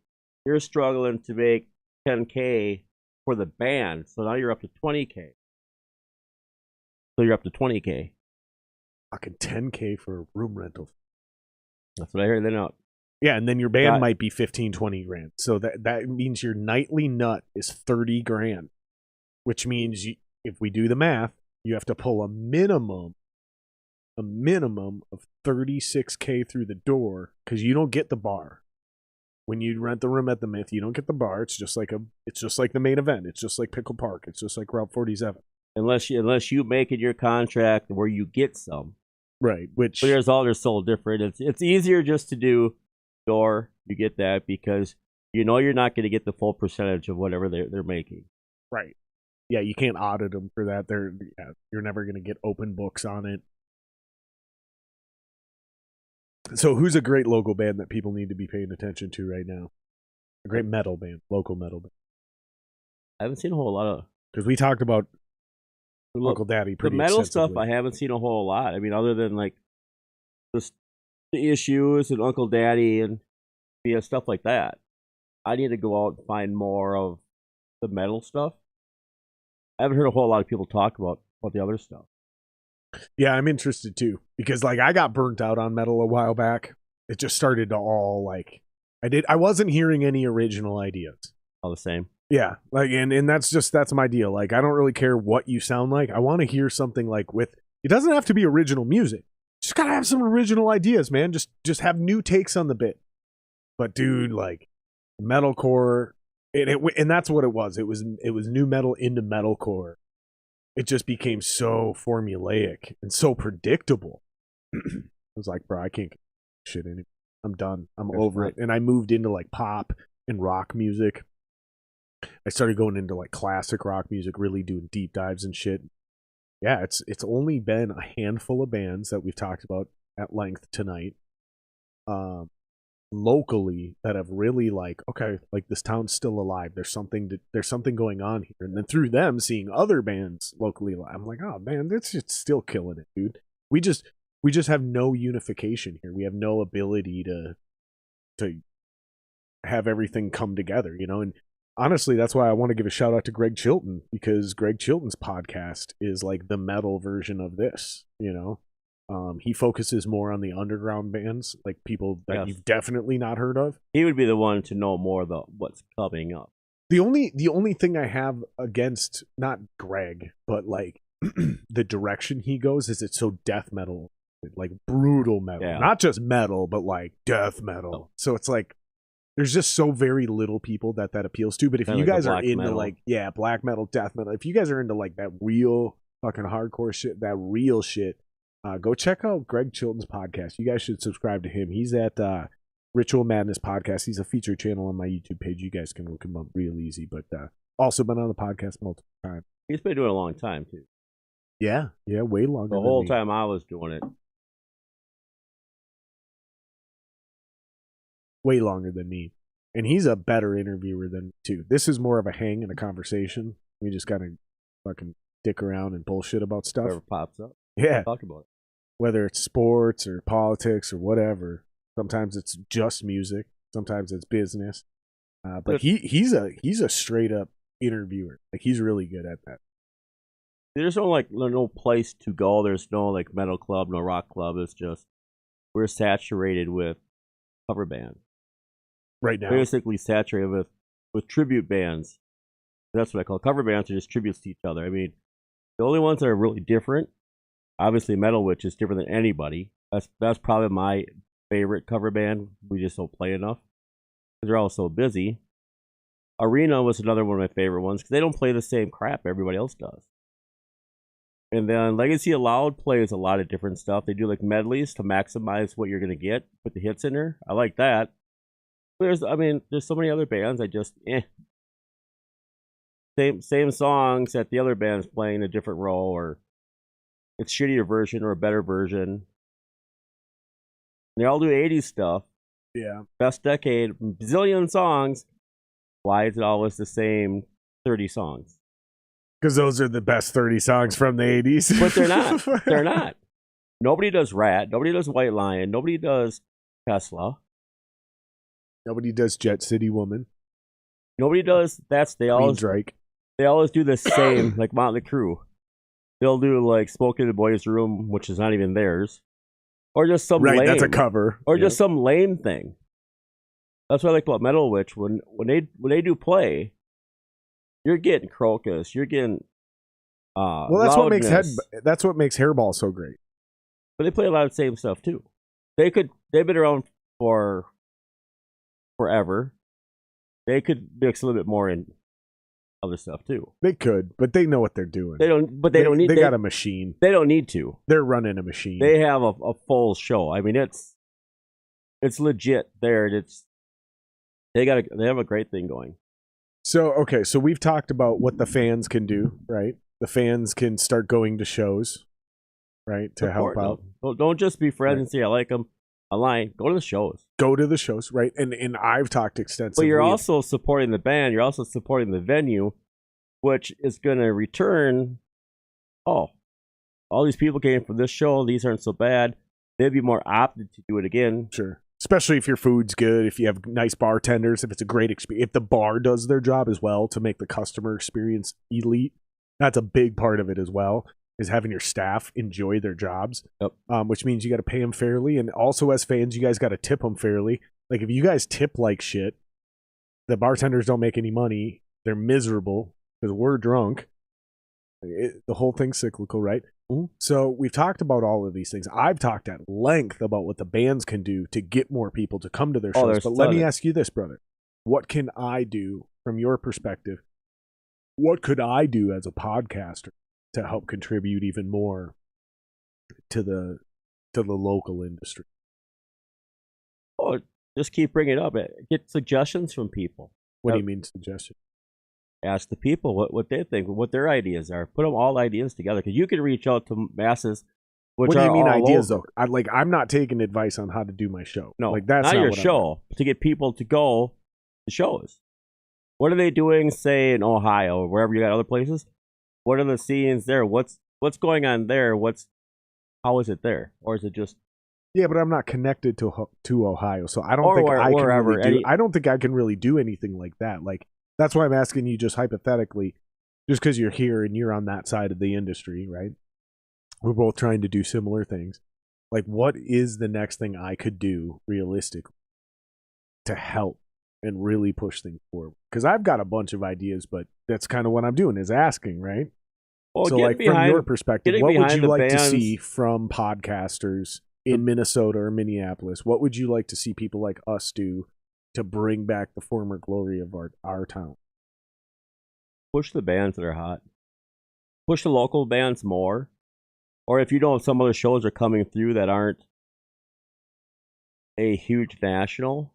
You're struggling to make 10K for the band. So now you're up to 20K. So you're up to 20K. Fucking 10K for a room rental. That's what I heard. Then out. Yeah, and then your band might be 15, 20 grand. So that means your nightly nut is 30 grand, which means if we do the math, you have to pull a minimum of 36K through the door because you don't get the bar. When you rent the room at the Myth, you don't get the bar. It's just like the main event. It's just like Pickle Park. It's just like Route 47. Unless you make it your contract where you get some. Right, which players all are so different. It's easier just to do door. You get that because you know you're not going to get the full percentage of whatever they're making. Right. Yeah, you can't audit them for that. You're never going to get open books on it. So who's a great local band that people need to be paying attention to right now? A great metal band, local metal band. I haven't seen a whole lot of... Because we talked about Uncle Daddy pretty the metal stuff, I haven't seen a whole lot. I mean, other than like the issues and Uncle Daddy and stuff like that. I need to go out and find more of the metal stuff. I haven't heard a whole lot of people talk about the other stuff. Yeah, I'm interested too. Because like I got burnt out on metal a while back. It just started to all like I wasn't hearing any original ideas. All the same. Yeah, like and that's my deal. Like I don't really care what you sound like. I want to hear something like with it doesn't have to be original music. Just gotta have some original ideas, man. Just have new takes on the bit. But dude, like metalcore, and that's what it was. It was new metal into metalcore. It just became so formulaic and so predictable. I was like, bro, I can't get shit anymore. I'm done. I'm over it. And I moved into like pop and rock music. I started going into like classic rock music, really doing deep dives and shit. Yeah, it's only been a handful of bands that we've talked about at length tonight, locally that have really like, okay, like this town's still alive. There's something going on here. And then through them seeing other bands locally, I'm like, oh man, this shit's still killing it, dude. We just have no unification here. We have no ability to have everything come together, you know. And honestly, that's why I want to give a shout out to Greg Chilton, because Greg Chilton's podcast is like the metal version of this, you know. He focuses more on the underground bands, like people that you've definitely not heard of. He would be the one to know more about what's coming up. The only thing I have against not Greg, but like the direction he goes is it's so death metal, like brutal metal, not just metal, but like death metal. Oh. So it's like there's just so very little people that appeals to. But if you guys are into like black metal, death metal, if you guys are into like that real fucking hardcore shit, that real shit. Go check out Greg Chilton's podcast. You guys should subscribe to him. He's at Ritual Madness Podcast. He's a featured channel on my YouTube page. You guys can look him up real easy. But also been on the podcast multiple times. He's been doing it a long time, too. Yeah, way longer the whole time I was doing it. Way longer than me. And he's a better interviewer than me, too. This is more of a hang and a conversation. We just kind of fucking dick around and bullshit about stuff. Whatever pops up. Yeah. Talk about it. Whether it's sports or politics or whatever. Sometimes it's just music. Sometimes it's business. But he's a straight up interviewer. Like he's really good at that. There's no place to go. There's no like metal club, no rock club. It's just we're saturated with cover bands right now. Basically saturated with tribute bands. That's what I call cover bands. Are just tributes to each other. I mean, the only ones that are really different. Obviously, Metal Witch is different than anybody. That's probably my favorite cover band. We just don't play enough because they're all so busy. Arena was another one of my favorite ones because they don't play the same crap everybody else does. And then Legacy Aloud plays a lot of different stuff. They do like medleys to maximize what you're gonna get. Put the hits in there. I like that. There's so many other bands. I just same songs that the other band's playing a different role or. It's shittier version or a better version. They all do 80s stuff. Yeah. Best decade, bazillion songs. Why is it always the same 30 songs? Because those are the best 30 songs from the 80s. But they're not. They're not. Nobody does Rat. Nobody does White Lion. Nobody does Tesla. Nobody does Jet City Woman. Nobody does. They always Drake. They always do the same, like Motley Crue. they'll do like Smoke in the Boys' Room, which is not even theirs, or just some Right, lame, that's a cover. or Yep. just some lame thing. That's what I like about Metal Witch. When they do play, you're getting Crocus, you're getting Well, that's what makes Loudness. that's what makes Hairball so great. But they play a lot of the same stuff too. They've been around for forever. They could mix a little bit more in other stuff too. They could, but they know what they're doing. They don't, but they don't need. They got a machine. They don't need to. They're running a machine. They have a full show. I mean, it's legit there. They have a great thing going. So okay, so we've talked about what the fans can do, right? The fans can start going to shows, right, to help out. Don't just be friends Right. and say I like them online. Go to the shows. Go to the shows, right? And I've talked extensively. But you're also supporting the band. You're also supporting the venue, which is going to return. Oh, all these people came from this show. These aren't so bad. They'd be more opted to do it again. Sure. Especially if your food's good, if you have nice bartenders, if it's a great experience, if the bar does their job as well to make the customer experience elite. That's a big part of it as well, is having your staff enjoy their jobs. Yep. Which means you got to pay them fairly. And also as fans, you guys got to tip them fairly. Like if you guys tip like shit, the bartenders don't make any money. They're miserable because we're drunk. The whole thing's cyclical, right? Mm-hmm. So we've talked about all of these things. I've talked at length about what the bands can do to get more people to come to their shows. But let me ask you this, brother. What can I do from your perspective? What could I do as a podcaster to help contribute even more to the local industry? Oh, just keep bringing it up. Get suggestions from people. What do you mean suggestion? Ask the people what they think, what their ideas are. Put them all ideas together because you can reach out to masses. What do you mean ideas though? I'm not taking advice on how to do my show. No, like that's not your what show. To get people to go to shows. What are they doing, say in Ohio or wherever you got other places? What are the scenes there? What's going on there? How is it there, or is it just? Yeah, but I'm not connected to Ohio, so I don't think I can really do. I don't think I can really do anything like that. Like that's why I'm asking you, just hypothetically, just because you're here and you're on that side of the industry, right? We're both trying to do similar things. Like, what is the next thing I could do realistically to help and really push things forward? Because I've got a bunch of ideas, but that's kind of what I'm doing is asking, right? Well, so, like from your perspective, what would you like to see from podcasters in Minnesota or Minneapolis? What would you like to see people like us do to bring back the former glory of our town? Push the bands that are hot. Push the local bands more. Or if you know some other shows are coming through that aren't a huge national,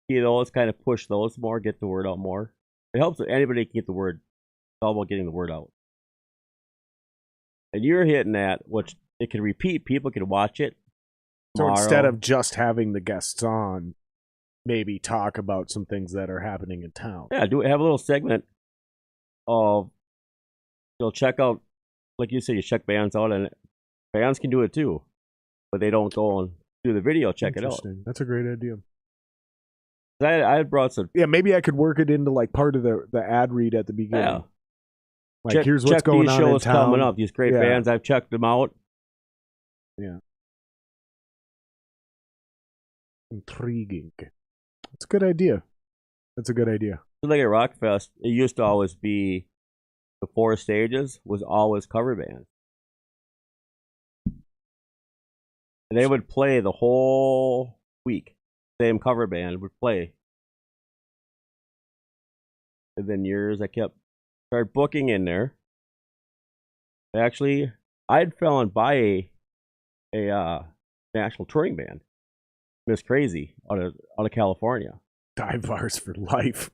let's kind of push those more, get the word out more. It helps if anybody can get the word. It's all about getting the word out. And you're hitting that, which it can repeat. People can watch it. Tomorrow. So instead of just having the guests on, maybe talk about some things that are happening in town. Yeah, have a little segment of you'll check out, like you said, you check bands out, and bands can do it too, but they don't go and do the video. Check it out. That's a great idea. I brought some. Yeah, maybe I could work it into like part of the ad read at the beginning. Yeah. Like here's what's going on in town. These shows coming up. These great bands. I've checked them out. Yeah. Intriguing. That's a good idea. That's a good idea. Like at Rockfest, it used to always be the 4 stages was always cover bands. And they would play the whole week. Same cover band would play. And then years I started booking in there. Actually, I'd fallen by a national touring band. Miss Crazy out of California. Dive bars for life.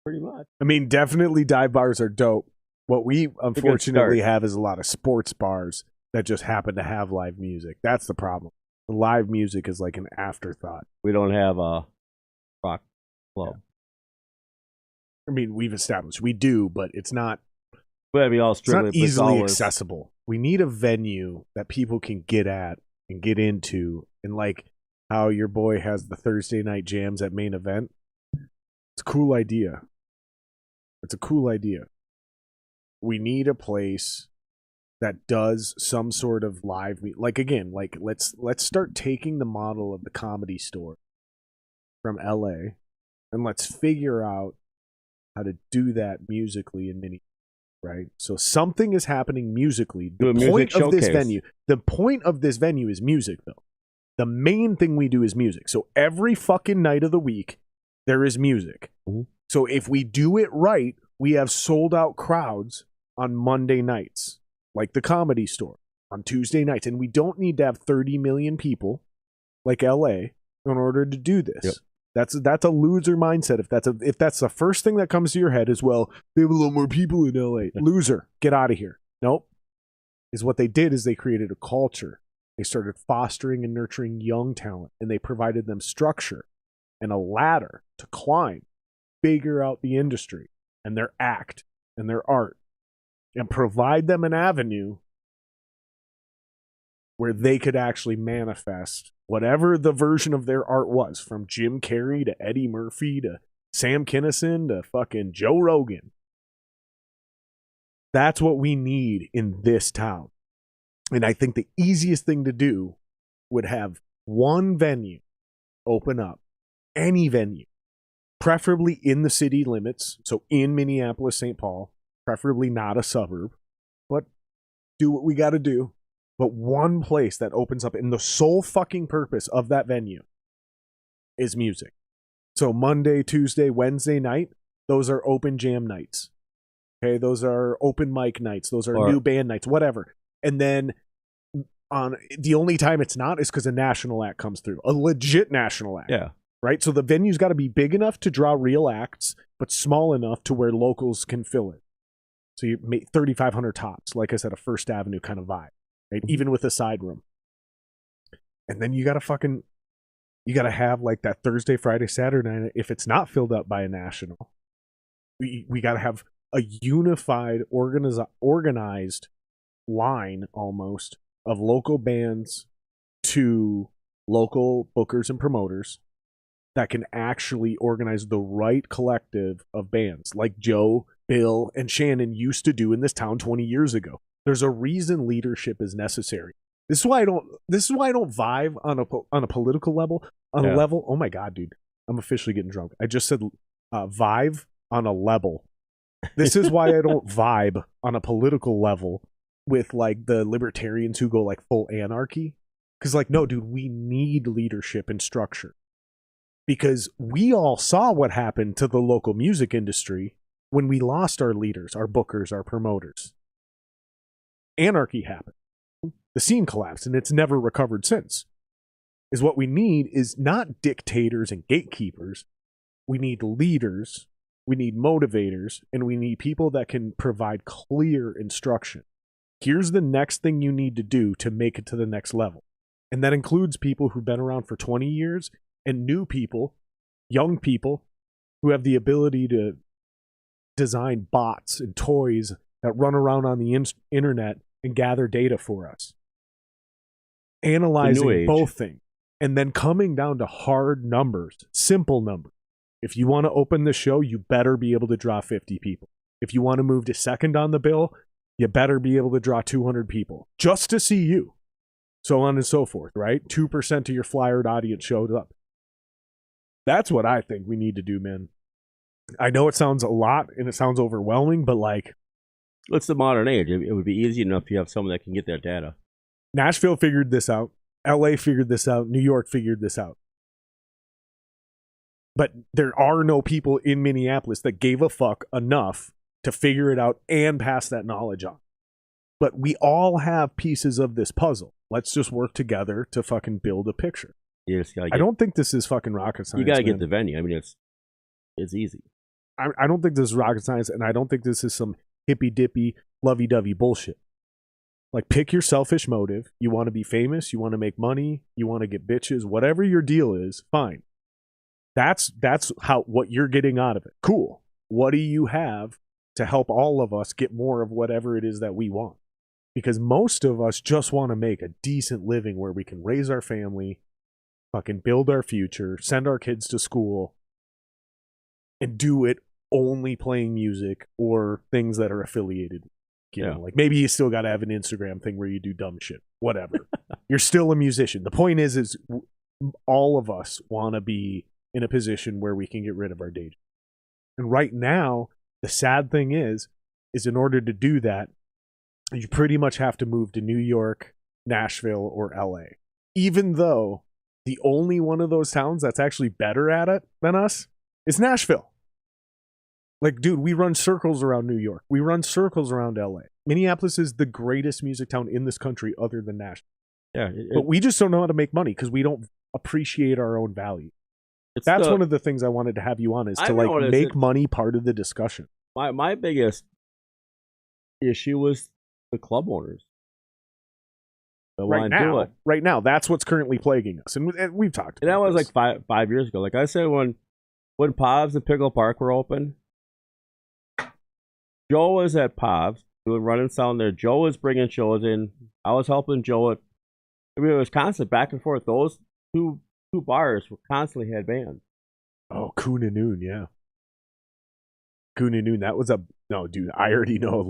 Pretty much. I mean, definitely dive bars are dope. What we unfortunately have is a lot of sports bars that just happen to have live music. That's the problem. The live music is like an afterthought. We don't have a rock club. Yeah. I mean, we've established we do, but it's not. It's not easily accessible. We need a venue that people can get at and get into, and like how your boy has the Thursday night jams at Main Event. It's a cool idea. It's a cool idea. we need a place that does some sort of live like again, like let's start taking the model of the Comedy Store from LA and let's figure out how to do that musically in Minneapolis, right? So something is happening musically. The point of this venue, is music, though. The main thing we do is music. So every fucking night of the week, there is music. Mm-hmm. So if we do it right, we have sold out crowds on Monday nights, like the Comedy Store, on Tuesday nights. And we don't need to have 30 million people like LA in order to do this. Yep. That's a loser mindset. If that's the first thing that comes to your head is, well, they have a lot more people in LA. Loser, get out of here. Nope. Is what they did is they created a culture. They started fostering and nurturing young talent, and they provided them structure and a ladder to climb, figure out the industry and their act and their art, and provide them an avenue where they could actually manifest whatever the version of their art was, from Jim Carrey to Eddie Murphy to Sam Kinison to fucking Joe Rogan. That's what we need in this town. And I think the easiest thing to do would have one venue open up, any venue, preferably in the city limits, so in Minneapolis, St. Paul, preferably not a suburb, but do what we got to do. But one place that opens up, and the sole fucking purpose of that venue is music. So Monday, Tuesday, Wednesday night, those are open jam nights. Okay, those are open mic nights. Those are new band nights, whatever. And then on the only time it's not is because a national act comes through, a legit national act. Yeah. Right? So the venue's got to be big enough to draw real acts, but small enough to where locals can fill it. So you make 3,500 tops, like I said, a First Avenue kind of vibe. Right? Even with a side room. And then you gotta have like that Thursday, Friday, Saturday night. If it's not filled up by a national, we gotta have a unified, organized line almost of local bands to local bookers and promoters that can actually organize the right collective of bands like Joe, Bill, and Shannon used to do in this town 20 years ago. There's a reason leadership is necessary. This is why I don't vibe on a political level. On a level, oh my god, dude, I'm officially getting drunk. I just said vibe on a level. This is why I don't vibe on a political level with like the libertarians who go like full anarchy. Because like, no, dude, we need leadership and structure. Because we all saw what happened to the local music industry when we lost our leaders, our bookers, our promoters. Anarchy happened. The scene collapsed, and it's never recovered since. Is what we need is not dictators and gatekeepers. We need leaders, we need motivators, and we need people that can provide clear instruction. Here's the next thing you need to do to make it to the next level. And that includes people who've been around for 20 years and new people, young people, who have the ability to design bots and toys that run around on the internet and gather data for us. Analyzing both things. And then coming down to hard numbers, simple numbers. If you want to open the show, you better be able to draw 50 people. If you want to move to second on the bill, you better be able to draw 200 people just to see you. So on and so forth, right? 2% of your flyered audience showed up. That's what I think we need to do, man. I know it sounds a lot and it sounds overwhelming, but like, it's the modern age. It would be easy enough to have someone that can get that data. Nashville figured this out. LA figured this out. New York figured this out. But there are no people in Minneapolis that gave a fuck enough to figure it out and pass that knowledge on. But we all have pieces of this puzzle. Let's just work together to fucking build a picture. I don't think this is fucking rocket science. You gotta get the venue. I mean, it's easy. I don't think this is rocket science, and I don't think this is some hippy-dippy, lovey-dovey bullshit. Like, pick your selfish motive. You want to be famous, you want to make money, you want to get bitches, whatever your deal is, fine. That's what you're getting out of it. Cool. What do you have to help all of us get more of whatever it is that we want? Because most of us just want to make a decent living where we can raise our family, fucking build our future, send our kids to school, and do it only playing music or things that are affiliated. You know, like maybe you still got to have an Instagram thing where you do dumb shit. Whatever. You're still a musician. The point is all of us want to be in a position where we can get rid of our day job. And right now, the sad thing is in order to do that, you pretty much have to move to New York, Nashville, or LA. Even though the only one of those towns that's actually better at it than us is Nashville. Like, dude, we run circles around New York. We run circles around LA. Minneapolis is the greatest music town in this country other than Nashville. Yeah, but we just don't know how to make money because we don't appreciate our own value. That's one of the things I wanted to have you on, is to like make money part of the discussion. My biggest issue was the club owners. Right now, that's what's currently plaguing us, and we've talked. And that was like five years ago. Like I said, when Povs and Pickle Park were open, Joe was at Povs doing running sound there. Joe was bringing shows in. I was helping Joe. It was constant back and forth. Those two bars were constantly had bands. Oh, Coon and Noon, yeah. Coon and Noon, that was no, dude. I already know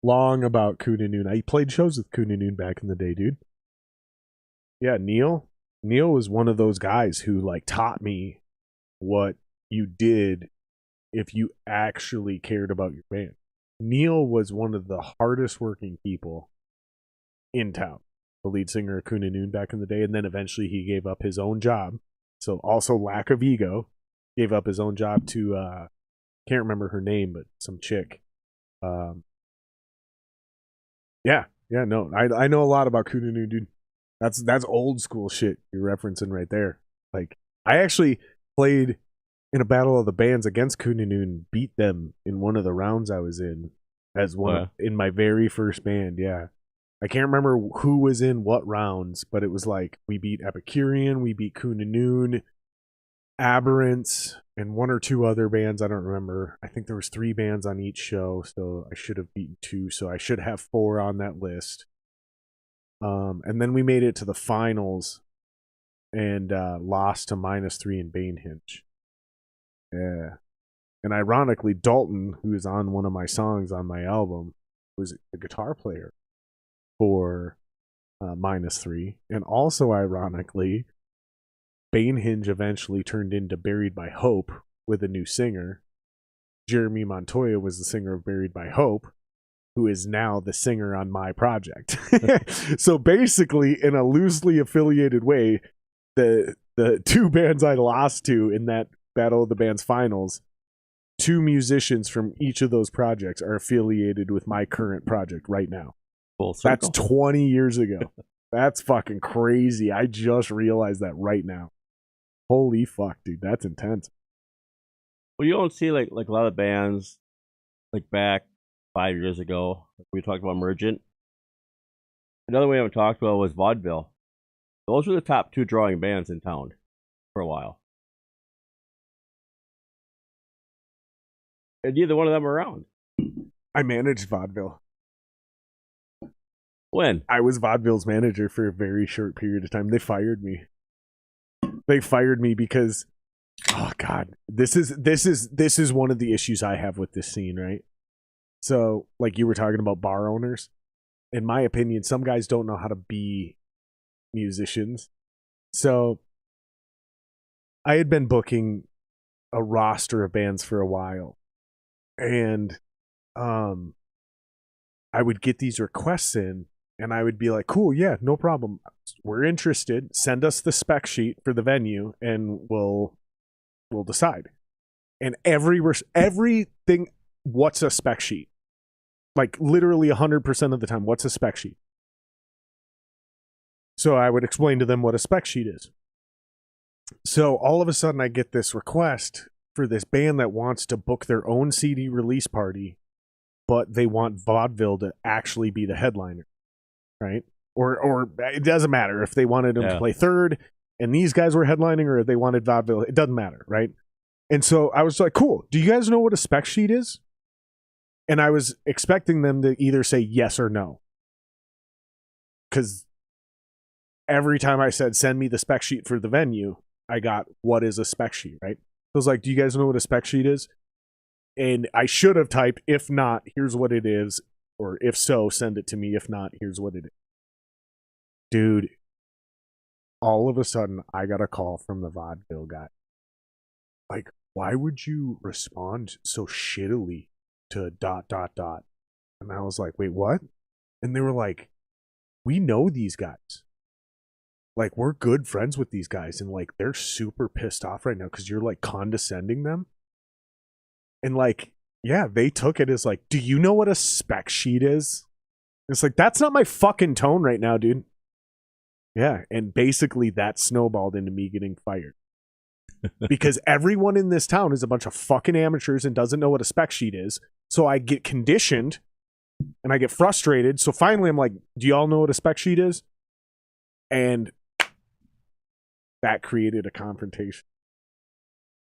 long about Coon and Noon. I played shows with Coon and Noon back in the day, dude. Yeah, Neil was one of those guys who like taught me what you did if you actually cared about your band. Neil was one of the hardest working people in town, the lead singer of Coon and Noon back in the day, and then eventually he gave up his own job. So also lack of ego, gave up his own job to can't remember her name, but some chick. No, I know a lot about Coon and Noon, dude. That's old school shit you're referencing right there. Like, I actually played in a battle of the bands against Coon and Noon, beat them in one of the rounds I was in as one in my very first band. Yeah, I can't remember who was in what rounds, but it was like we beat Epicurean, we beat Coon and Noon, Aberrance, and one or two other bands. I don't remember. I think there was 3 bands on each show, so I should have beaten 2, so I should have 4 on that list. And then we made it to the finals and lost to -3 in Banehinge. Yeah. And ironically, Dalton, who is on one of my songs on my album, was a guitar player for -3. And also, ironically, Banehinge eventually turned into Buried by Hope with a new singer. Jeremy Montoya was the singer of Buried by Hope, who is now the singer on my project. So basically, in a loosely affiliated way, the 2 bands I lost to in that Battle of the Bands finals, 2 musicians from each of those projects are affiliated with my current project right now. That's 20 years ago. That's fucking crazy. I just realized that right now. Holy fuck, dude. That's intense. Well, you don't see like a lot of bands like back 5 years ago. We talked about Emergent. Another one we haven't talked about was Vaudeville. Those were the top 2 drawing bands in town for a while. And neither one of them are around. I managed Vaudeville. When? I was Vaudeville's manager for a very short period of time. They fired me. They fired me because, oh God, this is one of the issues I have with this scene, right? So, like you were talking about bar owners. In my opinion, some guys don't know how to be musicians. So, I had been booking a roster of bands for a while. And I would get these requests in, and I would be like, cool, yeah, no problem. We're interested. Send us the spec sheet for the venue, and we'll decide. And everything, what's a spec sheet? Like literally 100% of the time, what's a spec sheet? So I would explain to them what a spec sheet is. So all of a sudden I get this request for this band that wants to book their own CD release party, but they want Vaudeville to actually be the headliner, right? Or it doesn't matter if they wanted them to play third and these guys were headlining, or if they wanted Vaudeville. It doesn't matter, right? And so I was like, cool. Do you guys know what a spec sheet is? And I was expecting them to either say yes or no. Because every time I said, send me the spec sheet for the venue, I got, what is a spec sheet, right? I was like, do you guys know what a spec sheet is? And I should have typed, if not, here's what it is. Or if so, send it to me. If not, here's what it is. Dude, all of a sudden, I got a call from the vaudeville guy. Like, why would you respond so shittily to ... And I was like, wait, what? And they were like, we know these guys. Like, we're good friends with these guys. And, like, they're super pissed off right now because you're, like, condescending them. And, like, yeah, they took it as, like, do you know what a spec sheet is? It's like, that's not my fucking tone right now, dude. Yeah, and basically that snowballed into me getting fired. Because everyone in this town is a bunch of fucking amateurs and doesn't know what a spec sheet is. So I get conditioned and I get frustrated. So finally I'm like, do y'all know what a spec sheet is? And that created a confrontation.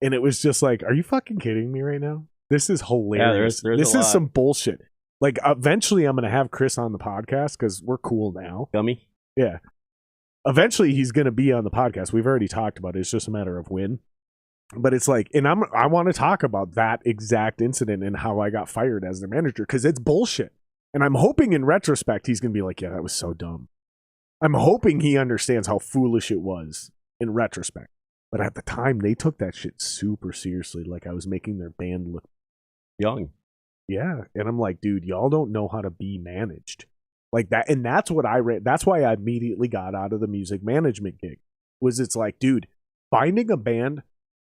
And it was just like, are you fucking kidding me right now? This is hilarious. Yeah, this is some bullshit. Like, eventually I'm going to have Chris on the podcast because we're cool now. Gummy? Yeah. Eventually he's going to be on the podcast. We've already talked about it. It's just a matter of when. But it's like, and I want to talk about that exact incident and how I got fired as their manager because it's bullshit. And I'm hoping in retrospect he's going to be like, yeah, that was so dumb. I'm hoping he understands how foolish it was in retrospect. But at the time, they took that shit super seriously. Like, I was making their band look young. Yeah. And I'm like, dude, y'all don't know how to be managed. Like that. And that's what I read. That's why I immediately got out of the music management gig. Was it's like, dude, finding a band,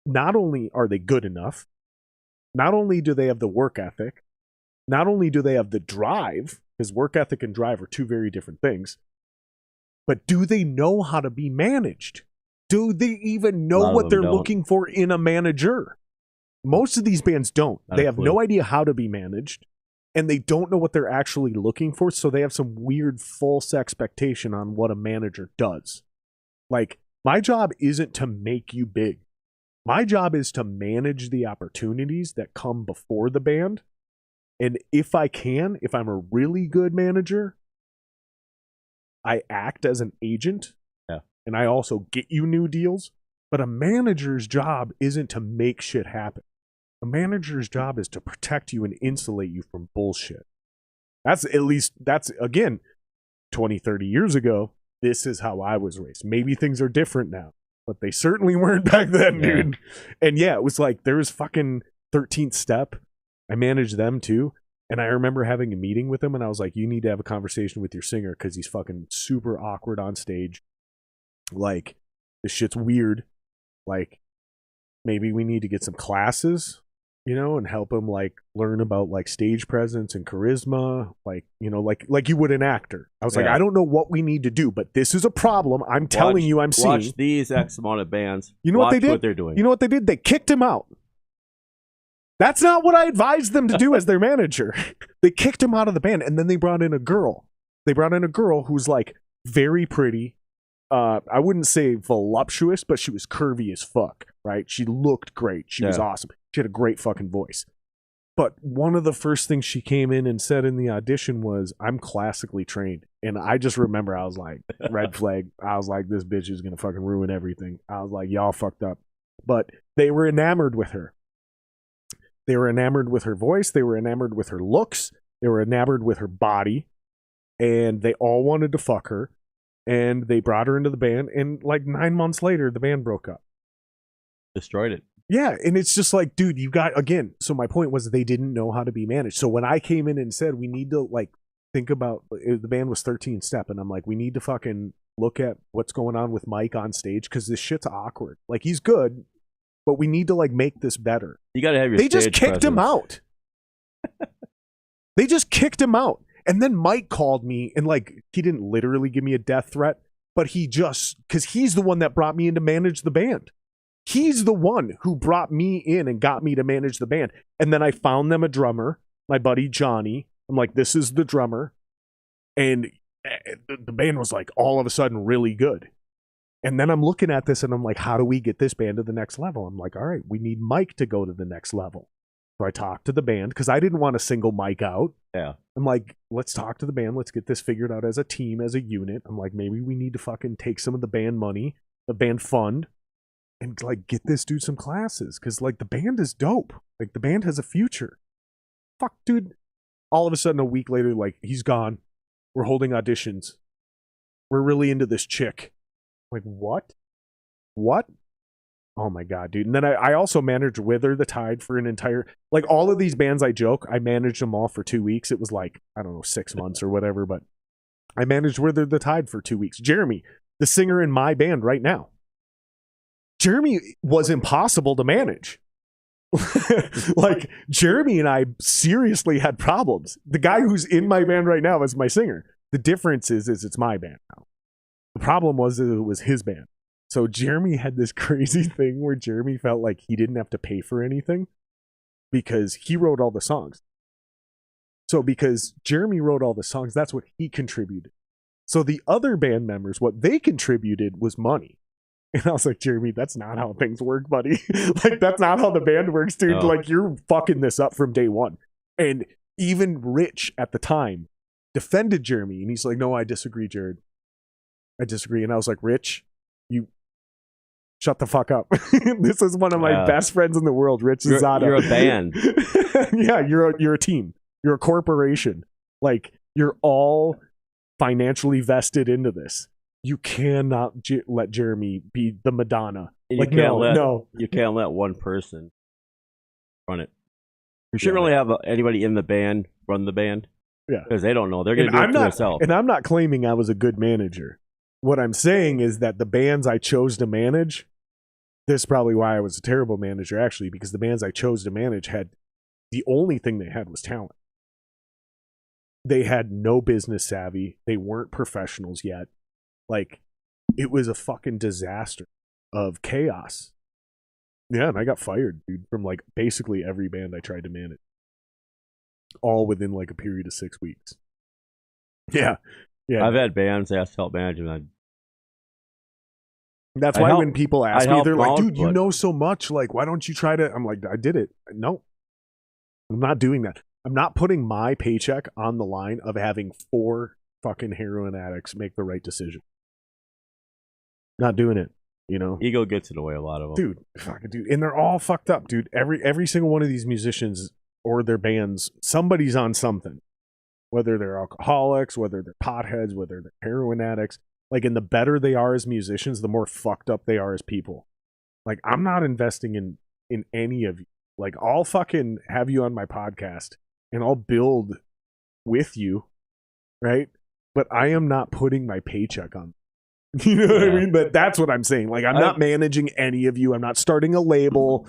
not only are they good enough, not only do they have the work ethic, not only do they have the drive, because work ethic and drive are two very different things, but do they know how to be managed? Do they even know what they're looking for in a manager? Most of these bands don't. They have no idea how to be managed, and they don't know what they're actually looking for, so they have some weird false expectation on what a manager does. Like, my job isn't to make you big. My job is to manage the opportunities that come before the band, and if I can, if I'm a really good manager, I act as an agent. Yeah. And I also get you new deals. But a manager's job isn't to make shit happen. A manager's job is to protect you and insulate you from bullshit. That's again, 20, 30 years ago, this is how I was raised. Maybe things are different now, but they certainly weren't back then, dude. And yeah, it was like, there was fucking 13th Step. I managed them too. And I remember having a meeting with him, and I was like, you need to have a conversation with your singer because he's fucking super awkward on stage. Like, this shit's weird. Like, maybe we need to get some classes, you know, and help him, like, learn about, like, stage presence and charisma, like, you know, like you would an actor. I was like, I don't know what we need to do, but this is a problem. I'm telling you, I'm seeing. Watch these X amount of bands. You know what they did? What they're doing. You know what they did? They kicked him out. That's not what I advised them to do as their manager. They kicked him out of the band, and then they brought in a girl. They brought in a girl who's, like, very pretty. I wouldn't say voluptuous, but she was curvy as fuck, right? She looked great. She was awesome. She had a great fucking voice. But one of the first things she came in and said in the audition was, I'm classically trained. And I just remember I was like, red flag. I was like, this bitch is going to fucking ruin everything. I was like, y'all fucked up. But they were enamored with her. They were enamored with her voice. They were enamored with her looks. They were enamored with her body. And they all wanted to fuck her. And they brought her into the band. And like 9 months later, the band broke up. Destroyed it. Yeah. And it's just like, dude, you got, again, so my point was they didn't know how to be managed. So when I came in and said, we need to like think about, the band was 13th Step. And I'm like, we need to fucking look at what's going on with Mike on stage. Cause this shit's awkward. Like, he's good, but we need to like make this better. You got to have your They just kicked him out. They just kicked him out. And then Mike called me and like, he didn't literally give me a death threat, but he just, because he's the one that brought me in to manage the band. He's the one who brought me in and got me to manage the band. And then I found them a drummer, my buddy Johnny. I'm like, this is the drummer. And the band was like all of a sudden really good. And then I'm looking at this and I'm like, how do we get this band to the next level? I'm like, all right, we need Mike to go to the next level. So I talked to the band because I didn't want to single Mike out. Yeah. I'm like, let's talk to the band. Let's get this figured out as a team, as a unit. I'm like, maybe we need to fucking take some of the band money, the band fund, and like get this dude some classes, because like the band is dope. Like the band has a future. Fuck, dude. All of a sudden, a week later, like he's gone. We're holding auditions. We're really into this chick. Like what? What? Oh my god, dude. And then I also managed Wither the Tide for an entire, like all of these bands I joke, I managed them all for 2 weeks. It was like, I don't know, 6 months or whatever, but I managed Wither the Tide for 2 weeks. Jeremy, the singer in my band right now. Jeremy was impossible to manage. Like Jeremy and I seriously had problems. The guy who's in my band right now is my singer. The difference is it's my band now. The problem was that it was his band. So Jeremy had this crazy thing where Jeremy felt like he didn't have to pay for anything because he wrote all the songs. So because Jeremy wrote all the songs, that's what he contributed. So the other band members, what they contributed was money. And I was like, Jeremy, that's not how things work, buddy. Like, that's not how the band works, dude. No. Like, you're fucking this up from day one. And even Rich at the time defended Jeremy. And he's like, no, I disagree, Jared. I disagree. And I was like, Rich, you shut the fuck up. This is one of my best friends in the world, Rich Zada. You're a band. Yeah, you're a team. You're a corporation. Like, you're all financially vested into this. You cannot let Jeremy be the Madonna. Like, no. You can't let one person run it. You shouldn't really have anybody in the band run the band. Yeah. Because they don't know. They're going to do it to themselves. And I'm not claiming I was a good manager. What I'm saying is that the bands I chose to manage, this is probably why I was a terrible manager, actually, because the bands I chose to manage had, the only thing they had was talent. They had no business savvy. They weren't professionals yet. Like, it was a fucking disaster of chaos. Yeah, and I got fired, dude, from like basically every band I tried to manage. All within like a period of 6 weeks. Yeah. Yeah. I've had bands ask to help manage them. That's why when people ask me, they're like, dude, you know so much. Like, why don't you try to? I'm like, I did it. No, I'm not doing that. I'm not putting my paycheck on the line of having 4 fucking heroin addicts make the right decision. Not doing it, you know. Ego gets in the way, a lot of them. Dude, and they're all fucked up, dude. Every single one of these musicians or their bands, somebody's on something. Whether they're alcoholics, whether they're potheads, whether they're heroin addicts. Like, and the better they are as musicians, the more fucked up they are as people. Like, I'm not investing in any of you. Like, I'll fucking have you on my podcast and I'll build with you, right? But I am not putting my paycheck on. You know what I mean? But that's what I'm saying. Like, I'm not managing any of you. I'm not starting a label.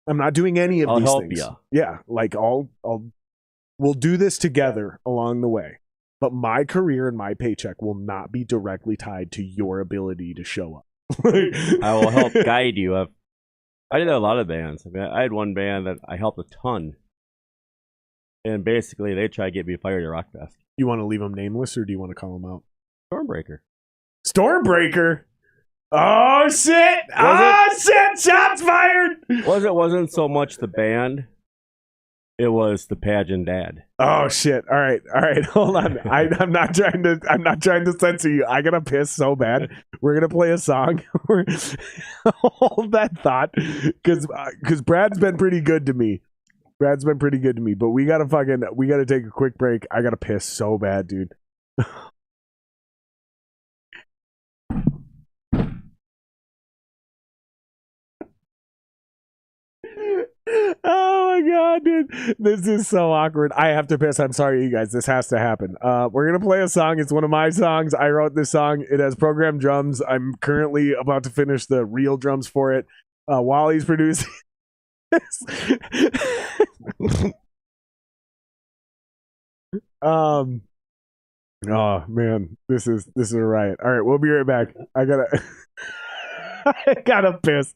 I'm not doing any of these things. I'll help you. Yeah, like we'll do this together along the way. But my career and my paycheck will not be directly tied to your ability to show up. I will help guide you. I did a lot of bands. I mean, I had one band that I helped a ton. And basically, they tried to get me fired at Rockfest. You want to leave them nameless, or do you want to call them out? Stormbreaker. Stormbreaker? Oh, shit! Shit! Shots fired! Wasn't so much the band. It was the pageant dad. Oh shit! All right, hold on. I'm not trying to censor you. I gotta piss so bad. We're gonna play a song. Hold that thought, because Brad's been pretty good to me. But we gotta take a quick break. I gotta piss so bad, dude. Oh my god, dude, this is so awkward. I have to piss. I'm sorry, you guys. This has to happen. We're gonna play a song. It's one of my songs. I wrote this song. It has programmed drums. I'm currently about to finish the real drums for it. While he's producing this. Oh man, this is a riot. All right, we'll be right back. I gotta piss.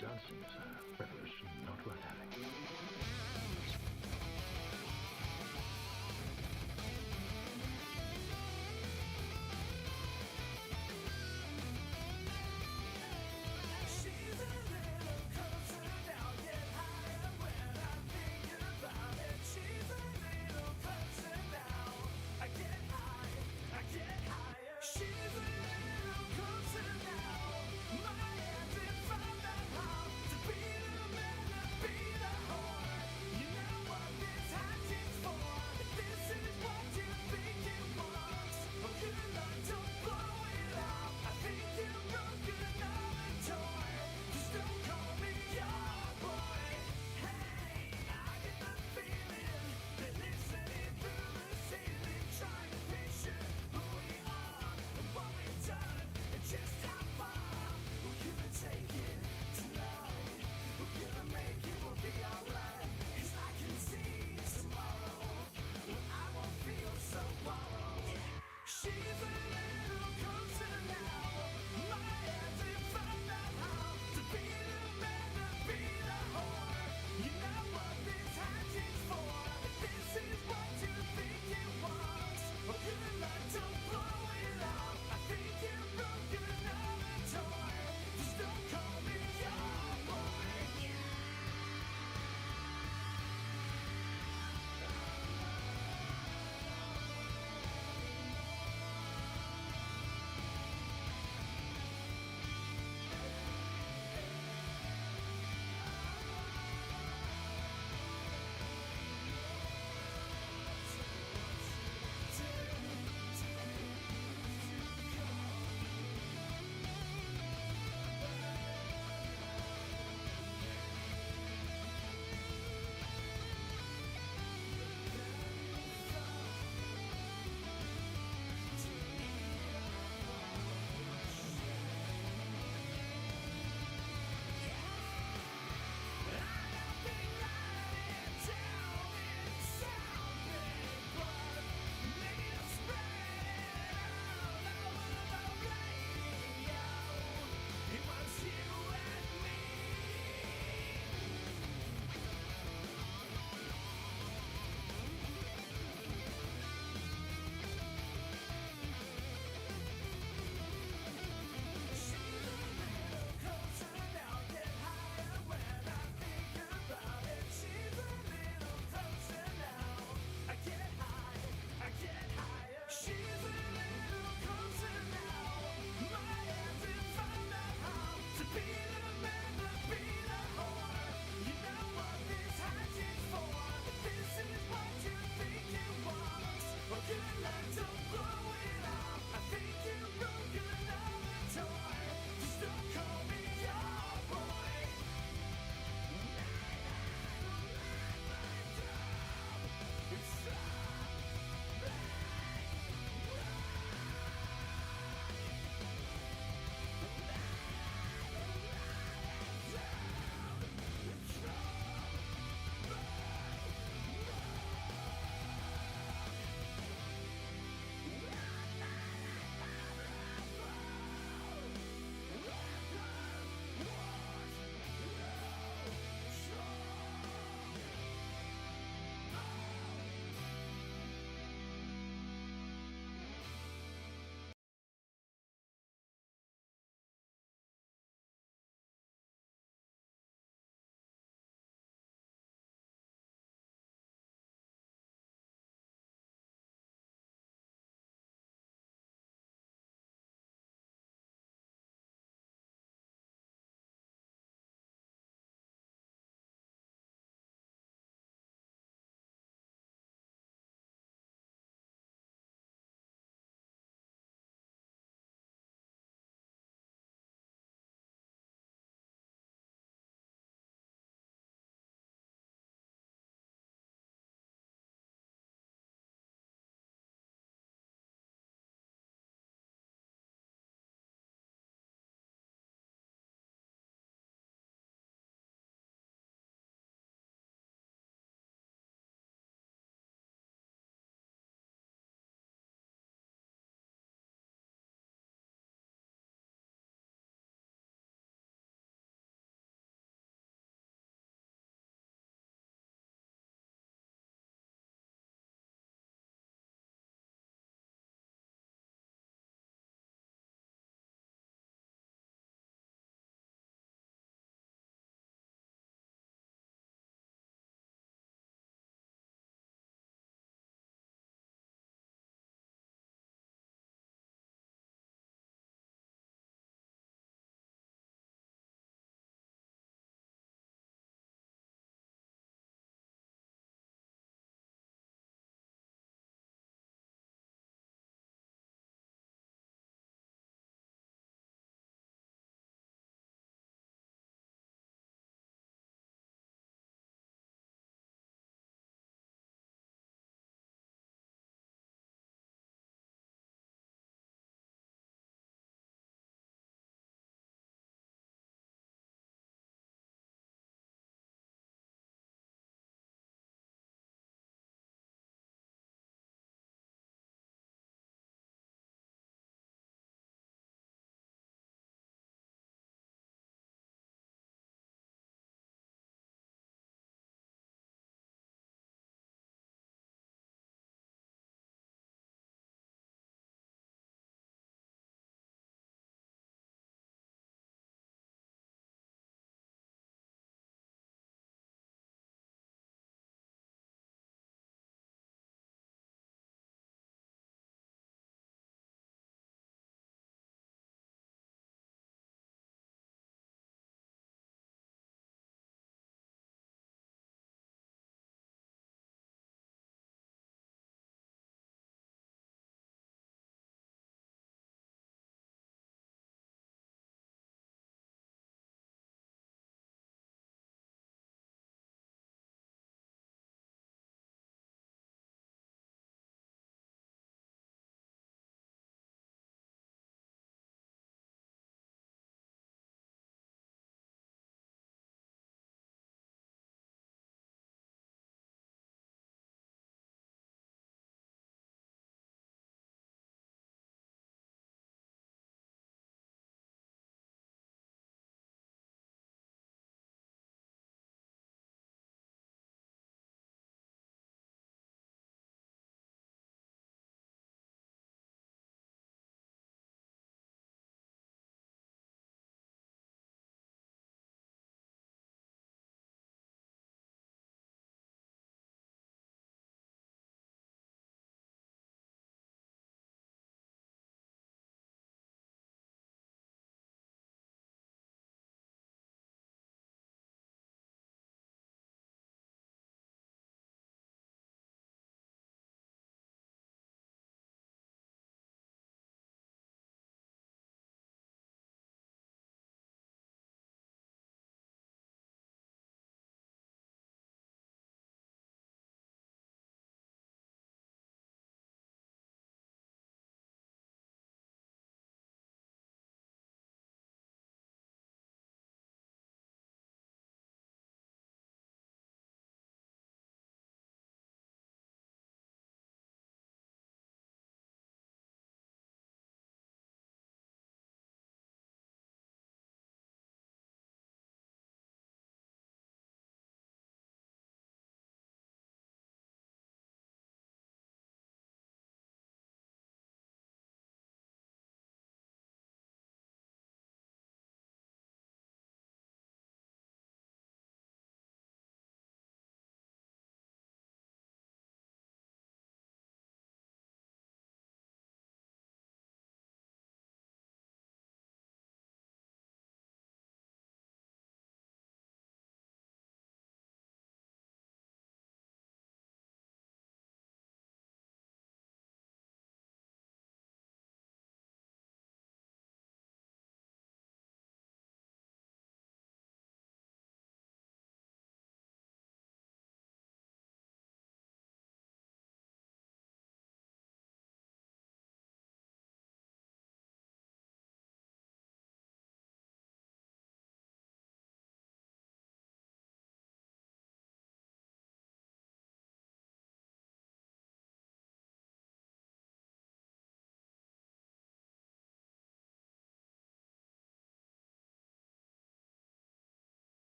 Dancing is a revolution not worth having.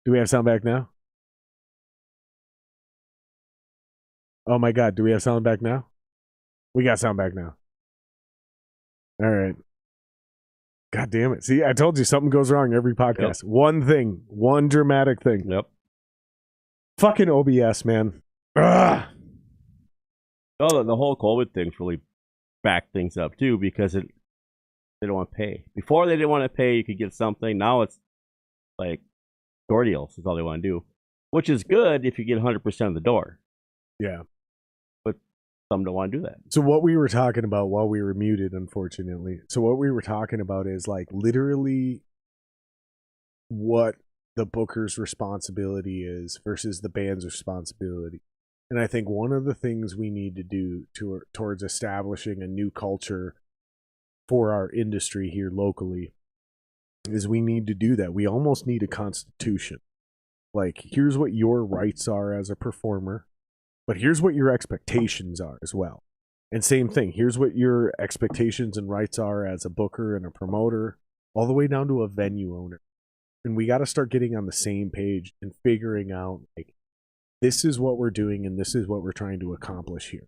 Do we have sound back now? Oh my God, do we have sound back now? We got sound back now. All right. God damn it. See, I told you something goes wrong every podcast. Yep. One thing, one dramatic thing. Yep. Fucking OBS, man. Ugh. Oh, the whole COVID thing's really backed things up too because they don't want to pay. Before they didn't want to pay, you could get something. Now it's like door deals is all they want to do, which is good if you get 100% of the door. Yeah. But some don't want to do that. So what we were talking about while we were muted, unfortunately. So what we were talking about is like literally what the booker's responsibility is versus the band's responsibility. And I think one of the things we need to do towards establishing a new culture for our industry here locally is we need to do that. We almost need a constitution. Like, here's what your rights are as a performer, but here's what your expectations are as well. And same thing, here's what your expectations and rights are as a booker and a promoter, all the way down to a venue owner. And we got to start getting on the same page and figuring out, like, this is what we're doing and this is what we're trying to accomplish here.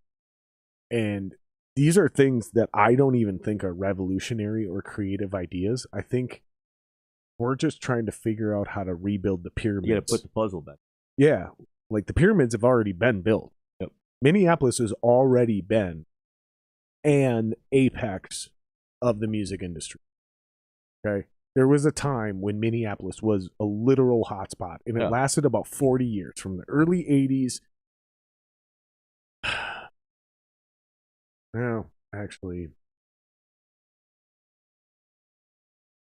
And these are things that I don't even think are revolutionary or creative ideas. I think we're just trying to figure out how to rebuild the pyramids. You got to put the puzzle back. Yeah, like the pyramids have already been built. Yep. Minneapolis has already been an apex of the music industry. Okay? There was a time when Minneapolis was a literal hotspot, and it lasted about 40 years, from the early 80s. No, actually,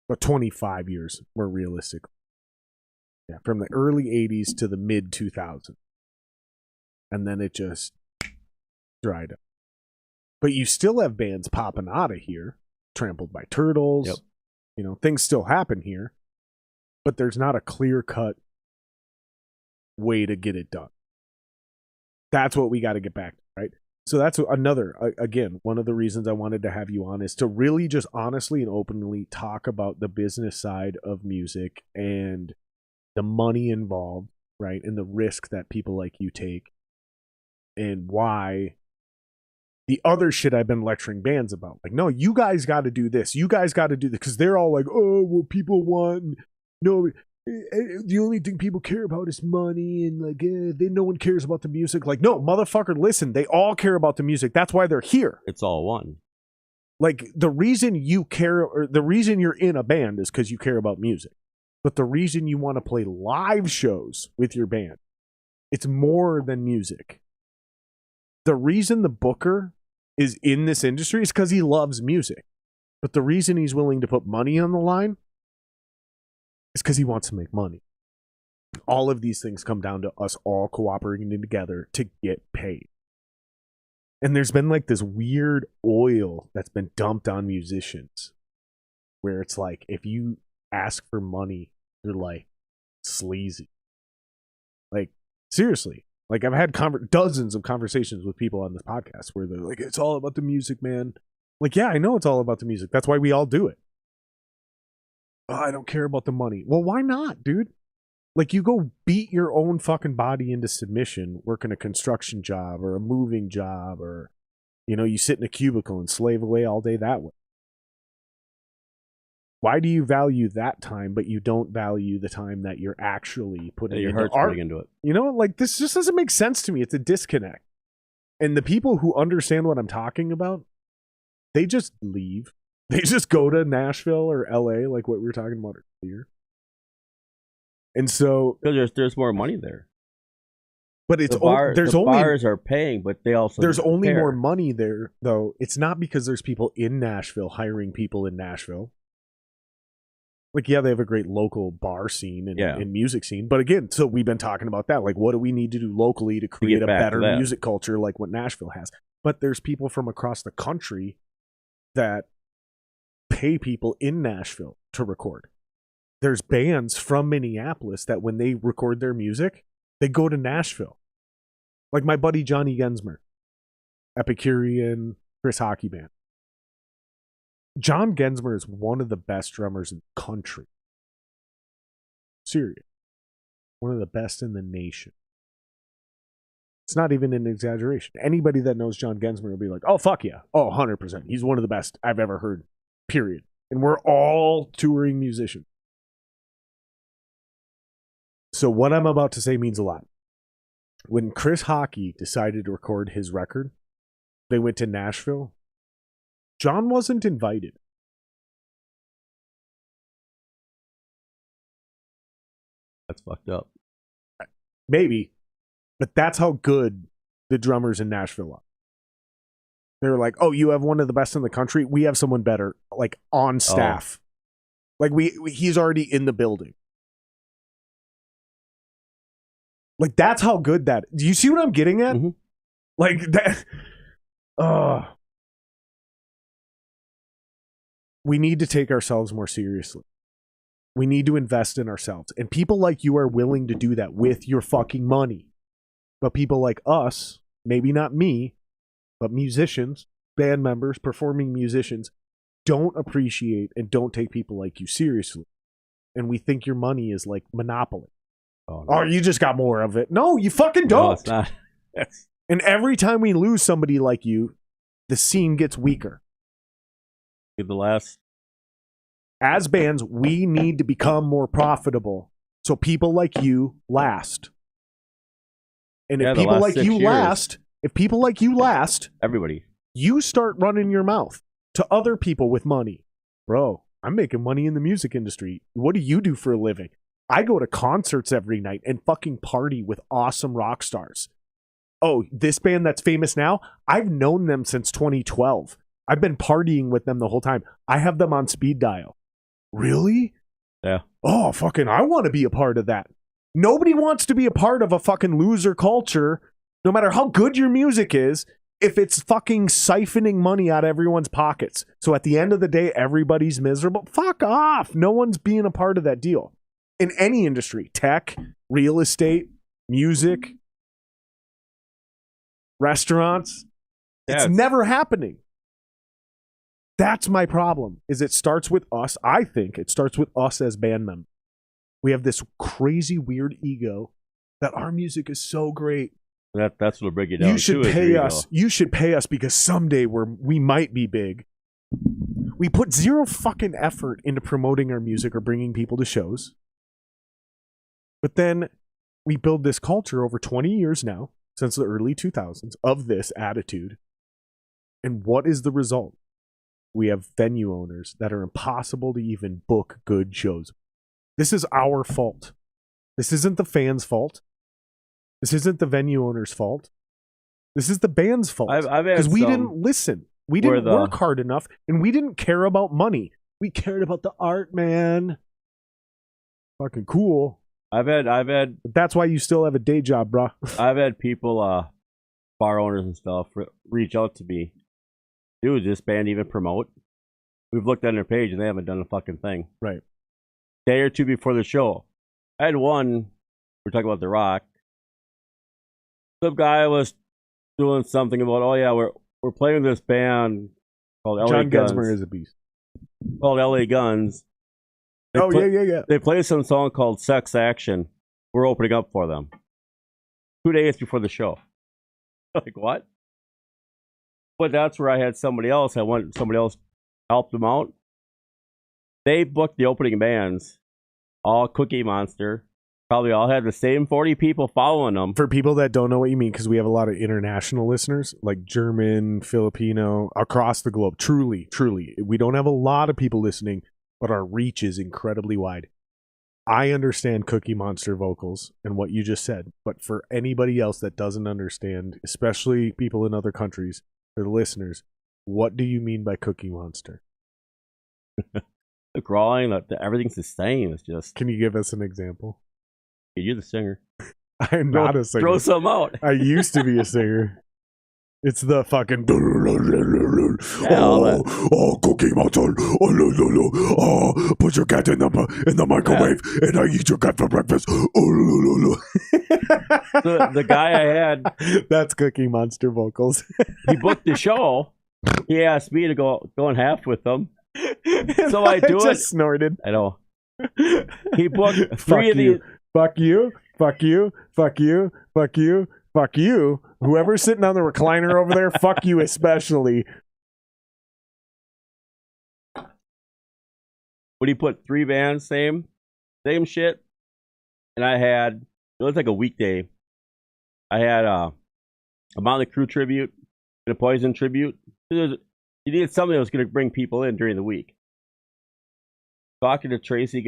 about 25 years, more realistic. Yeah, from the early 80s to the mid 2000s. And then it just dried up. But you still have bands popping out of here, Trampled by Turtles. Yep. You know, things still happen here, but there's not a clear-cut way to get it done. That's what we got to get back to, right? So that's another, again, one of the reasons I wanted to have you on is to really just honestly and openly talk about the business side of music and the money involved, right? And the risk that people like you take and why the other shit I've been lecturing bands about. Like, no, you guys got to do this. You guys got to do this. Because they're all like, oh, well, people want... No, the only thing people care about is money. And, like, then no one cares about the music. Like, no, motherfucker, listen. They all care about the music. That's why they're here. It's all one. Like, the reason you care... or the reason you're in a band is because you care about music. But the reason you want to play live shows with your band, it's more than music. The reason the booker is in this industry is because he loves music. But the reason he's willing to put money on the line is because he wants to make money. All of these things come down to us all cooperating together to get paid. And there's been like this weird oil that's been dumped on musicians where it's like, if you ask for money, you're like sleazy. Like, seriously. Like, I've had dozens of conversations with people on this podcast where they're like, it's all about the music, man. Like, yeah, I know it's all about the music. That's why we all do it. Oh, I don't care about the money. Well, why not, dude? Like, you go beat your own fucking body into submission working a construction job or a moving job, or, you know, you sit in a cubicle and slave away all day that way. Why do you value that time, but you don't value the time that you're actually putting into art? Putting into it. You know, like, this just doesn't make sense to me. It's a disconnect. And the people who understand what I'm talking about, they just leave. They just go to Nashville or LA, like what we were talking about earlier. And so, because there's more money there. But it's the bars are paying, but they also there's only care. more money there, though. It's not because there's people in Nashville hiring people in Nashville. Like, yeah, they have a great local bar scene and music scene. But again, so we've been talking about that. Like, what do we need to do locally to create a better music culture like what Nashville has? But there's people from across the country that pay people in Nashville to record. There's bands from Minneapolis that when they record their music, they go to Nashville. Like my buddy Johnny Gensmer, Epicurean, Chris Hockey Band. John Gensmer is one of the best drummers in the country. Serious. One of the best in the nation. It's not even an exaggeration. Anybody that knows John Gensmer will be like, oh, fuck yeah. Oh, 100%. He's one of the best I've ever heard, period. And we're all touring musicians. So what I'm about to say means a lot. When Chris Hockey decided to record his record, they went to Nashville. John wasn't invited. That's fucked up. Maybe. But that's how good the drummers in Nashville are. They were like, oh, you have one of the best in the country? We have someone better, like, on staff. Like, he's already in the building. Like, that's how good that... Do you see what I'm getting at? Mm-hmm. Like, that... We need to take ourselves more seriously. We need to invest in ourselves. And people like you are willing to do that with your fucking money. But people like us, maybe not me, but musicians, band members, performing musicians, don't appreciate and don't take people like you seriously. And we think your money is like monopoly. Oh, no. Oh, you just got more of it. No, you fucking don't. No, it's not. And every time we lose somebody like you, the scene gets weaker. The last... As bands, we need to become more profitable so people like you last. And if people like you last, everybody, you start running your mouth to other people with money. Bro, I'm making money in the music industry. What do you do for a living? I go to concerts every night and fucking party with awesome rock stars. Oh, this band that's famous now, I've known them since 2012. I've been partying with them the whole time. I have them on speed dial. Really? Yeah. Oh, fucking, I want to be a part of that. Nobody wants to be a part of a fucking loser culture, no matter how good your music is, if it's fucking siphoning money out of everyone's pockets. So at the end of the day, everybody's miserable. Fuck off. No one's being a part of that deal. In any industry, tech, real estate, music, restaurants, it's never happening. That's my problem, is it starts with us. I think it starts with us as band members. We have this crazy, weird ego that our music is so great. That's what'll break you down. You should pay us. You should pay us because someday we might be big. We put zero fucking effort into promoting our music or bringing people to shows. But then we build this culture over 20 years now, since the early 2000s, of this attitude. And what is the result? We have venue owners that are impossible to even book good shows. This is our fault. This isn't the fans' fault. This isn't the venue owner's fault. This is the band's fault. Because we didn't listen. We didn't work hard enough, and we didn't care about money. We cared about the art, man. Fucking cool. I've had. That's why you still have a day job, bro. I've had people, bar owners and stuff, reach out to me. Dude, this band even promote? We've looked on their page and they haven't done a fucking thing. Right. Day or two before the show. I had one, we're talking about The Rock. Some guy was doing something about, oh yeah, we're playing this band called LA John Guns. Gensmer is a beast. Called LA Guns. Yeah. They play some song called Sex Action. We're opening up for them. 2 days before the show. Like, what? But that's where I had somebody else. Somebody else helped them out. They booked the opening bands. All Cookie Monster. Probably all had the same 40 people following them. For people that don't know what you mean, because we have a lot of international listeners, like German, Filipino, across the globe. Truly. We don't have a lot of people listening, but our reach is incredibly wide. I understand Cookie Monster vocals and what you just said, but for anybody else that doesn't understand, especially people in other countries, for the listeners, what do you mean by Cookie Monster? The crawling, everything's the same. It's just. Can you give us an example? You're the singer. I'm not a singer. Throw some out. I used to be a singer. It's the fucking. Cookie Monster. Oh, put your cat in the microwave, and I eat your cat for breakfast. The guy I had. That's Cookie Monster vocals. He booked the show. He asked me to go in half with them. So I do just snorted. I know. He booked three of these. Fuck you. fuck you, fuck you, fuck you, fuck you. Whoever's sitting on the recliner over there, fuck you especially. When you put 3 bands, same shit. And I had, it was like a weekday. I had a Motley Crue tribute and a Poison tribute. You needed something that was going to bring people in during the week. Talking to Tracy's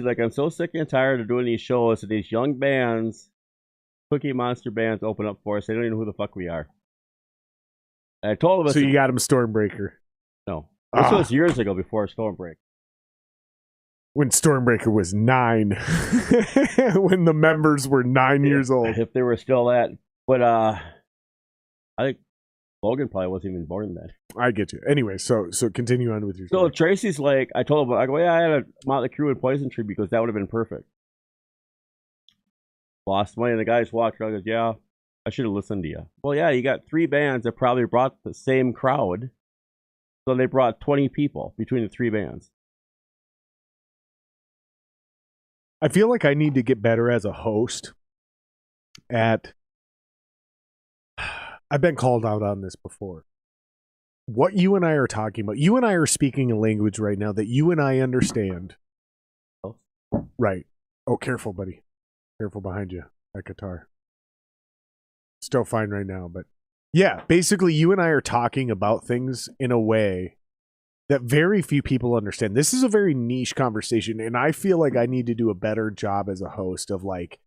like, I'm so sick and tired of doing these shows that these young bands, Cookie Monster bands, open up for us. They don't even know who the fuck we are. And I told them. So you got him Stormbreaker. No. This was years ago before Stormbreaker. When Stormbreaker was 9. When the members were 9 years old. If they were still that. But I think Logan probably wasn't even born then. I get you. Anyway, so continue on with your So story. Tracy's like, I told him, I go, yeah, I had a Motley Crue and Poison tribute because that would have been perfect. Lost money, and the guys walked around and goes, yeah, I should have listened to you. Well, yeah, you got 3 bands that probably brought the same crowd. So they brought 20 people between the 3 bands. I feel like I need to get better as a host at... I've been called out on this before. What you and I are talking about, you and I are speaking a language right now that you and I understand. Oh. Right. Oh, careful, buddy. Careful behind you. That guitar. Still fine right now, but yeah, basically you and I are talking about things in a way that very few people understand. This is a very niche conversation, and I feel like I need to do a better job as a host of like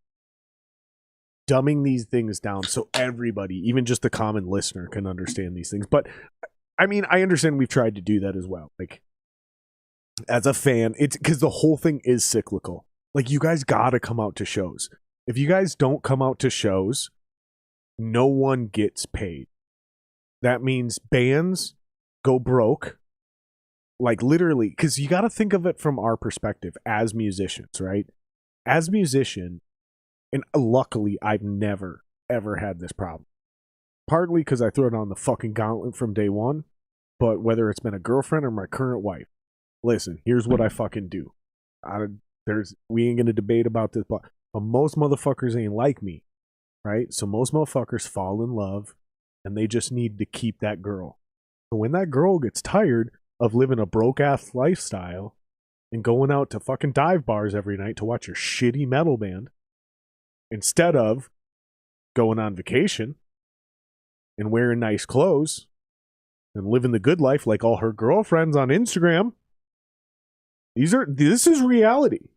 dumbing these things down so everybody, even just the common listener, can understand these things. But I mean, I understand we've tried to do that as well. Like, as a fan, it's because the whole thing is cyclical. Like, you guys gotta come out to shows. If you guys don't come out to shows, no one gets paid. That means bands go broke. Like, literally, because you gotta think of it from our perspective as musicians, right? As musician, and luckily, I've never, ever had this problem. Partly because I threw it on the fucking gauntlet from day one, but whether it's been a girlfriend or my current wife, listen, here's what I fucking do. We ain't gonna debate about this, but most motherfuckers ain't like me, right? So most motherfuckers fall in love, and they just need to keep that girl. But when that girl gets tired of living a broke-ass lifestyle and going out to fucking dive bars every night to watch your shitty metal band, instead of going on vacation and wearing nice clothes and living the good life like all her girlfriends on Instagram. This is reality.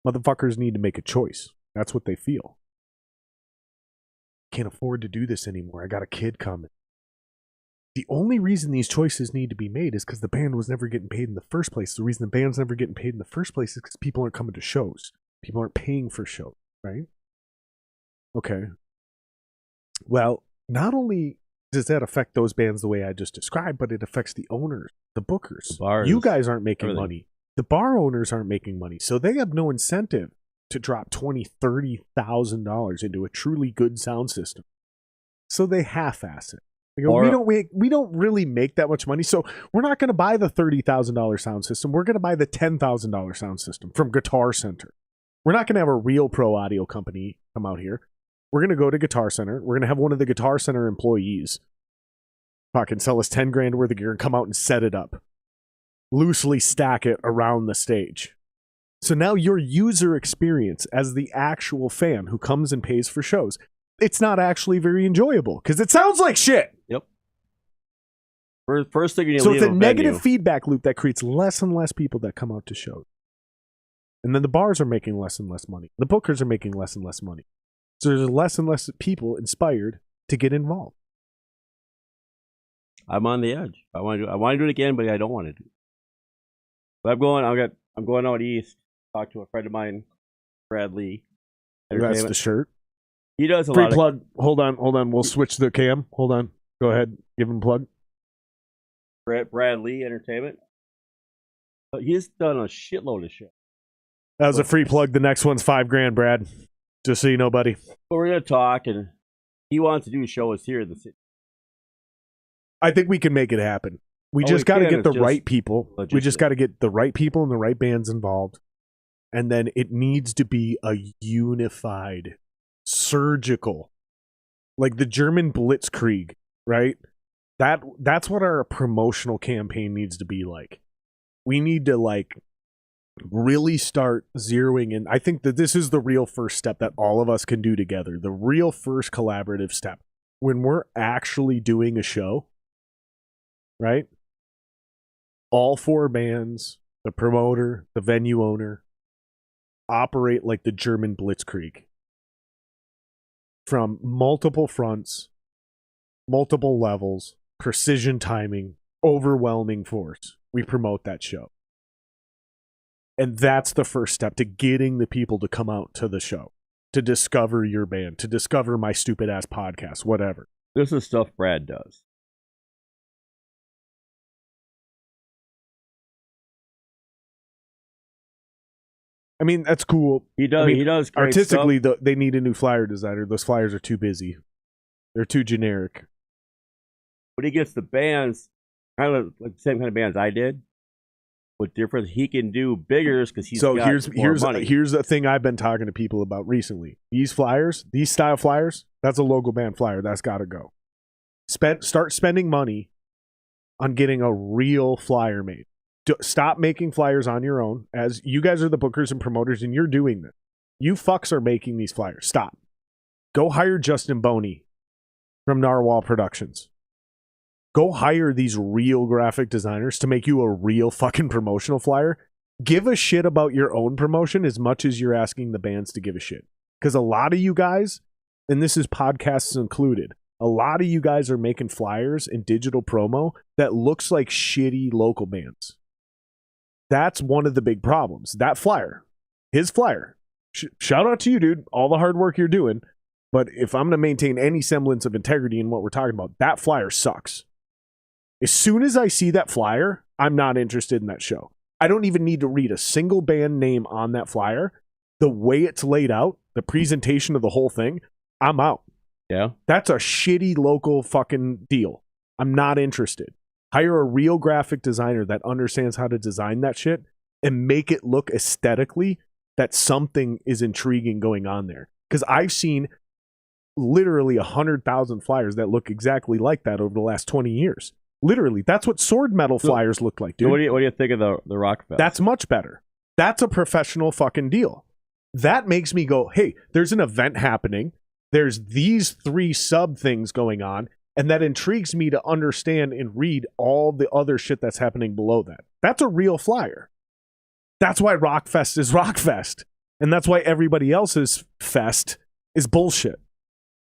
Motherfuckers need to make a choice. That's what they feel. Can't afford to do this anymore. I got a kid coming. The only reason these choices need to be made is because the band was never getting paid in the first place. The reason the band's never getting paid in the first place is because people aren't coming to shows. People aren't paying for shows, right? Okay. Well, not only does that affect those bands the way I just described, but it affects the owners, the bookers. The bars, you guys aren't making everything. money. The bar owners aren't making money. So they have no incentive to drop $20,000, $30,000 into a truly good sound system. So they half-ass it. They go, we don't really make that much money, so we're not going to buy the $30,000 sound system. We're going to buy the $10,000 sound system from Guitar Center. We're not going to have a real pro audio company come out here. We're going to go to Guitar Center. We're going to have one of the Guitar Center employees fucking sell us $10,000 worth of gear and come out and set it up. Loosely stack it around the stage. So now your user experience as the actual fan who comes and pays for shows, it's not actually very enjoyable because it sounds like shit. Yep. First thing you need to So leave it's a a negative venue. feedback loop that creates less and less people that come out to shows. And then the bars are making less and less money. The bookers are making less and less money. So there's less and less people inspired to get involved. I'm on the edge. I want to do it again, but I don't want to do it. But I'm going out east. Talk to a friend of mine, Brad Lee. That's the shirt. He does a Free lot plug. Hold on. We'll switch the cam. Hold on. Go ahead. Give him a plug. of Brad Lee Entertainment. But he's done a shitload of shit. That was a free plug. The next one's $5,000, Brad. Just so you know, buddy. But we're gonna talk, and he wants to do shows here in the city. I think we can make it happen. We just got to get the right people. We just got to get the right people and the right bands involved. And then it needs to be a unified, surgical, like the German Blitzkrieg, right? That's what our promotional campaign needs to be like. We need to like really start zeroing in. I think that this is the real first step that all of us can do together. The real first collaborative step. When we're actually doing a show, right? All 4 bands, the promoter, the venue owner, operate like the German Blitzkrieg. From multiple fronts, multiple levels, precision timing, overwhelming force. We promote that show. And that's the first step to getting the people to come out to the show, to discover your band, to discover my stupid ass podcast, whatever. This is stuff Brad does. I mean, that's cool. He does. I mean, he does. Great artistically, stuff. they need a new flyer designer. Those flyers are too busy. They're too generic. But he gets the bands, kind of like the same kind of bands I did. What difference he can do bigger because he's so got more money. Here's a thing I've been talking to people about recently. These flyers, these style flyers, that's a local band flyer. That's got to go. Start spending money on getting a real flyer made. Stop making flyers on your own, as you guys are the bookers and promoters, and you're doing this. You fucks are making these flyers. Stop. Go hire Justin Boney from Narwhal Productions. Go hire these real graphic designers to make you a real fucking promotional flyer. Give a shit about your own promotion as much as you're asking the bands to give a shit. Because a lot of you guys, and this is podcasts included, a lot of you guys are making flyers and digital promo that looks like shitty local bands. That's one of the big problems. That flyer, his flyer, shout out to you, dude. All the hard work you're doing. But if I'm going to maintain any semblance of integrity in what we're talking about, that flyer sucks. As soon as I see that flyer, I'm not interested in that show. I don't even need to read a single band name on that flyer. The way it's laid out, the presentation of the whole thing, I'm out. Yeah. That's a shitty local fucking deal. I'm not interested. Hire a real graphic designer that understands how to design that shit and make it look aesthetically that something is intriguing going on there. Because I've seen literally 100,000 flyers that look exactly like that over the last 20 years. Literally, that's what sword metal flyers look like, dude. So what do you think of the Rock Fest? That's much better. That's a professional fucking deal. That makes me go, hey, there's an event happening. There's these 3 sub things going on. And that intrigues me to understand and read all the other shit that's happening below that. That's a real flyer. That's why Rockfest is Rockfest. And that's why everybody else's fest is bullshit.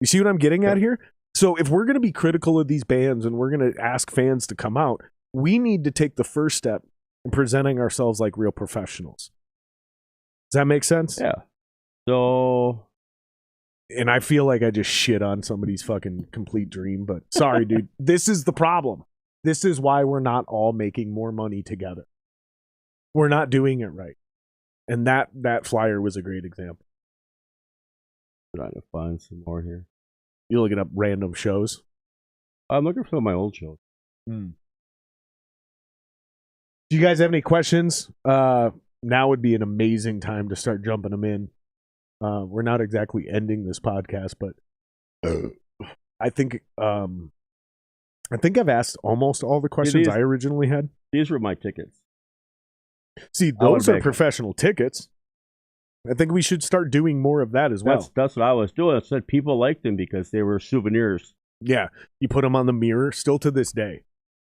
You see what I'm getting at here? So if we're going to be critical of these bands and we're going to ask fans to come out, we need to take the first step in presenting ourselves like real professionals. Does that make sense? Yeah. So... And I feel like I just shit on somebody's fucking complete dream, but sorry, dude. This is the problem. This is why we're not all making more money together. We're not doing it right. And that flyer was a great example. Trying to find some more here. You're looking up random shows? I'm looking for my old shows. Do you guys have any questions? Now would be an amazing time to start jumping them in. We're not exactly ending this podcast, but I think I've asked almost all the questions I originally had. These were my tickets. See, those are professional tickets. I think we should start doing more of that as well. That's what I was doing. I said people liked them because they were souvenirs. Yeah, you put them on the mirror. Still to this day,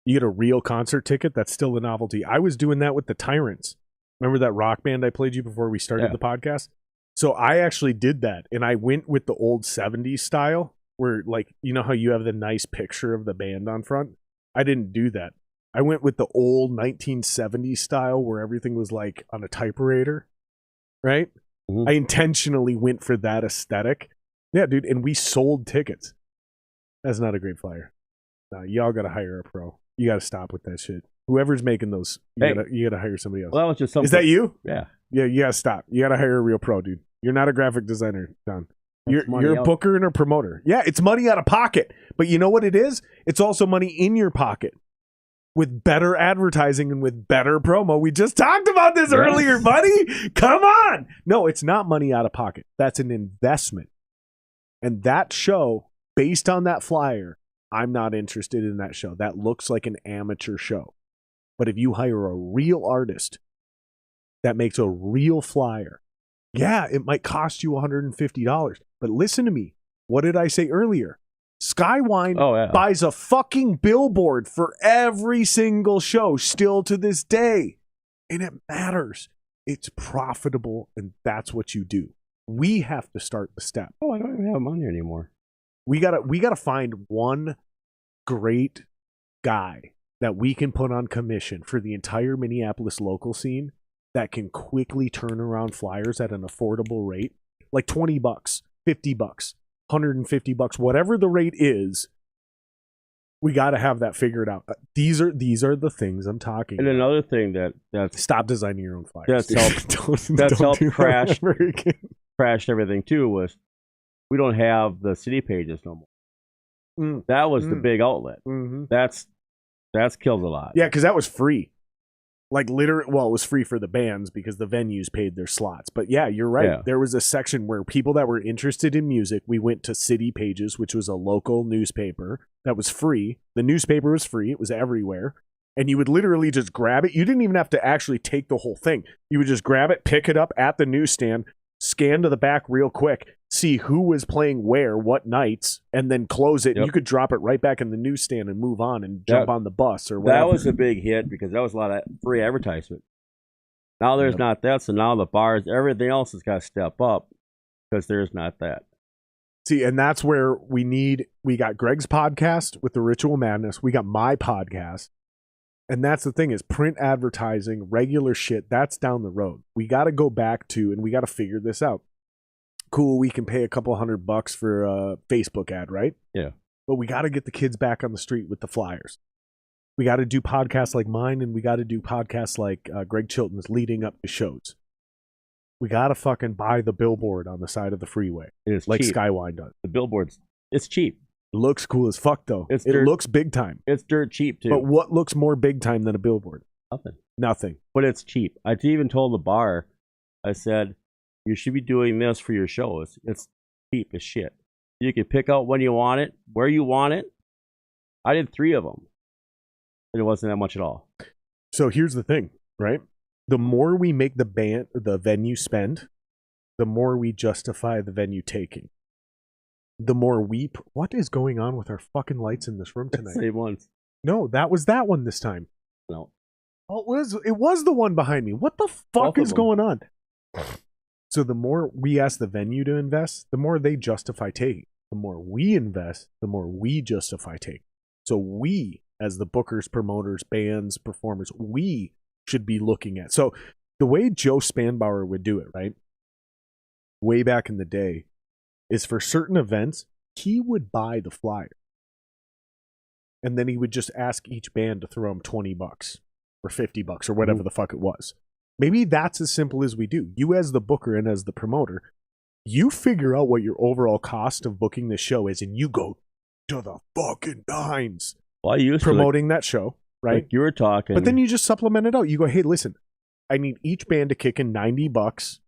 you get a real concert ticket. That's still a novelty. I was doing that with the Tyrants. Remember that rock band I played you before we started the podcast? So I actually did that, and I went with the old 70s style where, like, you know how you have the nice picture of the band on front? I didn't do that. I went with the old 1970s style where everything was, like, on a typewriter, right? Mm-hmm. I intentionally went for that aesthetic. Yeah, dude, and we sold tickets. That's not a great flyer. No, y'all got to hire a pro. You got to stop with that shit. Whoever's making those, you gotta hire somebody else. Well, that was just something. Is that you? Yeah. Yeah, you gotta stop. You gotta hire a real pro, dude. You're not a graphic designer, Don. You're a booker and a promoter. Yeah, it's money out of pocket. But you know what it is? It's also money in your pocket with better advertising and with better promo. We just talked about this earlier, buddy. Come on. No, it's not money out of pocket. That's an investment. And that show, based on that flyer, I'm not interested in that show. That looks like an amateur show. But if you hire a real artist that makes a real flyer, yeah, it might cost you $150. But listen to me. What did I say earlier? Skyway buys a fucking billboard for every single show still to this day. And it matters. It's profitable, and that's what you do. We have to start the step. Oh, I don't even have money anymore. We gotta find one great guy that we can put on commission for the entire Minneapolis local scene that can quickly turn around flyers at an affordable rate, like $20, $50, $150, whatever the rate is. We got to have that figured out. These are the things I'm talking about. And another thing that's stop designing your own flyers. That's helped crash everything too was we don't have the city pages no more. That was the big outlet. Mm-hmm. That's killed a lot. Yeah, because that was free. Like literally, well, it was free for the bands because the venues paid their slots. But yeah, you're right. Yeah. There was a section where people that were interested in music, we went to City Pages, which was a local newspaper that was free. The newspaper was free. It was everywhere. And you would literally just grab it. You didn't even have to actually take the whole thing. You would just grab it, pick it up at the newsstand, scan to the back real quick, see who was playing where, what nights, and then close it. Yep. You could drop it right back in the newsstand and move on and jump on the bus or whatever. That was a big hit because that was a lot of free advertisement. Now there's not that, so now the bars, everything else has got to step up because there's not that. See, and that's where we got Greg's podcast with the Ritual Madness. We got my podcast. And that's the thing is print advertising, regular shit, that's down the road. We got to go back to, and we got to figure this out. Cool, we can pay a couple $100 for a Facebook ad, right? Yeah. But we got to get the kids back on the street with the flyers. We got to do podcasts like mine, and we got to do podcasts like Greg Chilton's leading up to shows. We got to fucking buy the billboard on the side of the freeway. It's like cheap. Skyway does. The billboards, it's cheap. It looks cool as fuck, though. It looks big time. It's dirt cheap, too. But what looks more big time than a billboard? Nothing. But it's cheap. I even told the bar, I said, you should be doing this for your shows. It's cheap as shit. You can pick out when you want it, where you want it. I did 3 of them. And it wasn't that much at all. So here's the thing, right? The more we make the venue spend, the more we justify the venue taking. The more what is going on with our fucking lights in this room tonight? Same ones. No, that was that one this time. No. Oh, it was the one behind me. What the fuck is going on? So the more we ask the venue to invest, the more they justify taking. The more we invest, the more we justify taking. So we, as the bookers, promoters, bands, performers, we should be looking at. So the way Joe Spanbauer would do it, right? Way back in the day, is for certain events, he would buy the flyer. And then he would just ask each band to throw him $20 or $50 or whatever the fuck it was. Maybe that's as simple as we do. You as the booker and as the promoter, you figure out what your overall cost of booking the show is and you go to the fucking nines. Well, I used promoting that show, right? Like you were talking. But then you just supplement it out. You go, hey, listen, I need each band to kick in $90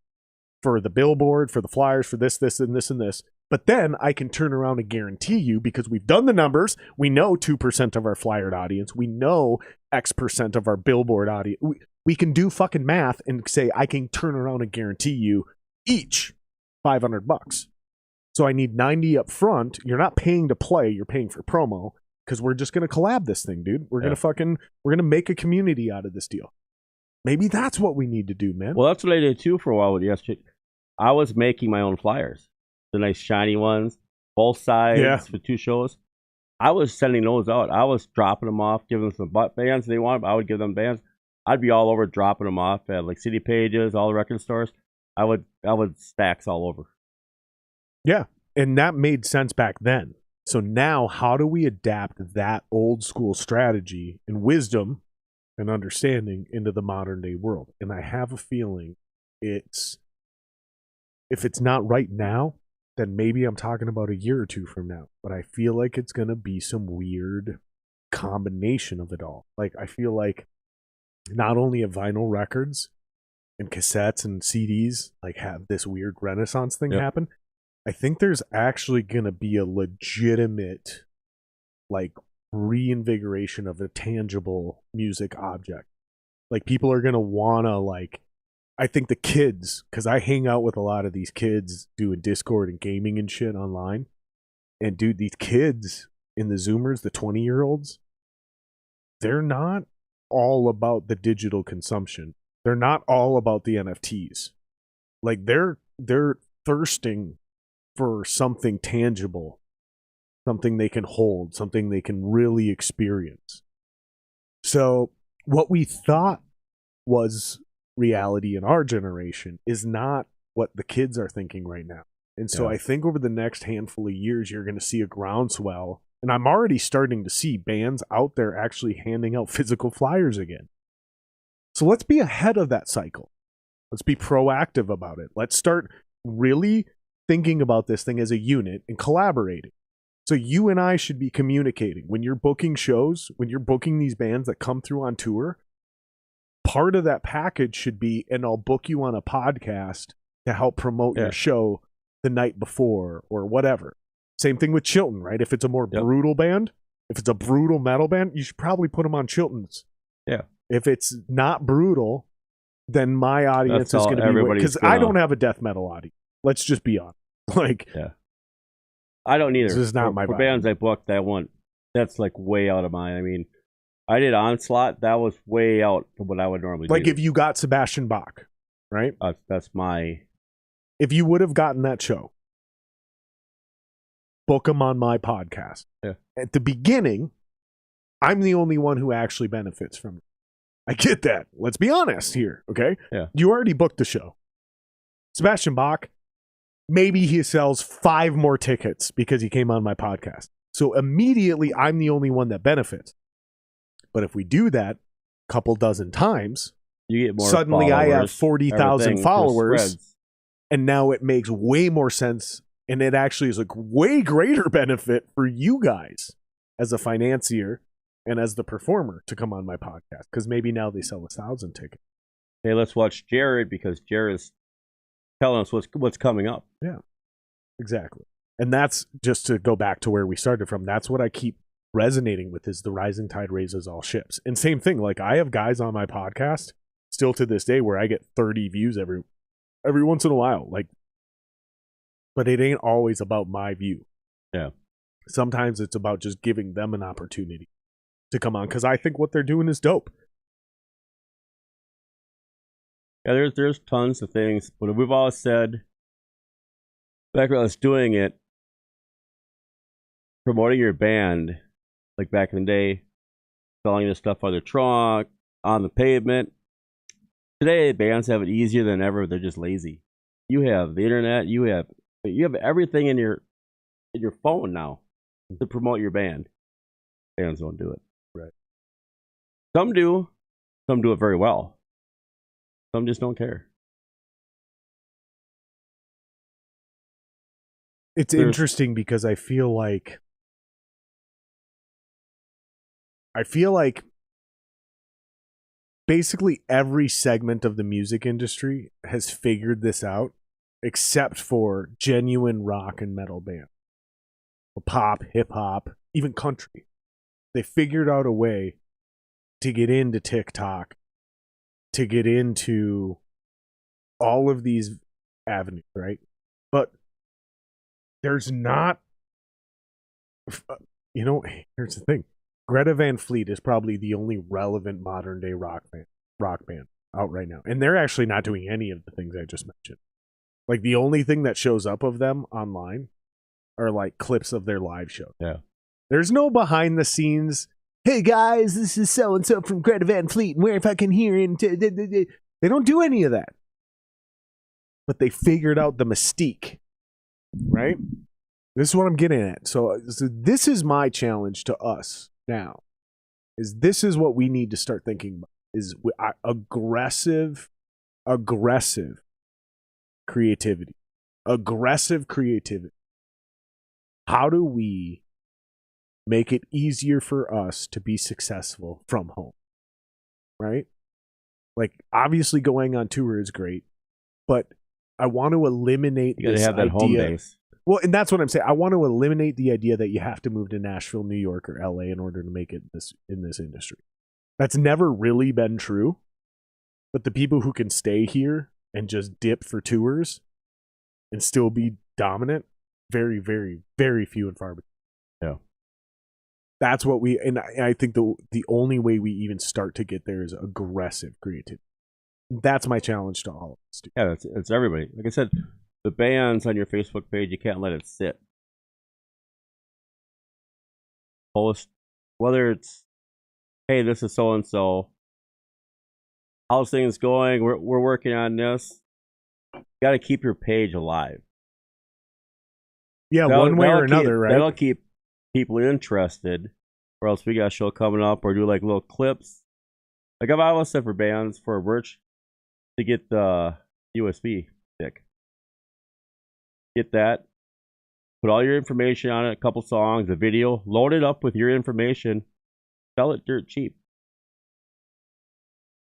for the billboard, for the flyers, for this, and this, and this. But then I can turn around and guarantee you, because we've done the numbers, we know 2% of our flyered audience, we know X% of our billboard audience. We can do fucking math and say, I can turn around and guarantee you each $500. So I need 90 up front. You're not paying to play, you're paying for promo, because we're just going to collab this thing, dude. We're going to make a community out of this deal. Maybe that's what we need to do, man. Well, that's what I did too for a while with yesterday. I was making my own flyers, the nice shiny ones, both sides for 2 shows. I was sending those out. I was dropping them off, giving them some bands they wanted. I would give them bands. I'd be all over dropping them off at like City Pages, all the record stores. I would stacks all over. Yeah, and that made sense back then. So now, how do we adapt that old school strategy and wisdom and understanding into the modern day world? And I have a feeling if it's not right now, then maybe I'm talking about a year or two from now. But I feel like it's going to be some weird combination of it all. Like, I feel like not only have vinyl records and cassettes and CDs like have this weird renaissance thing happen, I think there's actually going to be a legitimate like reinvigoration of a tangible music object. Like, people are going to want to, like, I think the kids, because I hang out with a lot of these kids doing Discord and gaming and shit online. And dude, these kids in the Zoomers, the 20-year-olds, they're not all about the digital consumption. They're not all about the NFTs. Like, they're thirsting for something tangible, something they can hold, something they can really experience. So what we thought was reality in our generation is not what the kids are thinking right now. And so I think over the next handful of years, you're going to see a groundswell. And I'm already starting to see bands out there actually handing out physical flyers again. So let's be ahead of that cycle. Let's be proactive about it. Let's start really thinking about this thing as a unit and collaborating. So you and I should be communicating. When you're booking shows, when you're booking these bands that come through on tour, part of that package should be, and I'll book you on a podcast to help promote your show the night before or whatever. Same thing with Chilton, right? If it's a more brutal band, if it's a brutal metal band, you should probably put them on Chilton's. Yeah. If it's not brutal, then my audience is going to be, because I don't have a death metal audience. Let's just be honest. Like, I don't either. This is not my for vibe. Bands I booked. That's like way out of mine. I mean, I did Onslaught. That was way out from what I would normally do. Like, if you got Sebastian Bach, right? That's my. If you would have gotten that show, book him on my podcast. Yeah. At the beginning, I'm the only one who actually benefits from it. I get that. Let's be honest here, okay? Yeah. You already booked the show. Sebastian Bach, maybe he sells 5 more tickets because he came on my podcast. So immediately, I'm the only one that benefits. But if we do that a couple dozen times, you get more suddenly followers, I have 40,000 followers, and now it makes way more sense, and it actually is a way greater benefit for you guys as a financier and as the performer to come on my podcast, because maybe now they sell 1,000 tickets. Hey, let's watch Jared, because Jared's telling us what's coming up. Yeah, exactly. And that's just to go back to where we started from. That's what I keep resonating with, is the rising tide raises all ships. And same thing, like, I have guys on my podcast still to this day where I get 30 views every once in a while. Like, but it ain't always about my view. Yeah. Sometimes it's about just giving them an opportunity to come on, because I think what they're doing is dope. Yeah, there's tons of things, but we've all said back when I was doing it, promoting your band, like back in the day, selling this stuff on the trunk, on the pavement. Today, bands have it easier than ever. They're just lazy. You have the internet. You have everything in your phone now to promote your band. Bands don't do it. Right. Some do. Some do it very well. Some just don't care. It's interesting because I feel like basically every segment of the music industry has figured this out, except for genuine rock and metal bands. Pop, hip-hop, even country. They figured out a way to get into TikTok, to get into all of these avenues, right? But there's not, here's the thing. Greta Van Fleet is probably the only relevant modern day rock band out right now. And they're actually not doing any of the things I just mentioned. Like, the only thing that shows up of them online are like clips of their live show. Yeah. There's no behind the scenes, hey guys, this is so and so from Greta Van Fleet, and where if I can hear him. They don't do any of that. But they figured out the mystique, right? This is what I'm getting at. So this is my challenge to us now. This is what we need to start thinking about. Is aggressive creativity. aggressive creativity. How do we make it easier for us to be successful from home? Right? Like, obviously going on tour is great, but I want to eliminate You got to this have that idea. home base. Well, and that's what I'm saying. I want to eliminate the idea that you have to move to Nashville, New York, or LA in order to make it in this industry. That's never really been true. But the people who can stay here and just dip for tours and still be dominant, very, very, very few and far between. Yeah. That's what I think the only way we even start to get there is aggressive creativity. That's my challenge to all of us. Dude. Yeah, it's everybody. Like I said, the bands on your Facebook page, you can't let it sit. Post, whether it's, hey, this is so and so. How's things going? We're working on this. You got to keep your page alive. Yeah, one way or another, right? That'll keep people interested, or else we got a show coming up, or do like little clips. Like I've always said for bands, for merch, to get the USB stick. Get that. Put all your information on it, a couple songs, a video, load it up with your information, sell it dirt cheap.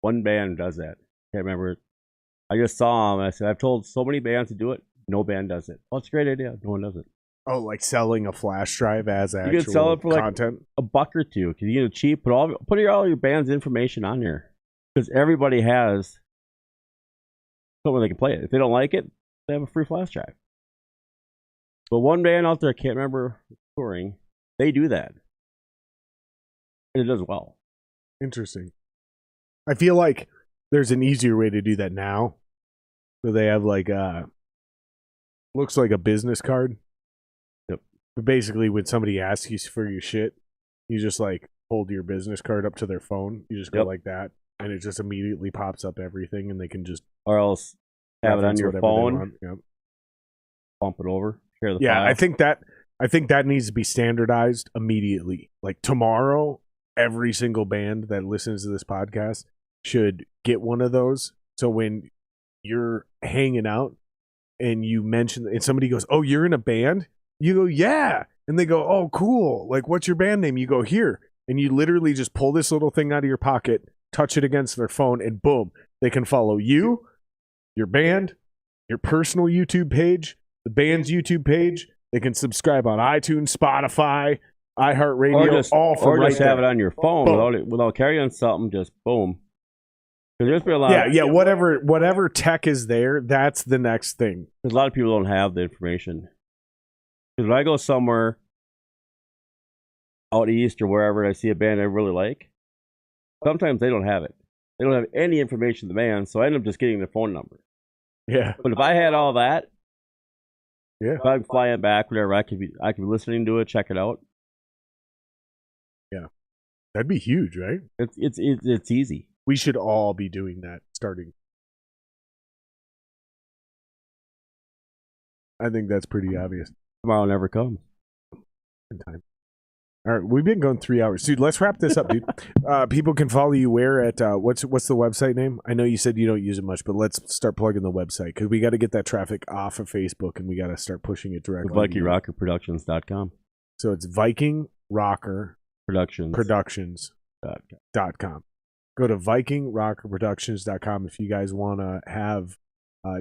One band does that. Can't remember. I just saw them. I said, I've told so many bands to do it. No band does it. Well, it's a great idea. No one does it. Oh, like selling a flash drive as actual You can sell it for content? like $1 or $2 because you get it cheap. Put all your band's information on there because everybody has somewhere they can play it. If they don't like it, they have a free flash drive. But one band out there, I can't remember touring, they do that. And it does well. Interesting. I feel like there's an easier way to do that now. So they have like looks like a business card. Yep. But basically when somebody asks you for your shit, you just like hold your business card up to their phone. You just go like that and it just immediately pops up everything and they can just or else have it on your phone. Yep. Bump it over. Share the yeah, file. I think that needs to be standardized immediately. Like tomorrow, every single band that listens to this podcast should get one of those. So when you're hanging out and you mention and somebody goes, "Oh, you're in a band?" You go, "Yeah." And they go, "Oh, cool. Like, what's your band name?" You go, "Here." And you literally just pull this little thing out of your pocket, touch it against their phone, and boom, they can follow you, your band, your personal YouTube page, the band's YouTube page. They can subscribe on iTunes, Spotify, iHeartRadio, all from right just have there. it on your phone without carrying something. Just boom. Because there's been a lot. Yeah. Whatever tech is there, that's the next thing. Because a lot of people don't have the information. Because when I go somewhere out east or wherever, and I see a band I really like, sometimes they don't have it. They don't have any information of the band, so I end up just getting their phone number. Yeah. But if I had all that, if I'm flying back, whatever, I could be listening to it, check it out. Yeah, that'd be huge, right? It's easy. We should all be doing that starting. I think that's pretty obvious. Tomorrow never comes. In time. All right, we've been going 3 hours, dude. Let's wrap this up, dude. People can follow you where at what's the website name? I know you said you don't use it much, but let's start plugging the website because we got to get that traffic off of Facebook and we got to start pushing it directly. VikingRockerProductions.com. So it's Viking Rocker Productions.com. Go to VikingRockerProductions.com if you guys want to have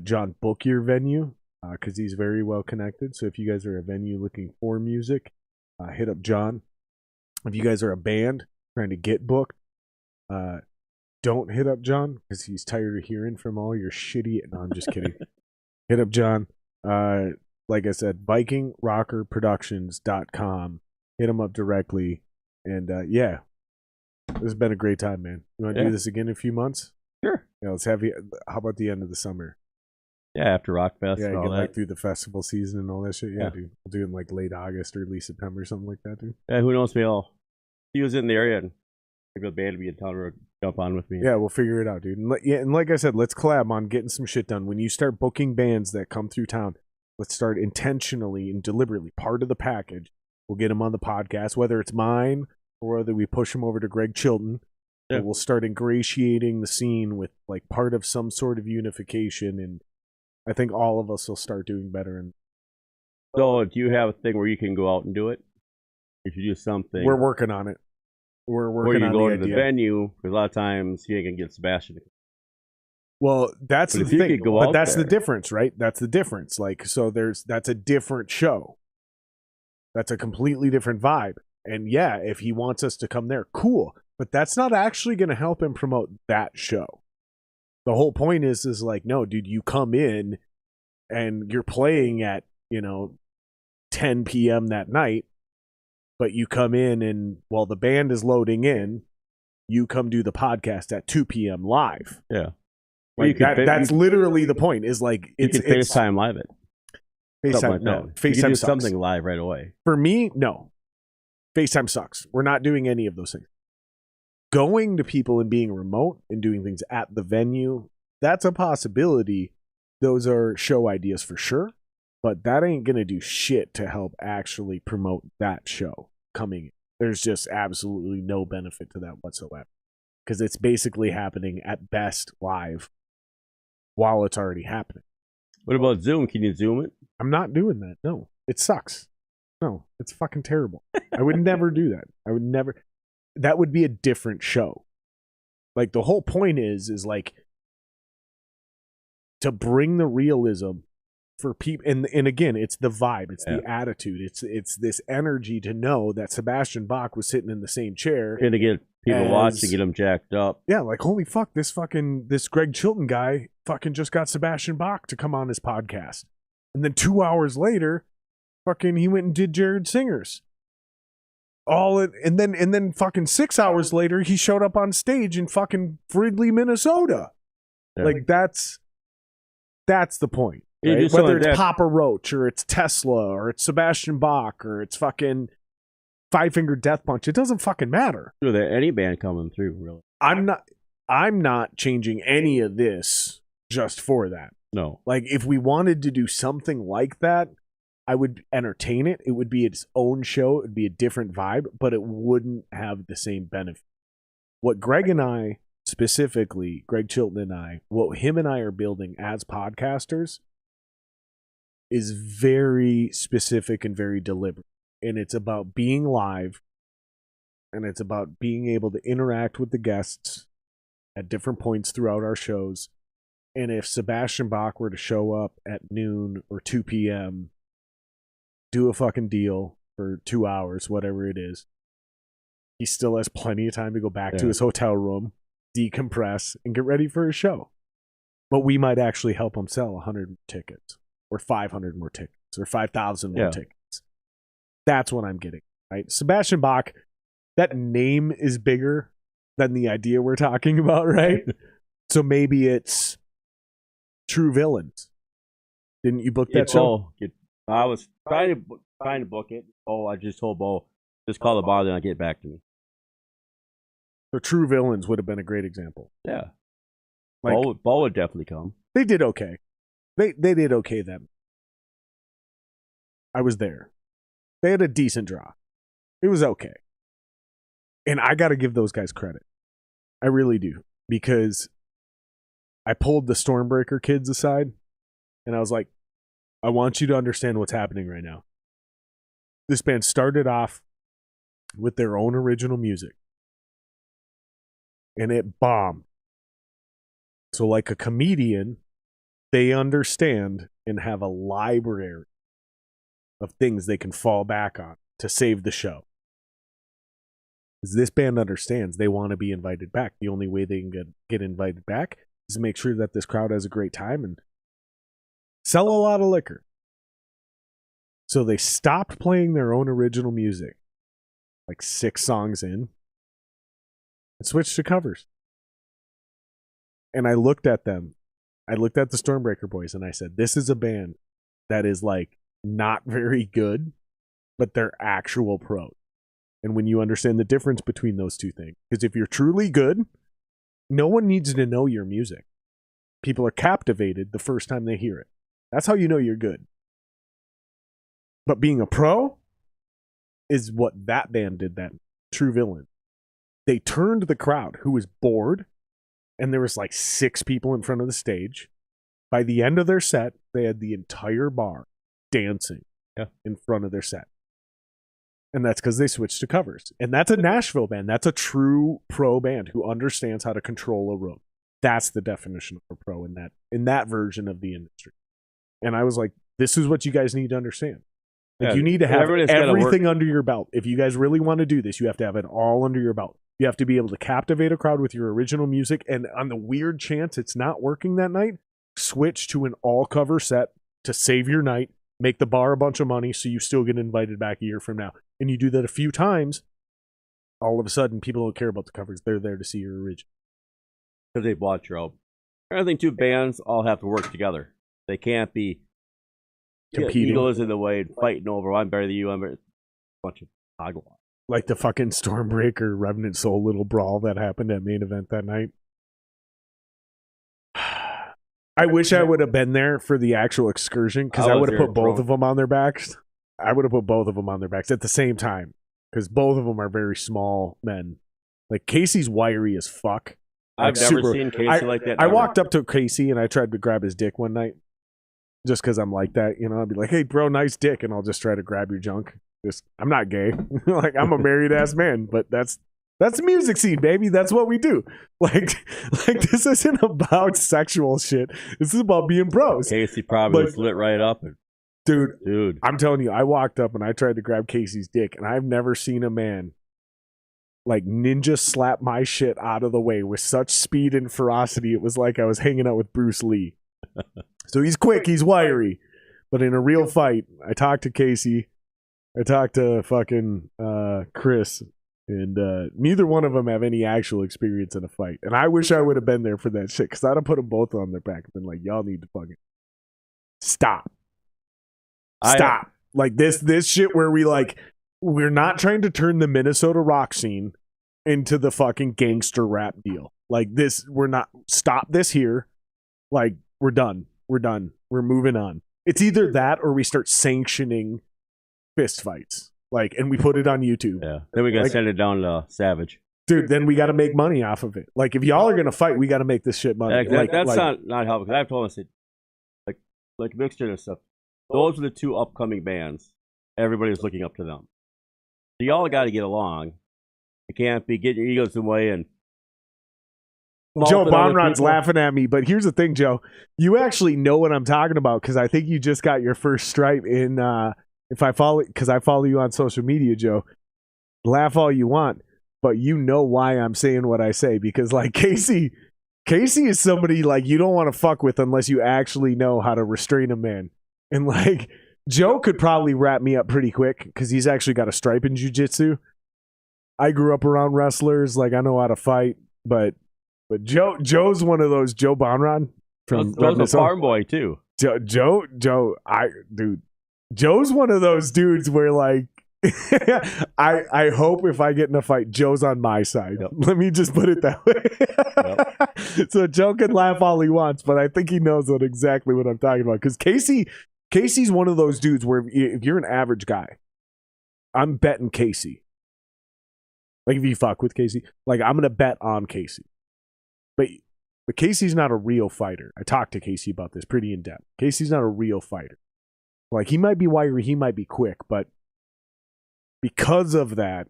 John book your venue because he's very well connected. So if you guys are a venue looking for music, hit up John. If you guys are a band trying to get booked, don't hit up John because he's tired of hearing from all your shitty. No, I'm just kidding. Hit up John. Like I said, VikingRockerProductions.com. Hit him up directly. And yeah, this has been a great time, man. You want to do this again in a few months? Sure. Yeah, let's have you. How about the end of the summer? Yeah, after Rockfest and all get that. like through the festival season and all that shit. Yeah, dude. We'll do it in like late August or early September or something like that, dude. Yeah, who knows? He was in the area and maybe a band to be in town or jump on with me. Yeah, we'll figure it out, dude. And like I said, let's collab on getting some shit done. When you start booking bands that come through town, let's start intentionally and deliberately part of the package. We'll get them on the podcast, whether it's mine or whether we push them over to Greg Chilton. Yeah. We'll start ingratiating the scene with like part of some sort of unification and I think all of us will start doing better. And So, do you have a thing where you can go out and do it? If you do something, we're working on it. We're or working you on go the to idea. the venue, because a lot of times you ain't gonna get Sebastian. Well, that's But the if you thing. could go But out that's the there- difference, right? That's the difference. Like, so that's a different show. That's a completely different vibe. And yeah, if he wants us to come there, cool. But that's not actually going to help him promote that show. The whole point is like, no, dude, you come in and you're playing at, 10 p.m. that night, but you come in and while the band is loading in, you come do the podcast at 2 p.m. live. Yeah. Like that's literally the point. Is like You it's can FaceTime live it. Something FaceTime. like No, that. You FaceTime can do sucks. something live right away. For me, no. FaceTime sucks. We're not doing any of those things. Going to people and being remote and doing things at the venue, that's a possibility. Those are show ideas for sure, but that ain't going to do shit to help actually promote that show coming in. There's just absolutely no benefit to that whatsoever because it's basically happening at best live while it's already happening. What about Zoom? Can you Zoom it? I'm not doing that. No, it sucks. No, it's fucking terrible. I would never do that. I would never. That would be a different show. Like the whole point is like to bring the realism for people. And again, it's the vibe. It's the attitude. It's this energy to know that Sebastian Bach was sitting in the same chair. And to get people watch to get them jacked up. Yeah, like holy fuck, this Greg Chilton guy fucking just got Sebastian Bach to come on his podcast. And then 2 hours later, fucking he went and did Jared Singer's. And then fucking 6 hours later, he showed up on stage in fucking Fridley, Minnesota. Yeah. Like that's the point. You Right? do something Whether like it's that. Papa Roach or it's Tesla or it's Sebastian Bach or it's fucking Five Finger Death Punch, it doesn't fucking matter. Sure, there any band coming through, really. I'm not changing any of this just for that. No. Like if we wanted to do something like that, I would entertain it. It would be its own show. It would be a different vibe, but it wouldn't have the same benefit. What Greg and I, specifically, Greg Chilton and I, what him and I are building as podcasters is very specific and very deliberate. And it's about being live, and it's about being able to interact with the guests at different points throughout our shows. And if Sebastian Bach were to show up at noon or 2 p.m., do a fucking deal for 2 hours, whatever it is, he still has plenty of time to go back to his hotel room, decompress, and get ready for his show. But we might actually help him sell 100 tickets or 500 more tickets or 5,000 more tickets. That's what I'm getting, right? Sebastian Bach, that name is bigger than the idea we're talking about, right? So maybe it's True Villains. Didn't you book that show? I was trying to book it. Oh, I just told Bo, just call the bar, then I'll get back to me. So True Villains would have been a great example. Yeah. Like, Bo would definitely come. They did okay. They did okay then. I was there. They had a decent draw. It was okay. And I got to give those guys credit. I really do. Because I pulled the Stormbreaker kids aside and I was like, I want you to understand what's happening right now. This band started off with their own original music. And it bombed. So like a comedian, they understand and have a library of things they can fall back on to save the show. Because this band understands they want to be invited back. The only way they can get invited back is to make sure that this crowd has a great time and sell a lot of liquor. So they stopped playing their own original music, like 6 songs in, and switched to covers. And I looked at them. I looked at the Stormbreaker boys and I said, this is a band that is like not very good, but they're actual pros. And when you understand the difference between those two things, because if you're truly good, no one needs to know your music. People are captivated the first time they hear it. That's how you know you're good. But being a pro is what that band did then. True Villain. They turned the crowd who was bored, and there was like 6 people in front of the stage. By the end of their set, they had the entire bar dancing in front of their set. And that's because they switched to covers. And that's a Nashville band. That's a true pro band who understands how to control a room. That's the definition of a pro in that version of the industry. And I was like, this is what you guys need to understand. Like, you need to have everything under your belt. If you guys really want to do this, you have to have it all under your belt. You have to be able to captivate a crowd with your original music. And on the weird chance it's not working that night, switch to an all-cover set to save your night, make the bar a bunch of money so you still get invited back a year from now. And you do that a few times, all of a sudden people don't care about the covers. They're there to see your original. Because they bought your album. I think two bands all have to work together. They can't be competing. Egos in the way and fighting over, I'm better than you, I'm better. A bunch of hogwash. Like the fucking Stormbreaker Revenant Soul little brawl that happened at main event that night. I wish I would have been there for the actual excursion, because I would have put both of them on their backs. I would have put both of them on their backs at the same time, because both of them are very small men. Like, Casey's wiry as fuck. I've never seen Casey like that. I walked up to Casey and I tried to grab his dick one night, just because I'm like that. You know, I'd be like, hey, bro, nice dick. And I'll just try to grab your junk. I'm not gay. Like, I'm a married ass man, but that's the music scene, baby. That's what we do. Like this isn't about sexual shit. This is about being bros. Casey probably was lit right up. Dude, I'm telling you, I walked up and I tried to grab Casey's dick, and I've never seen a man like ninja slap my shit out of the way with such speed and ferocity. It was like I was hanging out with Bruce Lee. So he's quick, he's wiry. But in a real fight, I talked to Casey, I talked to fucking Chris, and neither one of them have any actual experience in a fight. And I wish I would have been there for that shit, because I'd have put them both on their back and been like, y'all need to fucking stop. Like this shit where we're not trying to turn the Minnesota rock scene into the fucking gangster rap deal. Like this, we're not, stop this here. Like, we're done. We're moving on. It's either that or we start sanctioning fist fights. Like, and we put it on YouTube. Yeah. Then we gotta send it down to Savage. Dude, then we gotta make money off of it. Like, if y'all are gonna fight, we gotta make this shit money. Yeah, that's not helpful. Because I've told them, like Mixture and stuff, those are the two upcoming bands. Everybody's looking up to them. So y'all got to get along. You can't be getting your egos in the way and. Joe Bonrod's laughing at me, but here's the thing, Joe. You actually know what I'm talking about, because I think you just got your first stripe in. If I follow, because I follow you on social media, Joe. Laugh all you want, but you know why I'm saying what I say, because like Casey is somebody like you don't want to fuck with unless you actually know how to restrain a man, and like. Joe could probably wrap me up pretty quick, because he's actually got a stripe in jiu-jitsu. I grew up around wrestlers, like I know how to fight, but Joe's one of those. Joe Bonrod from Joe's a farm boy too. Joe's one of those dudes where like I hope if I get in a fight, Joe's on my side. Yep. Let me just put it that way. Yep. So Joe can laugh all he wants, but I think he knows exactly what I'm talking about, because Casey's one of those dudes where if you're an average guy, I'm betting Casey. Like, if you fuck with Casey, like, I'm going to bet on Casey. But Casey's not a real fighter. I talked to Casey about this pretty in depth. Casey's not a real fighter. Like, he might be wiry, he might be quick, but because of that,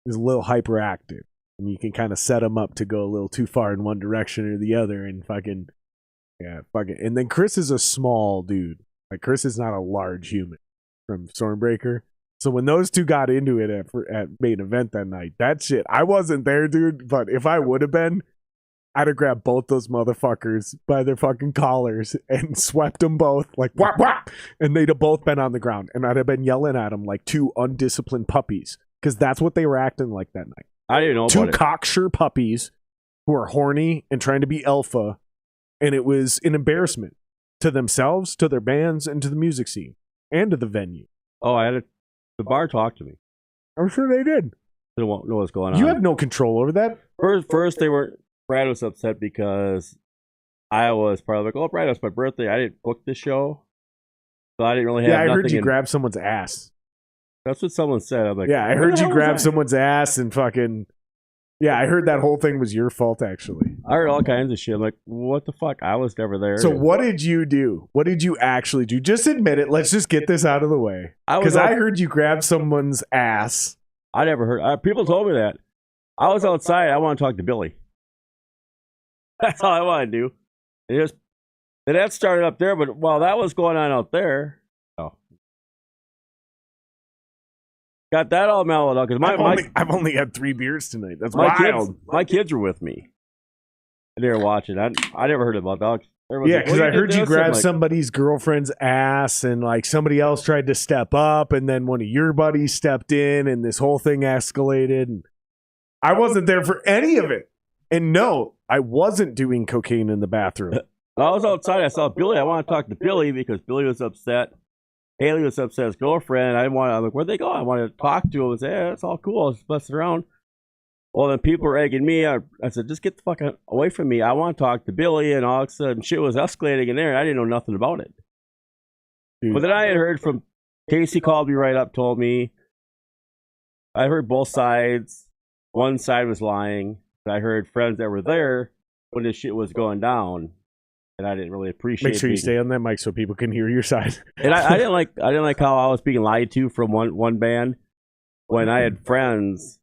he's a little hyperactive. And you can kind of set him up to go a little too far in one direction or the other, and fucking, yeah, fucking. And then Chris is a small dude. Like, Chris is not a large human from Stormbreaker. So when those two got into it at main event that night, that shit, I wasn't there, dude. But if I would have been, I'd have grabbed both those motherfuckers by their fucking collars and swept them both like whap whap, and they'd have both been on the ground, and I'd have been yelling at them like two undisciplined puppies, because that's what they were acting like that night. I didn't know two about cocksure puppies who are horny and trying to be alpha, and it was an embarrassment to themselves, to their bands, and to the music scene, and to the venue. Oh, the bar talked to me. I'm sure they did. They don't know what's going on. You have no control over that. First they weren't. Brad was upset because I was probably like, "Oh, Brad, it's my birthday. I didn't book the show, so I didn't really have." Yeah, I heard you grab someone's ass. That's what someone said. I'm like, yeah, I heard you grab someone's ass and fucking. Yeah, I heard that whole thing was your fault, actually. I heard all kinds of shit. I'm like, what the fuck? I was never there. So what did you do? What did you actually do? Just admit it. Let's just get this out of the way. Because I heard you grab someone's ass. I never heard. People told me that. I was outside. I want to talk to Billy. That's all I want to do. And that started up there, but while that was going on out there, got that all mellowed out because I've only had 3 beers tonight. That's wild. My kids were with me. And they were watching. I never heard about that. Yeah, because I heard you grab somebody's girlfriend's ass, and like somebody else tried to step up, and then one of your buddies stepped in, and this whole thing escalated. And I wasn't there for any of it. And no, I wasn't doing cocaine in the bathroom. I was outside. I saw Billy. I want to talk to Billy because Billy was upset. Haley was upset. His girlfriend. I'm like, where'd they go? I wanted to talk to him and say, yeah, it's all cool. I was busting around. Well, then people were egging me. I said, just get the fuck away from me. I want to talk to Billy. And all of a sudden, shit was escalating in there. And I didn't know nothing about it. Dude. But then I had heard from Casey called me right up, told me. I heard both sides. One side was lying. I heard friends that were there when this shit was going down. And I didn't really appreciate. Make sure you stay on that mic so people can hear your side. And I didn't like how I was being lied to from one band when I had friends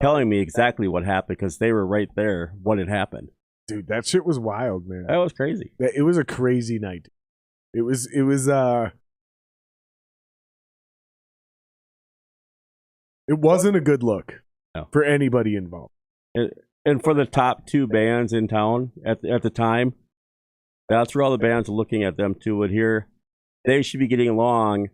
telling me exactly what happened because they were right there when it happened. Dude, that shit was wild, man. That was crazy. It was a crazy night. It wasn't a good look for anybody involved. And for the top 2 bands in town at the time, that's where all the bands are looking at them too. And here, they should be getting along,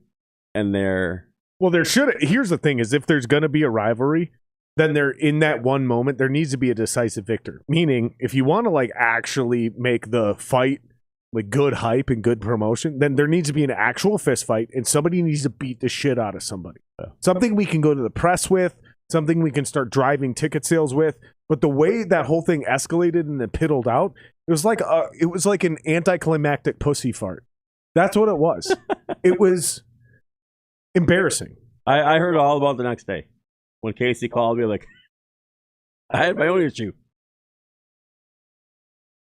and they're... Well, there should... Here's the thing, is if there's going to be a rivalry, then there, in that one moment, there needs to be a decisive victor. Meaning, if you want to like actually make the fight like good hype and good promotion, then there needs to be an actual fist fight, and somebody needs to beat the shit out of somebody. Something we can go to the press with, something we can start driving ticket sales with. But the way that whole thing escalated and then piddled out, it was like an anticlimactic pussy fart. That's what it was. It was embarrassing. I heard all about the next day when Casey called me. Like, I had my own issue.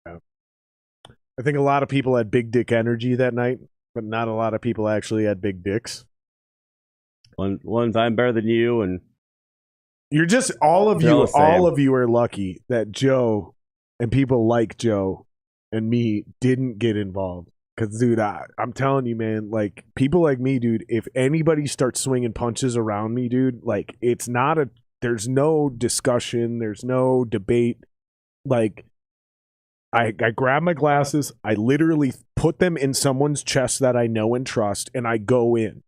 I think a lot of people had big dick energy that night, but not a lot of people actually had big dicks. One's I'm better than you, and you're just all of you are lucky that Joe and people like Joe and me didn't get involved. Because, dude, I'm telling you, man, like, people like me, dude, if anybody starts swinging punches around me, dude, like, there's no discussion, there's no debate. Like, I grab my glasses, I literally put them in someone's chest that I know and trust, and I go in.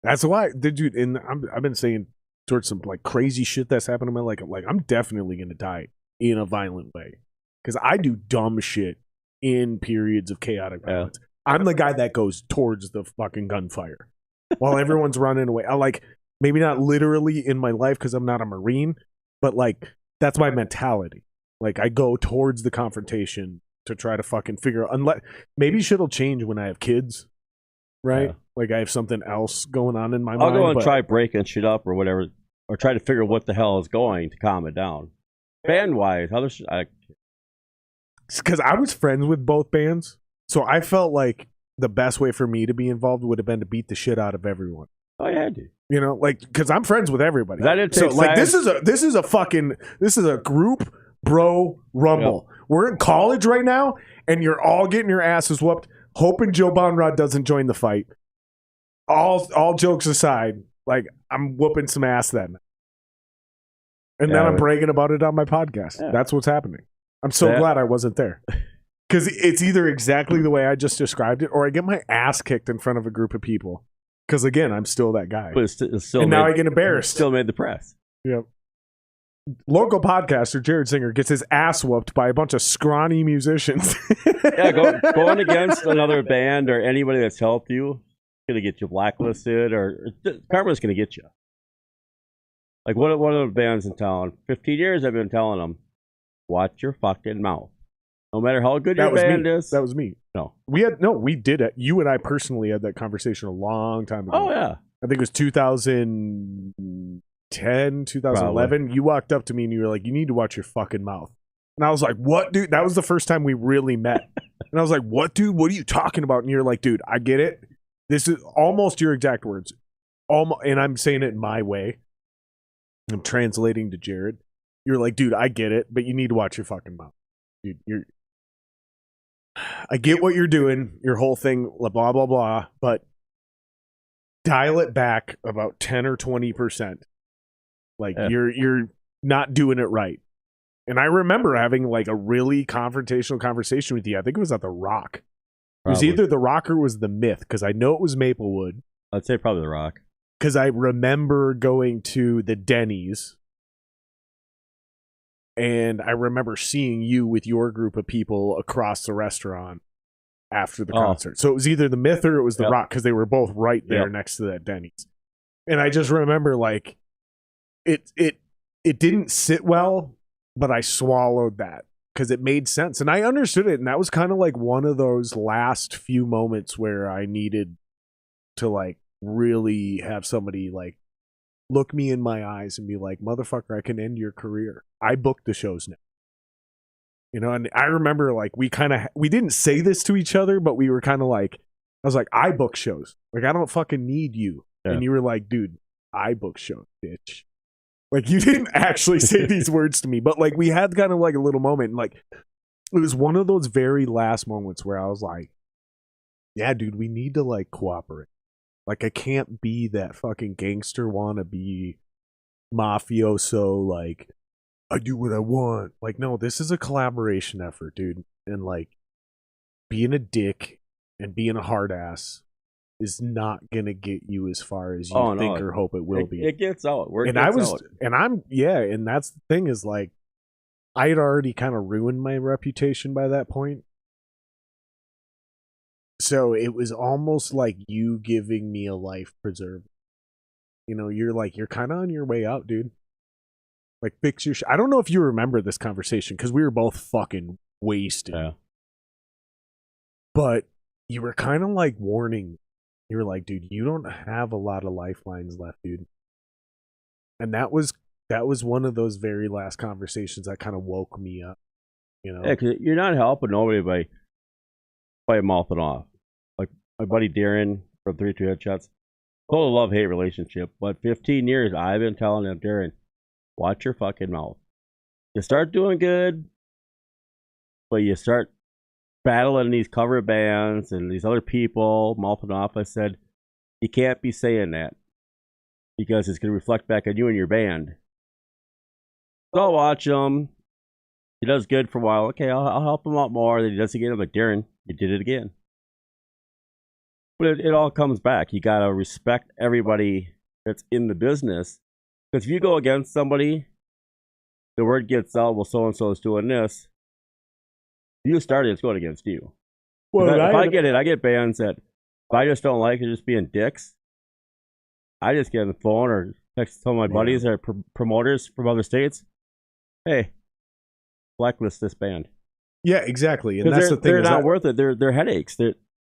That's why, dude, and I've been saying towards some, like, crazy shit that's happened to me, like, I'm definitely going to die in a violent way. Because I do dumb shit in periods of chaotic violence. I'm the guy that goes towards the fucking gunfire while everyone's running away. I like, maybe not literally in my life because I'm not a Marine, but like, that's my mentality. Like, I go towards the confrontation to try to fucking figure out, unless maybe shit'll change when I have kids, right? Yeah. Like, I have something else going on in my mind. I'll go and try breaking shit up or whatever, or try to figure what the hell is going to calm it down. Band-wise, how does because I was friends with both bands, so I felt like the best way for me to be involved would have been to beat the shit out of everyone. Oh, you had to. You know, like, because I'm friends with everybody. So, like, this is a group bro rumble. Yep. We're in college right now, and you're all getting your asses whooped, hoping Joe Bonrod doesn't join the fight. All jokes aside, like, I'm whooping some ass then. And then I'm bragging about it on my podcast. Yeah. That's what's happening. I'm so glad I wasn't there. Because it's either exactly the way I just described it, or I get my ass kicked in front of a group of people. Because, again, I'm still that guy. But it's still now I get embarrassed. Still made the press. Yep. Local podcaster Jared Singer gets his ass whooped by a bunch of scrawny musicians. Yeah, going against another band or anybody that's helped you, going to get you blacklisted, or karma's going to get you. Like, one of the bands in town, 15 years I've been telling them, watch your fucking mouth. No matter how good your band is. That was me. No. We did it. You and I personally had that conversation a long time ago. Oh, yeah. I think it was 2010, 2011. Probably. You walked up to me and you were like, you need to watch your fucking mouth. And I was like, what, dude? That was the first time we really met. And I was like, what, dude? What are you talking about? And you're like, dude, I get it. This is almost your exact words. Almost, and I'm saying it in my way. I'm translating to Jared. You're like, dude, I get it, but you need to watch your fucking mouth. Dude, I get what you're doing, your whole thing, blah, blah, blah, but dial it back about 10 or 20%. Like, you're not doing it right. And I remember having like a really confrontational conversation with you. I think it was at the Rock. It was either the Rock or was the Myth, because I know it was Maplewood. I'd say probably the Rock. Because I remember going to the Denny's, and I remember seeing you with your group of people across the restaurant after the concert. So it was either the Myth or it was the Rock, because they were both right there next to that Denny's. And I just remember like it didn't sit well, but I swallowed that because it made sense and I understood it. And that was kind of like one of those last few moments where I needed to like really have somebody like look me in my eyes and be like, motherfucker, I can end your career. I booked the shows now. You know, and I remember like we didn't say this to each other, but we were kind of like, I was like, I book shows. Like, I don't fucking need you. Yeah. And you were like, dude, I book shows, bitch. Like, you didn't actually say these words to me, but like we had kind of like a little moment. And like, it was one of those very last moments where I was like, yeah, dude, we need to like cooperate. Like, I can't be that fucking gangster wannabe mafioso, like, I do what I want. Like, no, this is a collaboration effort, dude. And like, being a dick and being a hard ass is not gonna get you as far as you think or hope it will be. It gets out. And and that's the thing is like, I had already kind of ruined my reputation by that point. So it was almost like you giving me a life preserver. You know, you're kind of on your way out, dude. Like, fix your I don't know if you remember this conversation because we were both fucking wasted. Yeah. But you were kind of like warning. You were like, dude, you don't have a lot of lifelines left, dude. And that was one of those very last conversations that kind of woke me up. You know? Yeah, because you're not helping nobody by mouthing off. Like my buddy Darren from 3-2 Headshots, total love-hate relationship. But 15 years, I've been telling him, Darren, watch your fucking mouth. You start doing good, but you start battling these cover bands and these other people, mouthing off. I said, you can't be saying that because it's going to reflect back on you and your band. So I'll watch him. He does good for a while. Okay, I'll help him out more. Then he does it again. I'm like, Darren, you did it again. But it all comes back. You got to respect everybody that's in the business. Because if you go against somebody, the word gets out, well, so-and-so is doing this. You started, it's going against you. Well, if I get bands that, if I just don't like it, just being dicks, I just get on the phone or text some of my buddies that are promoters from other states. Hey, blacklist this band. Yeah, exactly. And that's the thing. They're not worth it. They're headaches.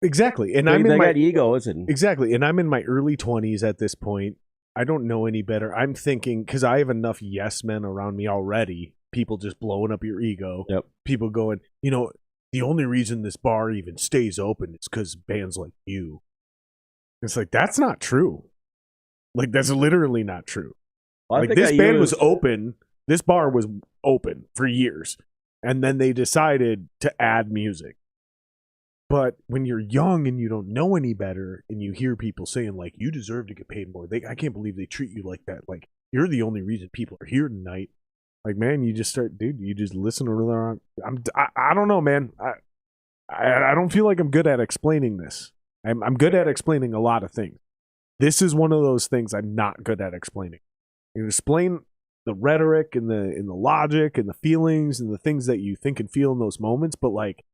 Exactly. And they got egos. Exactly. And I'm in my early 20s at this point. I don't know any better. I'm thinking, because I have enough yes men around me already. People just blowing up your ego. Yep. People going, you know, the only reason this bar even stays open is because bands like you. It's like, that's not true. Like, that's literally not true. Well, like, this band was open. This bar was open for years. And then they decided to add music. But when you're young and you don't know any better and you hear people saying, like, you deserve to get paid more. I can't believe they treat you like that. Like, you're the only reason people are here tonight. Like, man, you just start, dude, you just listen to around. I don't know, man. I don't feel like I'm good at explaining this. I'm good at explaining a lot of things. This is one of those things I'm not good at explaining. You explain the rhetoric and the logic and the feelings and the things that you think and feel in those moments, but like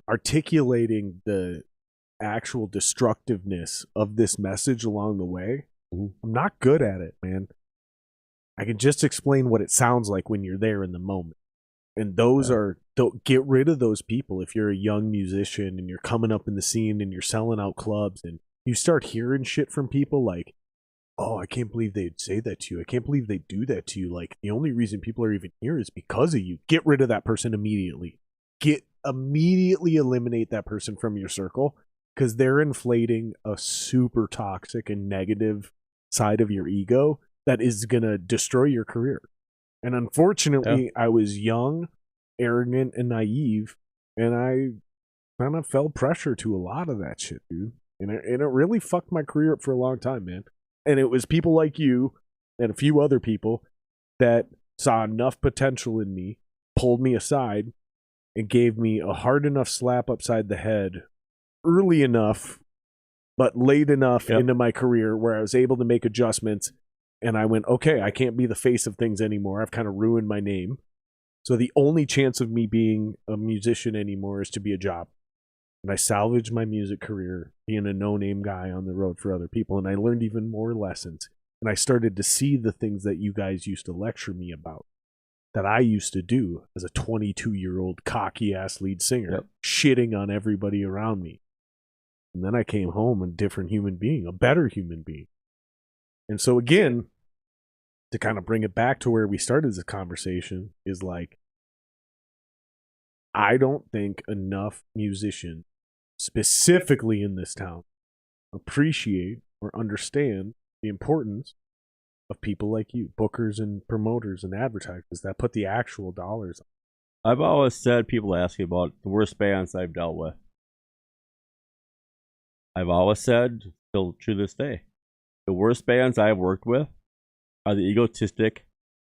articulating the actual destructiveness of this message along the way, I'm not good at it, man. I can just explain what it sounds like when you're there in the moment. And don't get rid of those people. If you're a young musician and you're coming up in the scene and you're selling out clubs and you start hearing shit from people like, oh, I can't believe they'd say that to you. I can't believe they do that to you. Like, the only reason people are even here is because of you. Get rid of that person immediately. Immediately eliminate that person from your circle, because they're inflating a super toxic and negative side of your ego that is going to destroy your career. And unfortunately, I was young, arrogant, and naive, and I kind of fell pressure to a lot of that shit, dude. And it really fucked my career up for a long time, man. And it was people like you and a few other people that saw enough potential in me, pulled me aside, and gave me a hard enough slap upside the head early enough, but late enough into my career where I was able to make adjustments. And I went, okay, I can't be the face of things anymore. I've kind of ruined my name. So the only chance of me being a musician anymore is to be a job. And I salvaged my music career being a no-name guy on the road for other people. And I learned even more lessons. And I started to see the things that you guys used to lecture me about, that I used to do as a 22-year-old cocky-ass lead singer, shitting on everybody around me. And then I came home a different human being, a better human being. And so again, to kind of bring it back to where we started this conversation, is like, I don't think enough musicians, specifically in this town, appreciate or understand the importance of people like you, bookers and promoters and advertisers that put the actual dollars on. I've always said, people ask me about the worst bands I've dealt with. I've always said, still to this day, the worst bands I've worked with are the egotistic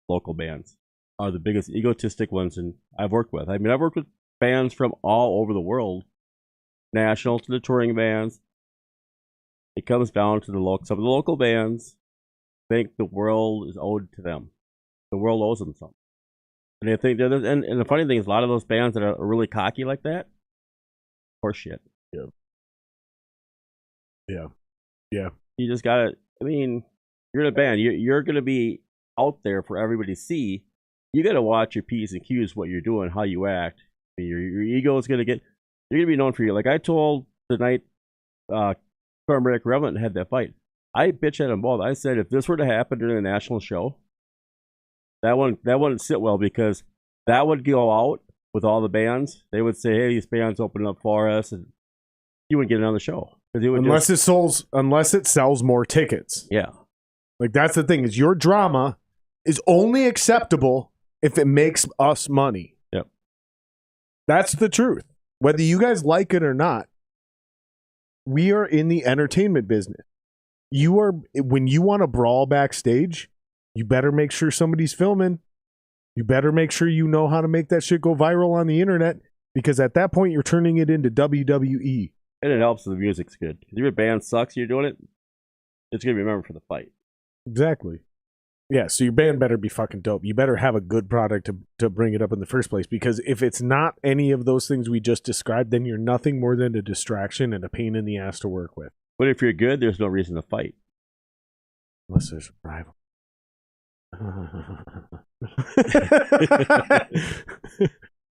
local bands, are the biggest egotistic ones I've worked with. I mean, I've worked with bands from all over the world, national to the touring bands. It comes down to some of the local bands think the world is owed to them. The world owes them something. And they think, and the funny thing is, a lot of those bands that are really cocky like that, horse shit. Yeah. You just gotta, I mean, you're in a band, you're gonna be out there for everybody to see. You gotta watch your P's and Q's, what you're doing, how you act. I mean, your ego is you're gonna be known for you. Like I told the night Cormac Remodeling had that fight, I bitched at them both. I said, if this were to happen during a national show, that wouldn't sit well, because that would go out with all the bands. They would say, hey, these bands open up for us, and you wouldn't get another show. Unless it sells more tickets. Yeah. Like, that's the thing, is your drama is only acceptable if it makes us money. Yep. That's the truth. Whether you guys like it or not, we are in the entertainment business. When you want to brawl backstage, you better make sure somebody's filming. You better make sure you know how to make that shit go viral on the internet, because at that point you're turning it into WWE. And it helps if the music's good. If your band sucks, you're doing it, it's going to be remembered for the fight. Exactly. Yeah, so your band better be fucking dope. You better have a good product to bring it up in the first place, because if it's not any of those things we just described, then you're nothing more than a distraction and a pain in the ass to work with. But if you're good, there's no reason to fight. Unless there's a rival.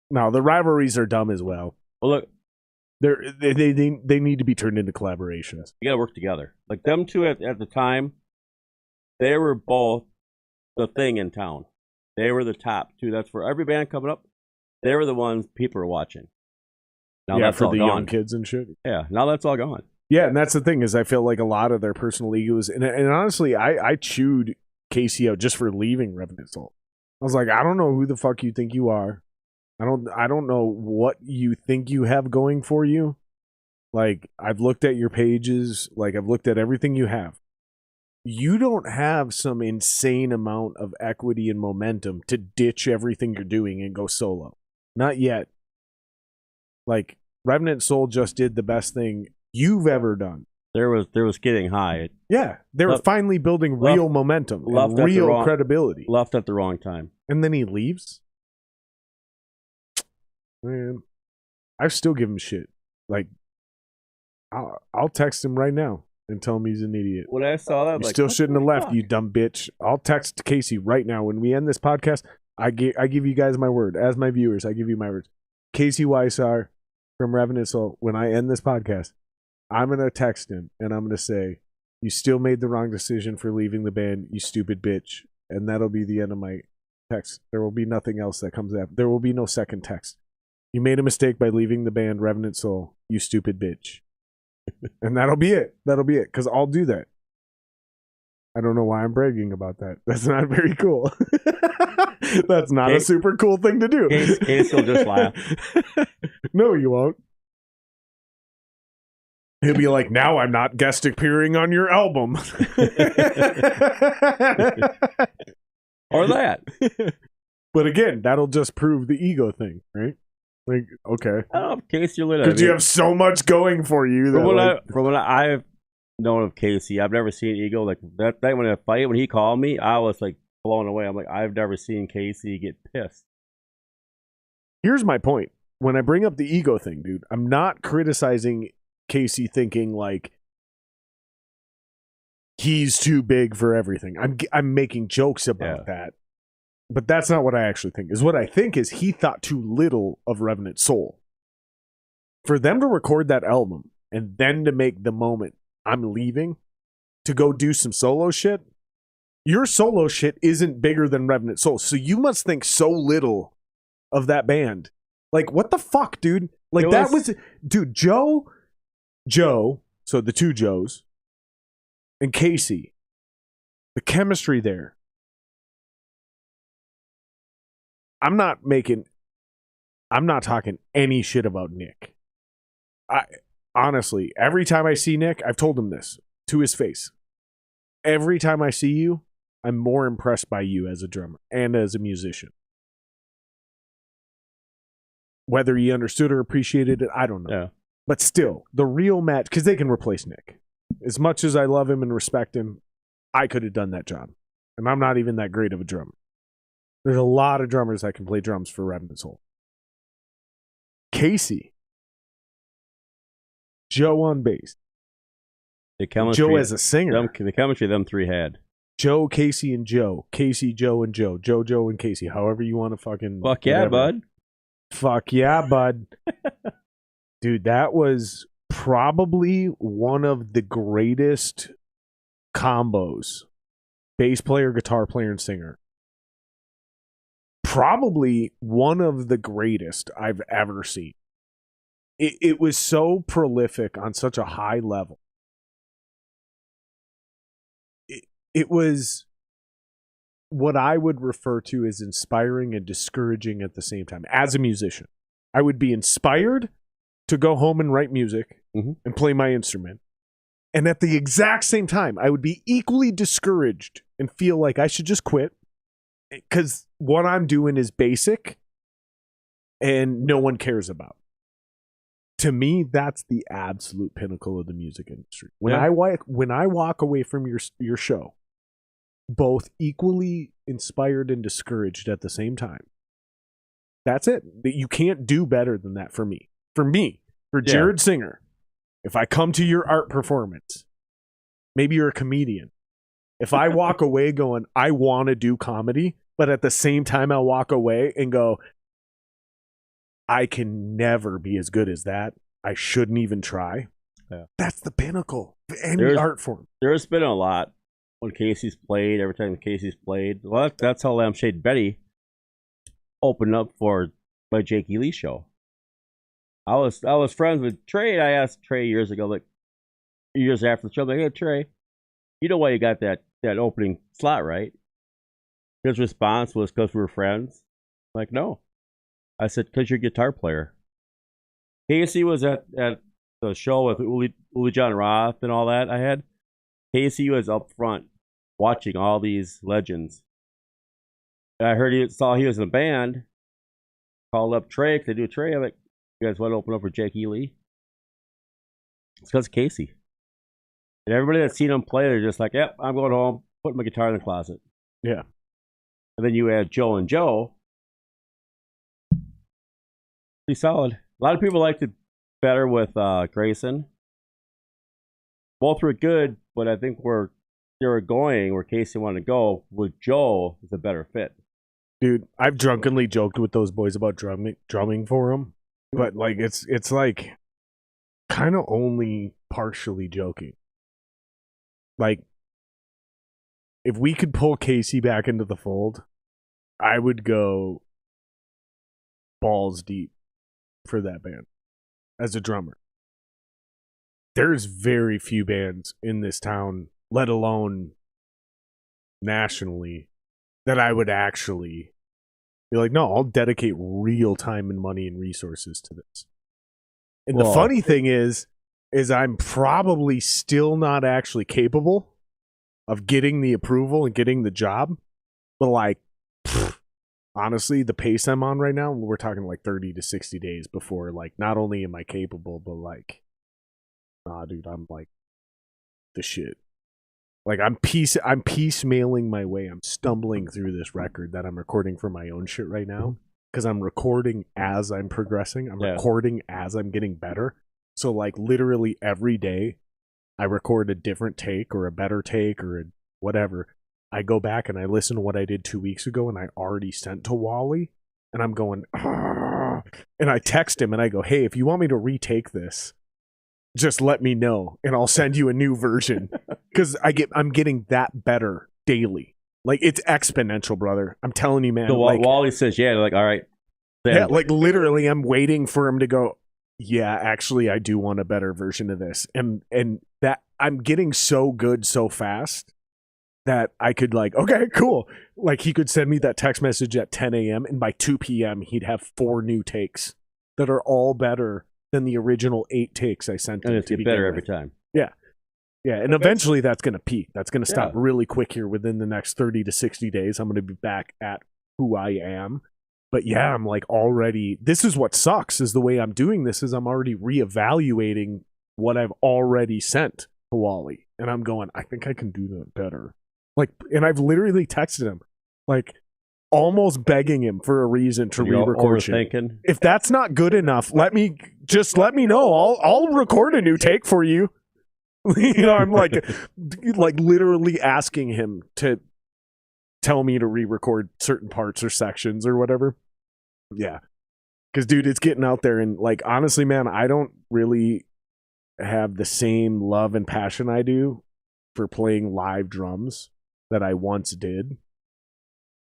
No, the rivalries are dumb as well. Well, look, they need to be turned into collaborations. You got to work together. Like them two at the time, they were both the thing in town. They were the top two. That's for every band coming up. They were the ones people are watching. Now that's for all the gone. young kids and shit. Yeah, now that's all gone. Yeah, and that's the thing, is I feel like a lot of their personal egos, and honestly, I chewed Casey out just for leaving Remodeling. I was like, I don't know who the fuck you think you are. I don't know what you think you have going for you. Like, I've looked at your pages, like I've looked at everything you have. You don't have some insane amount of equity and momentum to ditch everything you're doing and go solo. Not yet. Like, Revenant Soul just did the best thing you've ever done. There was getting high. Yeah, they were finally building real momentum and real credibility. Left at the wrong time. And then he leaves? Man, I still give him shit. Like, I'll text him right now and tell him he's an idiot. When I saw that, you still shouldn't have left, you dumb bitch. I'll text Casey right now. When we end this podcast, I give you guys my word. As my viewers, I give you my words. Casey Weissar from Revenant Soul, when I end this podcast, I'm going to text him and I'm going to say, You still made the wrong decision for leaving the band, you stupid bitch. And that'll be the end of my text. There will be nothing else that comes after. There will be no second text. You made a mistake by leaving the band, Revenant Soul, you stupid bitch. And that'll be it. That'll be it. Because I'll do that. I don't know why I'm bragging about that. That's not very cool. That's not a super cool thing to do. Case will just laugh. No, you won't. He'll be like, now I'm not guest appearing on your album. Or that. But again, that'll just prove the ego thing, right? Like, okay. I don't know if Casey lit. Because you have so much going for you. From what I've known of Casey, I've never seen ego like that. When I fight, when he called me, I was like blown away. I'm like, I've never seen Casey get pissed. Here's my point. When I bring up the ego thing, dude, I'm not criticizing Casey thinking like he's too big for everything. I'm making jokes about that. But that's not what I actually think. What I think is he thought too little of Revenant Soul. For them to record that album and then to make the moment I'm leaving to go do some solo shit, your solo shit isn't bigger than Revenant Soul. So you must think so little of that band. Like, what the fuck, dude? Like, dude, Joe, so the two Joes, and Casey, the chemistry there. I'm not talking any shit about Nick. Honestly, every time I see Nick, I've told him this to his face. Every time I see you, I'm more impressed by you as a drummer and as a musician. Whether he understood or appreciated it, I don't know. Yeah. But still, the real match, because they can replace Nick. As much as I love him and respect him, I could have done that job. And I'm not even that great of a drummer. There's a lot of drummers that can play drums for Revenant Soul. Casey. Joe on bass. The chemistry, Joe as a singer. The chemistry them three had. Joe, Casey, and Joe. Casey, Joe, and Joe. Joe, and Casey. However you want to fucking... Fuck yeah, bud. Fuck yeah, bud. Dude, that was probably one of the greatest combos. Bass player, guitar player, and singer. Probably one of the greatest I've ever seen. It was so prolific on such a high level. It was what I would refer to as inspiring and discouraging at the same time. As a musician, I would be inspired to go home and write music and play my instrument. And at the exact same time, I would be equally discouraged and feel like I should just quit because what I'm doing is basic and no one cares about. To me, that's the absolute pinnacle of the music industry. When I walk away from your show, both equally inspired and discouraged at the same time. That's it. You can't do better than that for me. For Jared Singer, if I come to your art performance, maybe you're a comedian. If I walk away going, I want to do comedy, but at the same time I walk away and go, I can never be as good as that. I shouldn't even try. Yeah. That's the pinnacle of any art form. There's been a lot when Casey's played, every time Casey's played. Well, that's how Lampshade Betty opened up for my Jake Ely show. I was friends with Trey. I asked Trey years ago, like years after the show, like, hey Trey, you know why you got that opening slot, right? His response was because we were friends. I'm like, no. I said, because you're a guitar player. Casey was at the show with Uli John Roth and all that I had. Casey was up front watching all these legends. And I heard he was in a band. Called up Trey to do Trey. I'm like, you guys want to open up for Jake Ely? It's because Casey. And everybody that's seen him play, they're just like, yep, I'm going home, putting my guitar in the closet. Yeah. And then you add Joe and Joe. Pretty solid. A lot of people liked it better with Grayson. Both were good, but I think where they were going, where Casey wanted to go, with Joe is a better fit. Dude, I've drunkenly joked with those boys about drumming for them, but like it's like kind of only partially joking. Like, if we could pull Casey back into the fold, I would go balls deep for that band as a drummer. There's very few bands in this town, let alone nationally, that I would actually be like, no, I'll dedicate real time and money and resources to this. And the funny thing is I'm probably still not actually capable of getting the approval and getting the job. But like, honestly, the pace I'm on right now, we're talking like 30 to 60 days before, like, not only am I capable, but like, nah, dude, I'm like the shit. Like, I'm piecemealing my way. I'm stumbling through this record that I'm recording for my own shit right now, because I'm recording as I'm progressing. I'm recording as I'm getting better. So like literally every day I record a different take or a better take or whatever. I go back and I listen to what I did 2 weeks ago and I already sent to Wally, and I'm going, and I text him and I go, hey, if you want me to retake this, just let me know and I'll send you a new version. Because I'm getting that better daily. Like, it's exponential, brother. I'm telling you, man. So like, Wally says, yeah, they're like, all right. Then. Yeah, like literally I'm waiting for him to go, yeah, actually I do want a better version of this. And that I'm getting so good so fast that I could like, okay, cool. Like, he could send me that text message at 10 a.m. and by 2 p.m. he'd have 4 new takes that are all better than the original 8 takes I sent him. And it's get better every time. Yeah. Yeah, and eventually that's going to peak. That's going to stop really quick here within the next 30 to 60 days. I'm going to be back at who I am. But yeah, I'm like already, this is what sucks, is the way I'm doing this is I'm already reevaluating what I've already sent to Wally. And I'm going, I think I can do that better. Like, and I've literally texted him, like, almost begging him for a reason to re-record shit. If that's not good enough, let me know. I'll record a new take for you. You know, I'm like literally asking him to tell me to re-record certain parts or sections or whatever. Yeah. Because, dude, it's getting out there. And, like, honestly, man, I don't really have the same love and passion I do for playing live drums that I once did.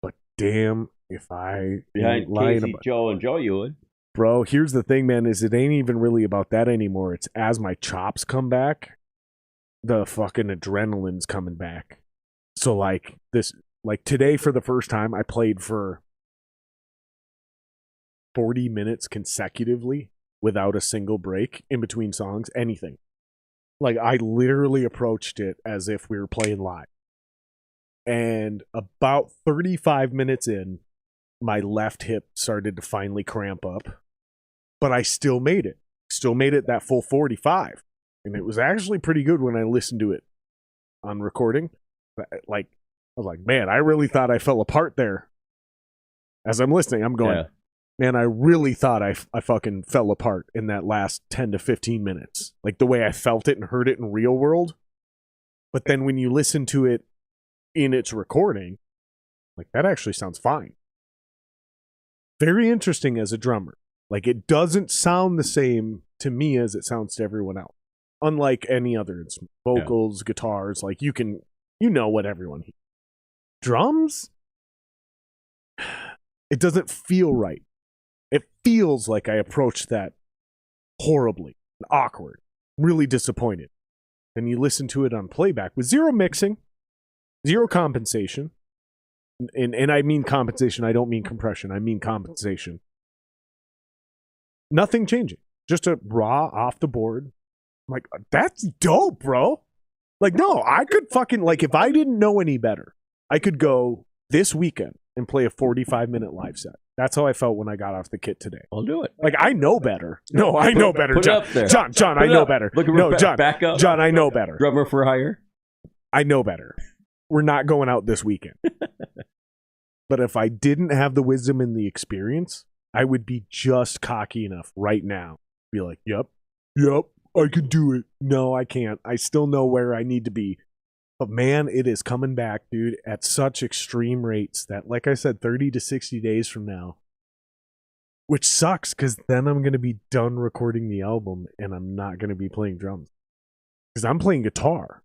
But damn, if I behind Casey, Joe, and Joe, you would. Bro, here's the thing, man, is it ain't even really about that anymore. It's as my chops come back, the fucking adrenaline's coming back. So, like, today for the first time, I played for 40 minutes consecutively without a single break in between songs, anything. Like, I literally approached it as if we were playing live. And about 35 minutes in, my left hip started to finally cramp up. But I still made it. Still made it that full 45. And it was actually pretty good when I listened to it on recording. Like, I was like, man, I really thought I fell apart there. As I'm listening, I'm going, man, I really thought I fucking fell apart in that last 10 to 15 minutes. Like, the way I felt it and heard it in real world. But then when you listen to it in its recording, like, that actually sounds fine. Very interesting as a drummer. Like, it doesn't sound the same to me as it sounds to everyone else. Unlike any other instrument. Vocals, guitars, like, you know what everyone hears. Drums? It doesn't feel right. It feels like I approached that horribly, awkward, really disappointed. Then you listen to it on playback with zero mixing, zero compensation. And I mean compensation, I don't mean compression, I mean compensation. Nothing changing. Just a raw, off the board. I'm like, that's dope, bro. Like, no, I could fucking, like, if I didn't know any better, I could go this weekend and play a 45-minute live set. That's how I felt when I got off the kit today. I'll do it. Like, I know better. No, I know better, Put John. It up there. John, I know better. No, John, back up. John, I know better. Drummer for hire. I know better. We're not going out this weekend. But if I didn't have the wisdom and the experience, I would be just cocky enough right now. Be like, yep, I can do it. No, I can't. I still know where I need to be. But man, it is coming back, dude, at such extreme rates that, like I said, 30 to 60 days from now, which sucks because then I'm going to be done recording the album and I'm not going to be playing drums because I'm playing guitar.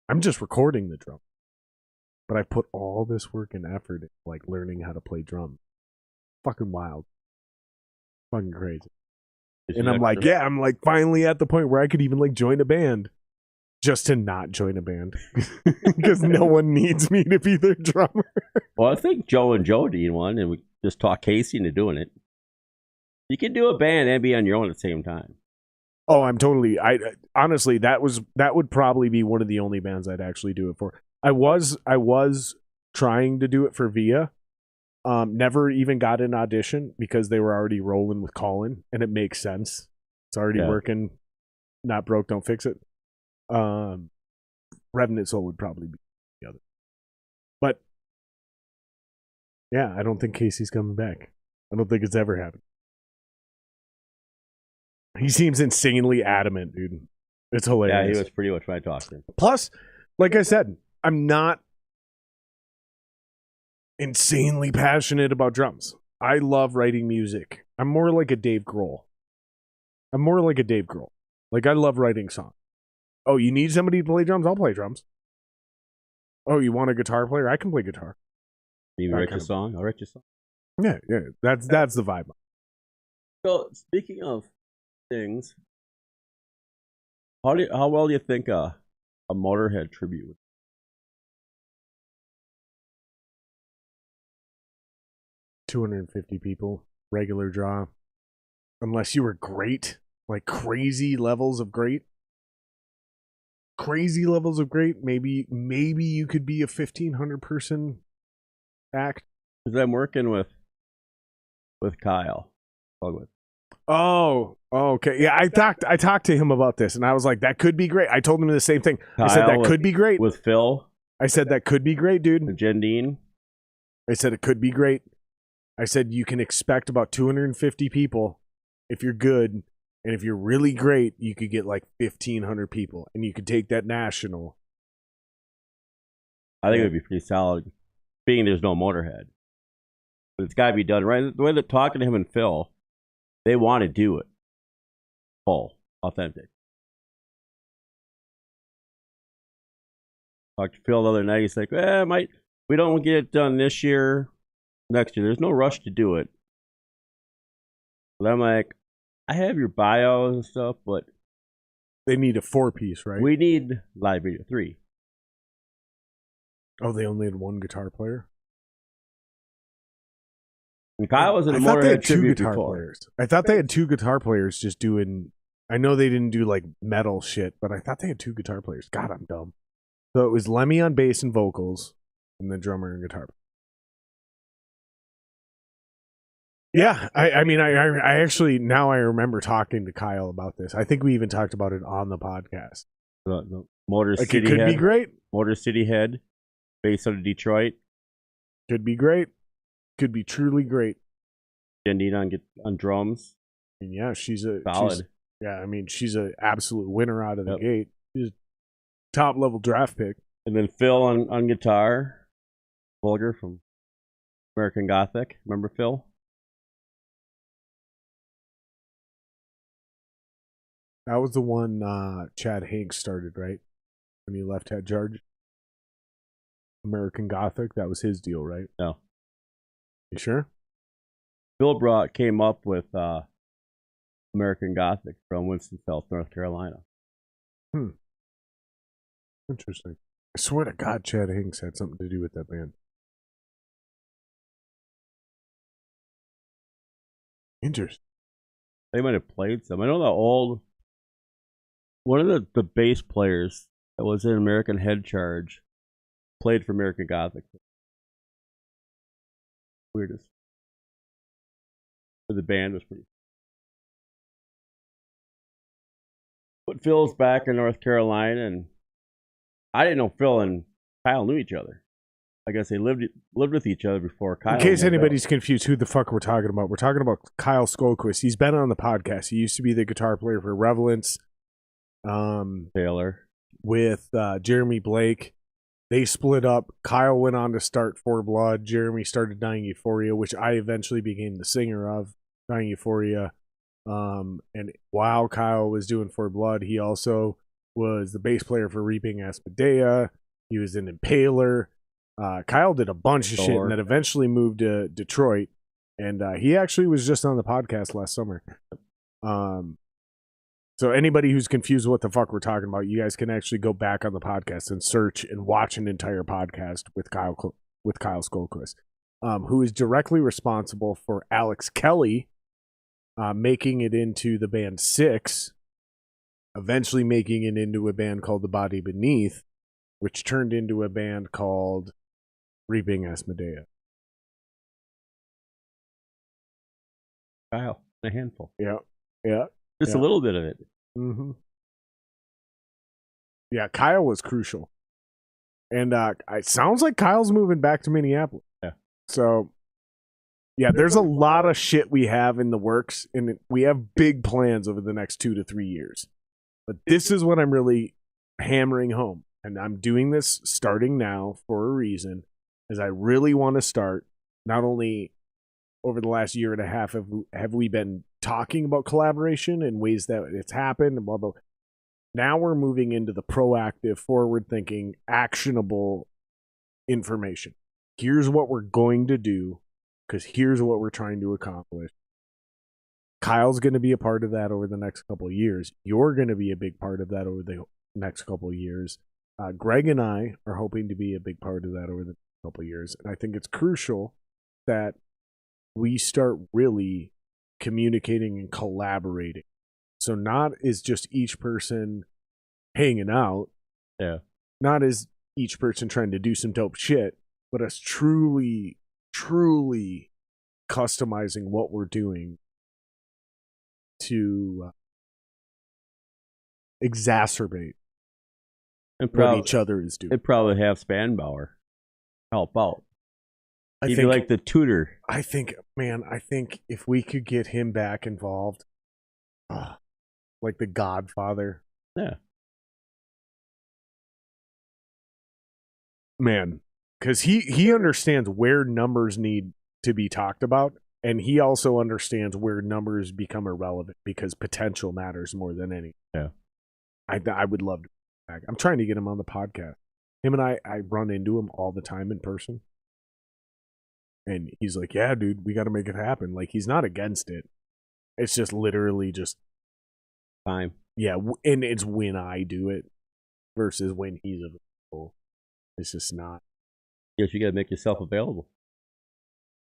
I'm just recording the drum. But I put all this work and effort in, like, learning how to play drums. Fucking wild. Fucking crazy. And I'm like, yeah, I'm like finally at the point where I could even like join a band. Just to not join a band. Because no one needs me to be their drummer. Well, I think Joe and Joe need one, and we just talk Casey into doing it. You can do a band and be on your own at the same time. Oh, I'm totally. I honestly, that would probably be one of the only bands I'd actually do it for. I was trying to do it for Via. Never even got an audition because they were already rolling with Colin, and it makes sense. It's already working. Not broke, don't fix it. Revenant Soul would probably be the other. But yeah, I don't think Casey's coming back. I don't think it's ever happened. He seems insanely adamant, dude. It's hilarious. Yeah, he was pretty much my talker. Plus, like I said, I'm not insanely passionate about drums. I love writing music. I'm more like a Dave Grohl. Like, I love writing songs. Oh, you need somebody to play drums? I'll play drums. Oh, you want a guitar player? I can play guitar. You write your song? I'll write your song. Yeah. That's the vibe. So, speaking of things, how well do you think a Motorhead tribute would? 250 people, regular draw. Unless you were great, like crazy levels of great. Maybe you could be a 1,500 person act. Because I'm working with Kyle. Oh, okay. Yeah, I talked to him about this, and I was like, that could be great. I told him the same thing. I said that could be great. With Phil. I said that could be great, dude. And Jendine. I said it could be great. I said you can expect about 250 people if you're good, and if you're really great, you could get like 1,500 people, and you could take that national. I think it would be pretty solid, being there's no Motorhead. But it's got to be done right. The way they're talking to him and Phil, they want to do it full, authentic. Talked to Phil the other night. He's like, we don't get it done this year, next year. There's no rush to do it. But I'm like, I have your bio and stuff, but they need a 4-piece, right? We need live video 3. Oh, they only had one guitar player? And Kyle was in a Motorhead tribute before. I thought they had 2 guitar players just doing... I know they didn't do like metal shit, but I thought they had 2 guitar players. God, I'm dumb. So it was Lemmy on bass and vocals, and the drummer and guitar. Yeah, I mean, I actually, now I remember talking to Kyle about this. I think we even talked about it on the podcast. Motor like City it could Head. Be great. Motor City Head, based out of Detroit. Could be great. Could be truly great. Jendine on drums. And yeah, she's a solid. She's an absolute winner out of the gate. She's a top level draft pick. And then Phil on guitar. Volger from American Gothic. Remember Phil? That was the one Chad Hanks started, right? When he left Head Charge. American Gothic, that was his deal, right? No. You sure? Phil came up with American Gothic from Winston-Salem, North Carolina. Interesting. I swear to God, Chad Hanks had something to do with that band. Interesting. They might have played some. I know one of the bass players that was in American Head Charge played for American Gothic. Weirdest. But the band was pretty. But Phil's back in North Carolina, and I didn't know Phil and Kyle knew each other. I guess they lived with each other before Kyle. In case anybody's confused who the fuck we're talking about, we're talking about Kyle Skolquist. He's been on the podcast. He used to be the guitar player for Relevance. Taylor. With Jeremy Blake. They split up. Kyle went on to start For Blood. Jeremy started Dying Euphoria, which I eventually became the singer of Dying Euphoria. And while Kyle was doing For Blood, he also was the bass player for Reaping Asmodea. He was in Impaler. Kyle did a bunch of shit and then eventually moved to Detroit. And he actually was just on the podcast last summer. So anybody who's confused what the fuck we're talking about, you guys can actually go back on the podcast and search and watch an entire podcast with Kyle Skolquist, who is directly responsible for Alex Kelly making it into the band Six, eventually making it into a band called The Body Beneath, which turned into a band called Reaping Asmodea. Kyle, a handful. Yeah. Just a little bit of it. Mm-hmm. Yeah, Kyle was crucial. And it sounds like Kyle's moving back to Minneapolis. Yeah. So, yeah, there's a lot of shit we have in the works, and we have big plans over the next 2 to 3 years. But this is what I'm really hammering home. And I'm doing this starting now for a reason, is I really want to start not only over the last year and a half have we been talking about collaboration and ways that it's happened and blah, blah. Now we're moving into the proactive, forward-thinking, actionable information. Here's what we're going to do because here's what we're trying to accomplish. Kyle's going to be a part of that over the next couple of years. You're going to be a big part of that over the next couple of years. Greg and I are hoping to be a big part of that over the next couple of years. And I think it's crucial that we start really communicating and collaborating. So not is just each person hanging out. Yeah. Not as each person trying to do some dope shit, but us truly, truly customizing what we're doing to exacerbate what each other is doing. They'd probably have Spanbauer help out. I He'd think be like the tutor. I think if we could get him back involved, like the Godfather. Yeah. Man, because he understands where numbers need to be talked about, and he also understands where numbers become irrelevant because potential matters more than anything. Yeah. I would love to be back. I'm trying to get him on the podcast. Him and I run into him all the time in person. And he's like, yeah, dude, we got to make it happen. Like, he's not against it. It's just literally just time. Yeah, and it's when I do it versus when he's available. It's just not. Yes, you got to make yourself available.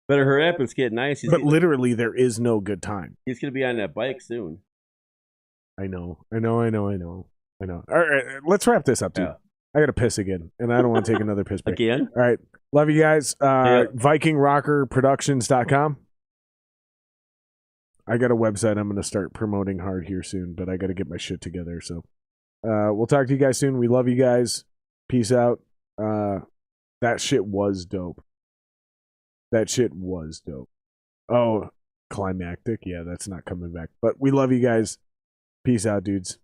Better hurry up. It's getting nice. But literally, there is no good time. He's going to be on that bike soon. I know. All right, let's wrap this up, dude. Yeah. I got to piss again, and I don't want to take another piss break. Again? All right. Love you guys. VikingRockerProductions.com. I got a website I'm going to start promoting hard here soon, but I got to get my shit together. So we'll talk to you guys soon. We love you guys. Peace out. That shit was dope. Oh, climactic. Yeah, that's not coming back. But we love you guys. Peace out, dudes.